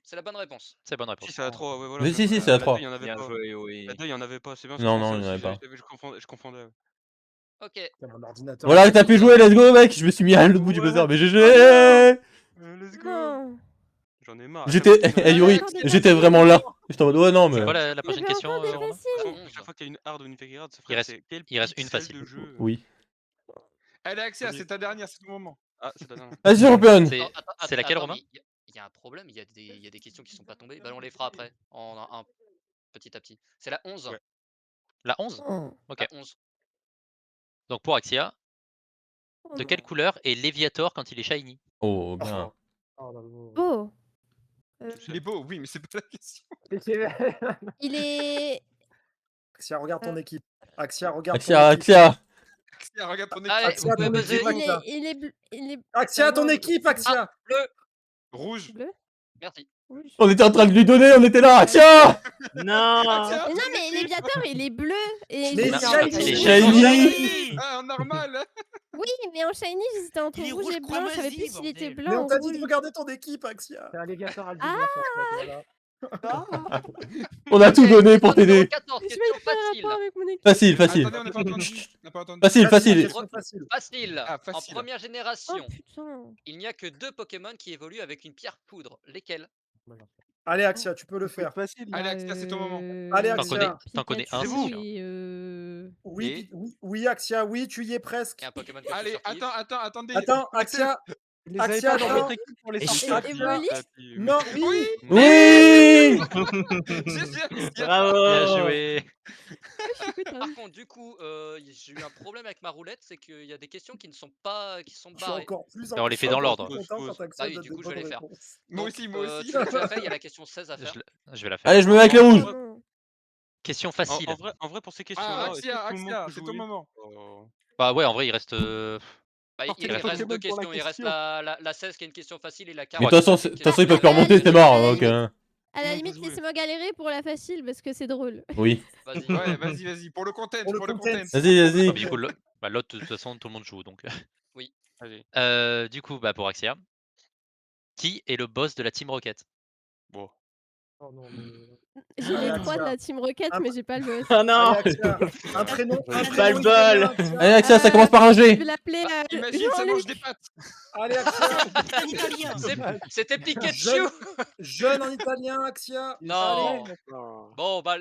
C'est la bonne réponse. C'est bonne réponse. Si, c'est la 3, ouais, voilà. Mais si, c'est la 3. Il y en avait Bien pas. joué, oui. La 2, il y en avait pas, c'est bien. Non, non, il y en avait pas. Je confondais. Ok. Putain, mon ordinateur. Voilà, t'as pu jouer, let's go, mec. Je me suis mis à l'autre bout du buzzer, mais GG. Let's go. Non. J'en ai marre. J'étais. Yuri, Encore des j'étais faciles. vraiment là. J'étais en mode, ouais, non, C'est mais. quoi la Il y prochaine avait question, encore des Romain? faciles. Chaque fois qu'il y a une hard ou une fake hard, ça Il ferait reste- c'est quel il reste une pixel facile. de jeu Oui. Allez, Axia, c'est ta dernière, c'est ton moment. Ah, c'est la dernière. Vas-y, championne. C'est laquelle, Attends, Romain? mais il y a un problème, il y a des questions qui sont pas tombées. Bah, on les fera après, en petit à petit. C'est la 11. Ouais. La 11? Oh. Ok. La 11. Donc pour Axia, Oh de non. quelle couleur est Léviator quand il est shiny? Oh, bien. Oh là là. Beau. Il est beau, oui, mais c'est pas la question. Il est. Axia, regarde ton équipe. Axia, regarde ton Axia, équipe. Axia. Axia, regarde ton équipe. Allez, Axia, vous pouvez ton buzzer. équipe, Axia. Il est bleu. Il est. Axia, ton non, équipe, Axia. Bleu. Rouge. Bleu. Merci. Rouge. On était en train de lui donner, on était là, Axia. Non. Axia, Mais non, ton mais équipe. Léviator, il est bleu. Et Mais il est shiny. Shiny. Ah, normal. Oui, mais en shiny, j'étais entre Il est rouge rouge et blanc. Je savais cramoisi, plus s'il était bordel. blanc Mais on ou t'a dit rouge. de regarder ton équipe, Axia. C'est un Léviator à Ah. voilà. On a tout Ok, donné pour question numéro t'aider. 14, Je question vais faire un facile. rapport avec mon équipe. Facile, facile. Attendez, on n'a pas entendu. On n'a pas entendu. Facile, facile. Question facile. Facile. Ah, facile. En première génération, Oh putain. il n'y a que 2 Pokémon qui évoluent avec une pierre poudre. Lesquels? Allez, Axia, tu peux le Ça peut être faire. facile. Allez, Axia, c'est ton moment. Allez, T'en Axia. connais, t'en connais un, Pikachu c'est sûr. et Oui, oui, oui, Axia, oui, tu y es presque. Il y a un Pokémon que tu Allez, surkiffes. attendez. Attends, Axia. Ils les avaient Axia, pas dans attends. votre équipe pour les Et sortir. Et Evolis. Non, oui. Oui. Bravo. Bien joué. Par contre, du coup, j'ai eu un problème avec ma roulette, c'est qu'il y a des questions qui ne sont pas, qui sont Je suis barrées. encore plus on les fait dans l'ordre. content quand Axia Bah oui, donne du des coup, je vais bonnes les faire. réponses. Moi Donc, aussi, moi aussi. Tu l'as fait, il y a la question 16 à faire. Je vais la faire. Allez, je me mets avec les rouges. Non. Question facile. En vrai, pour ces Ah, questions-là, est-ce que Axia, tout le monde Axia, peut c'est ton jouer moment. Bah ouais, en vrai, il reste. Bah, Sortez il les reste Pokémon 2 pour la questions. Il reste question. la 16 qui est une question facile et la 40. Mais de toute façon, qui est une de toute façon, ils question peuvent plus remonter, c'est mort. Donc, À la limite, laissez-moi galérer pour la facile parce que c'est drôle. oui. Vas-y. Ouais, vas-y. Pour le content, Pour le pour le content. content. Vas-y, Ah, vas-y. mais du coup, bah, l'autre, de toute façon, tout le monde joue. Donc. Oui. Allez. Du coup, bah, pour Axia, qui est le boss de la Team Rocket? Bon. Oh non, mais... J'ai Allez, les 3 de Axia. la Team Rocket, Un- mais j'ai pas le boss. Oh non. Allez, Axia, un prénom. Un Pas le prénom bol. italien, Axia. Allez, Axia, ça commence par un Je G. vais l'appeler Imagine, ça mange des Jean-Luc. pâtes. Allez, Axia. Un italien. C'était Pikachu. Jeune, jeune en italien, Axia. Non. Oh. Bon, bah,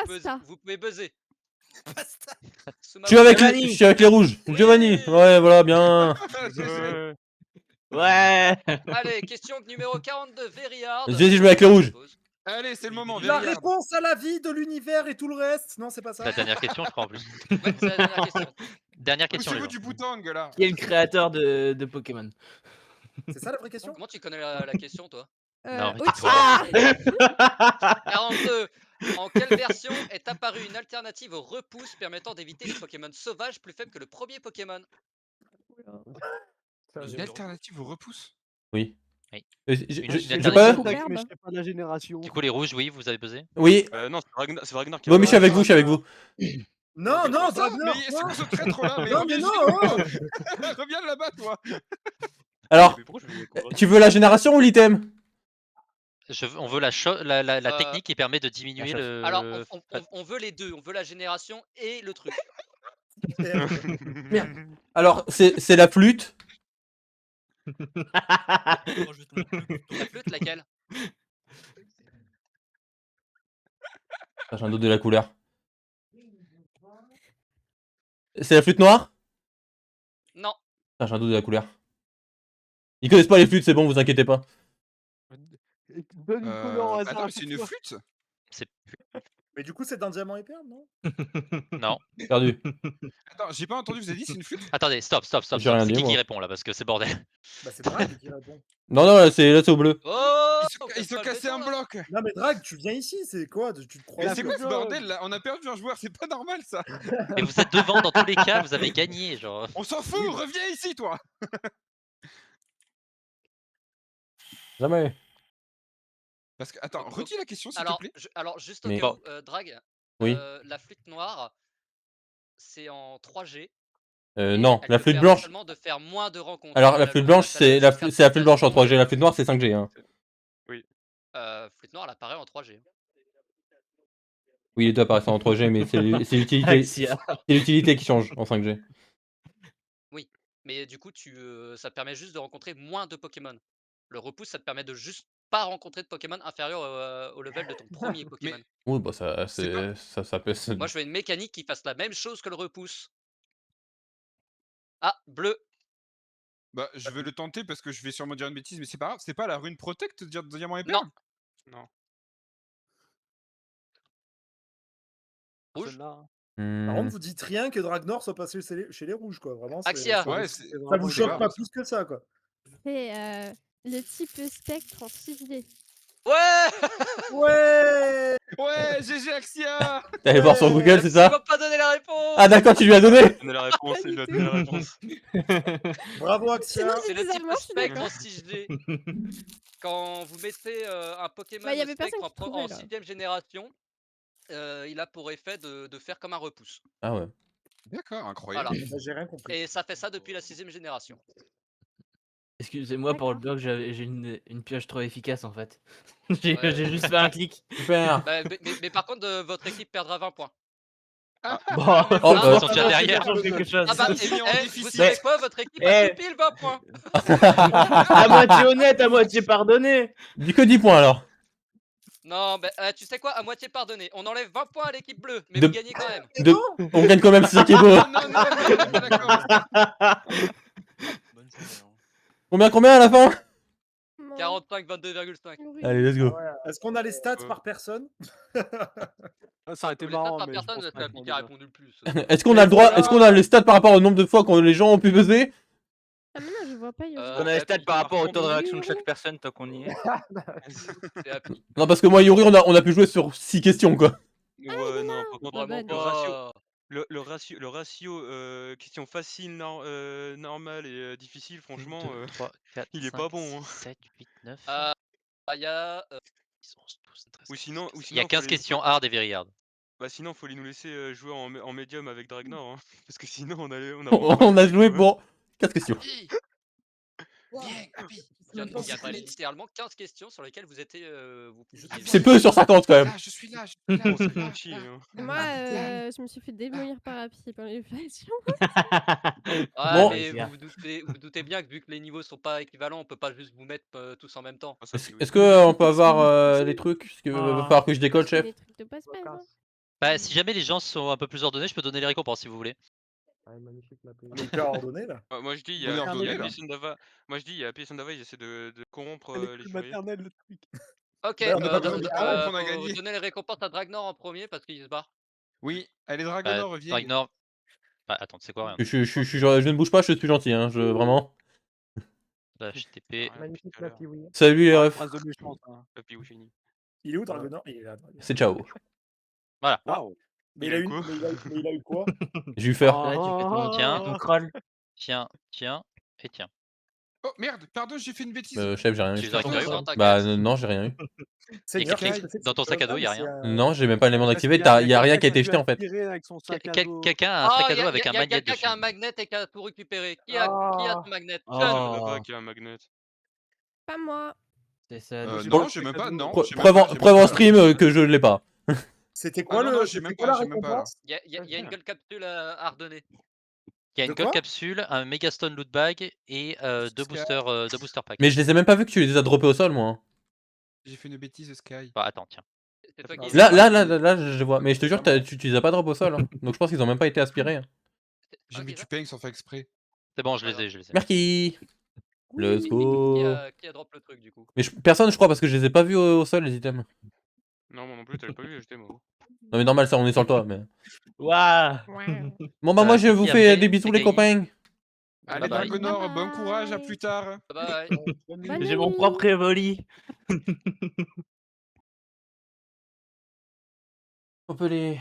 Pasta. vous pouvez buzzer. Je suis avec, Giovanni. je suis avec les rouges. Giovanni. Oui. Ouais, voilà, bien. Ouais. Allez, question numéro 42, Very Hard. Vas-y, je vais avec les rouges. Allez, c'est le moment. La Very hard. réponse à la vie, de l'univers et tout le reste. Non, c'est pas ça. La dernière question, je crois en plus. Ouais, c'est la dernière question. Dernière question, les Poussez-vous gens. du boutang là. Qui est le créateur de Pokémon? C'est ça la vraie question. Comment tu connais la question, toi? Non, Uchiha. 42. En quelle version est apparue une alternative au repousse permettant d'éviter les Pokémon sauvages plus faibles que le premier Pokémon? Une alternative au repousse. Oui. Oui. J'ai Une j'ai alternative pas. au- Mais je sais pas de la génération. Du coup, les rouges, oui, vous avez buzzé. Oui. Non, c'est Ragnar qui Bon, mais je suis avec vous, je suis avec vous. Non, non, Comment ça Dragnor. Mais c'est quoi ce traître là? Mais Non, mais reviens non. ici, toi. Reviens là-bas, toi. Alors, Mais pourquoi je vais découvrir tu veux la génération ou l'item? On veut la Euh, technique qui permet de diminuer chasse. le. Alors, on veut les deux. On veut la génération et le truc. Alors, c'est la flûte. Moi, je te montre le couteau. La flûte, laquelle? Ah, j'ai un doute de la couleur. C'est la flûte noire? Non. Ah, j'ai un doute de la couleur. Ils connaissent pas les flûtes, c'est bon, vous inquiétez pas. Donne une couleur au hasard Attends, à mais c'est chaque une fois. flûte? Mais du coup, c'est d'un diamant et perle, non? Non. Perdu. Attends, j'ai pas entendu, vous avez dit c'est une flûte? Attendez, stop. J'ai rien C'est dit, qui moi. répond là parce que c'est bordel. Bah, c'est Drag qui répond. Non, non, là, c'est au bleu. Oh, Ils se cassaient un bloc. Non, mais Drag, tu viens ici, c'est quoi? Tu te crois Mais où, c'est toi quoi ce bordel là? On a perdu un joueur, c'est pas normal ça. Et vous êtes devant dans tous les cas, vous avez gagné, genre. On s'en fout, reviens ici toi. Jamais. Parce que, attends, Donc, redis la question s'il te Alors, plaît. alors juste au Mais- cas où, Drag, Oui. la flûte noire, c'est en 3G. Non, Elle la te flûte permet blanche. seulement de faire moins de rencontres. Alors, la Elle flûte a- blanche, elle a c'est la jusqu'à flûte blanche en 3G. La flûte noire, c'est 5G. Hein. Flûte noire, elle apparaît en 3G. Oui, les deux apparaissent en 3G, mais c'est l'utilité Axia. c'est l'utilité qui change en 5G. Mais du coup, ça te permet juste de rencontrer moins de Pokémon. Le repousse, ça te permet de juste pas rencontrer de Pokémon inférieur au level de ton premier Pokémon. Oui, bah ça, C'est pas- ça peut. Moi, je veux une mécanique qui fasse la même chose que le repousse. Ah, bleu. Bah, je vais le tenter parce que je vais sûrement dire une bêtise, mais c'est pas grave. C'est pas la rune Protect de Diamant et Non. Perle? Non. Rouge. Celle-là. Par Hmm. contre, vous dites rien que Dragnor soit passé chez les rouges, quoi. Vraiment, Axia. Ouais, ça c'est vous choque grave, pas ça. plus que ça, quoi. C'est le type spectre en 6D. Ouais. Ouais. Ouais, GG Axia. T'es allé voir sur Google, c'est Il ça? m'a pas donné la réponse. Ah, d'accord, tu lui as donné? Il a la réponse, il a donné la réponse. Bravo, Axia. Sinon, C'est le bizarrement, type je suis spectre d'accord. en 6G. Quand vous mettez un Pokémon Bah, y avait spectre personne qui trouvait, en là. 6ème génération, il a pour effet de faire comme un repousse. Ah ouais. D'accord, incroyable. Voilà. Bah, j'ai rien compris. Et ça fait ça depuis la 6ème génération. Excusez-moi pour le D'accord. bug, j'ai une pioche trop efficace en fait. J'ai Ouais. j'ai juste fait un clic. Super. Bah, mais par contre, votre équipe perdra 20 points. Bon, Oh, Ils sont déjà derrière. quelque chose. Ah bah, Ça finit en vous difficile. savez quoi, votre équipe a Eh. tout pile 20 points. À moitié honnête, à moitié pardonné. Dis que 10 points alors. Non, bah, tu sais quoi, à moitié pardonné. On enlève 20 points à l'équipe bleue, mais De- vous gagnez quand même. On gagne quand même, c'est ça qui est beau. Non, non, non, on est pas d'accord. Bonne soirée, hein. Combien à la fin? Non. 45, 22,5. Horrible. Allez, let's go. Est-ce qu'on a les stats par personne? Ah, ça aurait été Les stats marrant, par mais je personne, pense c'est pas Abby qu'on qui a les a. répondu le plus. Est-ce qu'on a le droit, est-ce qu'on a les stats par rapport au nombre de fois que les gens ont pu buzzer? Ah, mais non, je vois pas. On a les stats par rapport au taux de contre, réaction de oui, chaque personne tant qu'on y est. C'est Happy. Non, parce que moi, Yuri, on a pu jouer sur 6 questions, quoi. Ouais, non, par contre, Vraiment le ratio, pas. le ratio question facile, normale et difficile, franchement, 3, 4, il est 5, pas bon, hein. 7, 8, 9. Il y a 10, 11, 12, 13, Ou sinon, Il y a 15 questions hard et very hard. Bah sinon, faut nous laisser jouer en médium avec Dragnor, hein. Parce que sinon, on a On a joué pour 4 questions. Happy. Viens, Happy. Il y, en, même pas il y a si- littéralement 15 questions sur lesquelles vous étiez. Vous pouviez C'est voir. peu sur 50 quand même. Ah, je suis là, je suis là. Oh, c'est gentil, hein. Moi, je me suis fait démolir par Happy pendant l'évaluation. Ouais, Bon. mais vous doutez bien que vu que les niveaux sont pas équivalents, on peut pas juste vous mettre tous en même temps. Ah, ça, oui, oui. Est-ce que on peut avoir les trucs? Parce que va falloir que je décolle, chef. Des trucs de passe-passe. Hein. Bah, si jamais les gens sont un peu plus ordonnés, je peux donner les récompenses si vous voulez. Ah, magnifique, ma On est hyper ordonné là. Moi je dis, il y On est a ordonné, là. Pisondava. Moi je dis, il y a Pisondava, ils essaient de corrompre les jurys. maternelle, le truc. Ok, Bah, on a pas besoin de corrompre, on a faut gagné. donner les récompenses à Dragnor en premier parce qu'il se barre. Oui, allez, Bah, Dragonor, reviens. Dragnor. Bah, attends, c'est quoi rien. Je ne bouge pas, je suis gentil, hein. Vraiment. Là, HTTP. Ah, Magnifique, depuis tout à ma l'heure. oui. Salut les refs. Prince de méchance. Hein. Papy ou Chéni. Il est où Dragonor? Il est là. Dragonor. C'est ciao. Voilà. Waouh. Mais Il il a a eu quoi mais il a eu quoi? J'ai eu peur. Là, tu fais ton, Tiens. ton crawl. Tiens, tiens, et tiens. Oh merde, pardon, j'ai fait une bêtise. Chef, j'ai rien Tu eu. les as récupérés ou pas Bah non, j'ai rien eu. Seigneur, Sky, qu'est-ce que c'est que dans ton cette sac à dos, y a connerie? rien. C'est Non, j'ai même pas l'élément Parce d'activer. qu'il y a Il y a rien qui a été quelqu'un jeté en fait. aspiré avec son sac à dos. Quelqu'un a un sac à dos avec un magnet Quelqu'un dessus. qui a un magnet et qui a tout récupéré. Qui a ce magnet? Oh. Pisondava qui a un magnet. Pas moi. C'est ça. Non, j'ai même pas. Non, j'ai même Preuve pas, en j'ai preuve même en pas. stream que je l'ai pas. C'était quoi non, le non, j'ai c'était même quoi pas, la j'ai même pas, là. récompense? Il y a une gueule capsule à redonner. Il y a De une gold quoi capsule, un Megastone loot bag et deux booster packs. Mais je les ai même pas vus que tu les as droppés au sol, moi. Hein. J'ai fait une bêtise, Sky. Bah, attends, tiens. C'est toi qui Là, je vois. Mais je te jure, tu les as pas drop au sol. Hein. Donc je pense qu'ils ont même pas été aspirés. Hein. J'ai mis tu payes sans faire exprès. C'est bon, je les ai, je les ai. Merci. Let's go. Qui a drop le truc du coup? Mais personne, je crois, parce que je les ai pas vus au sol, les items. Non, moi non plus, t'avais pas vu les jeter, moi. Non, mais normal, ça, on est sur le toit. Mais... Waouh. Bon, bah, moi, je vous si, fais après, des bisous, c'est les gagné. copains. Allez, Bye bye. Dragonor, bon courage, à plus tard. Bye. J'ai mon propre Evoli. On peut les...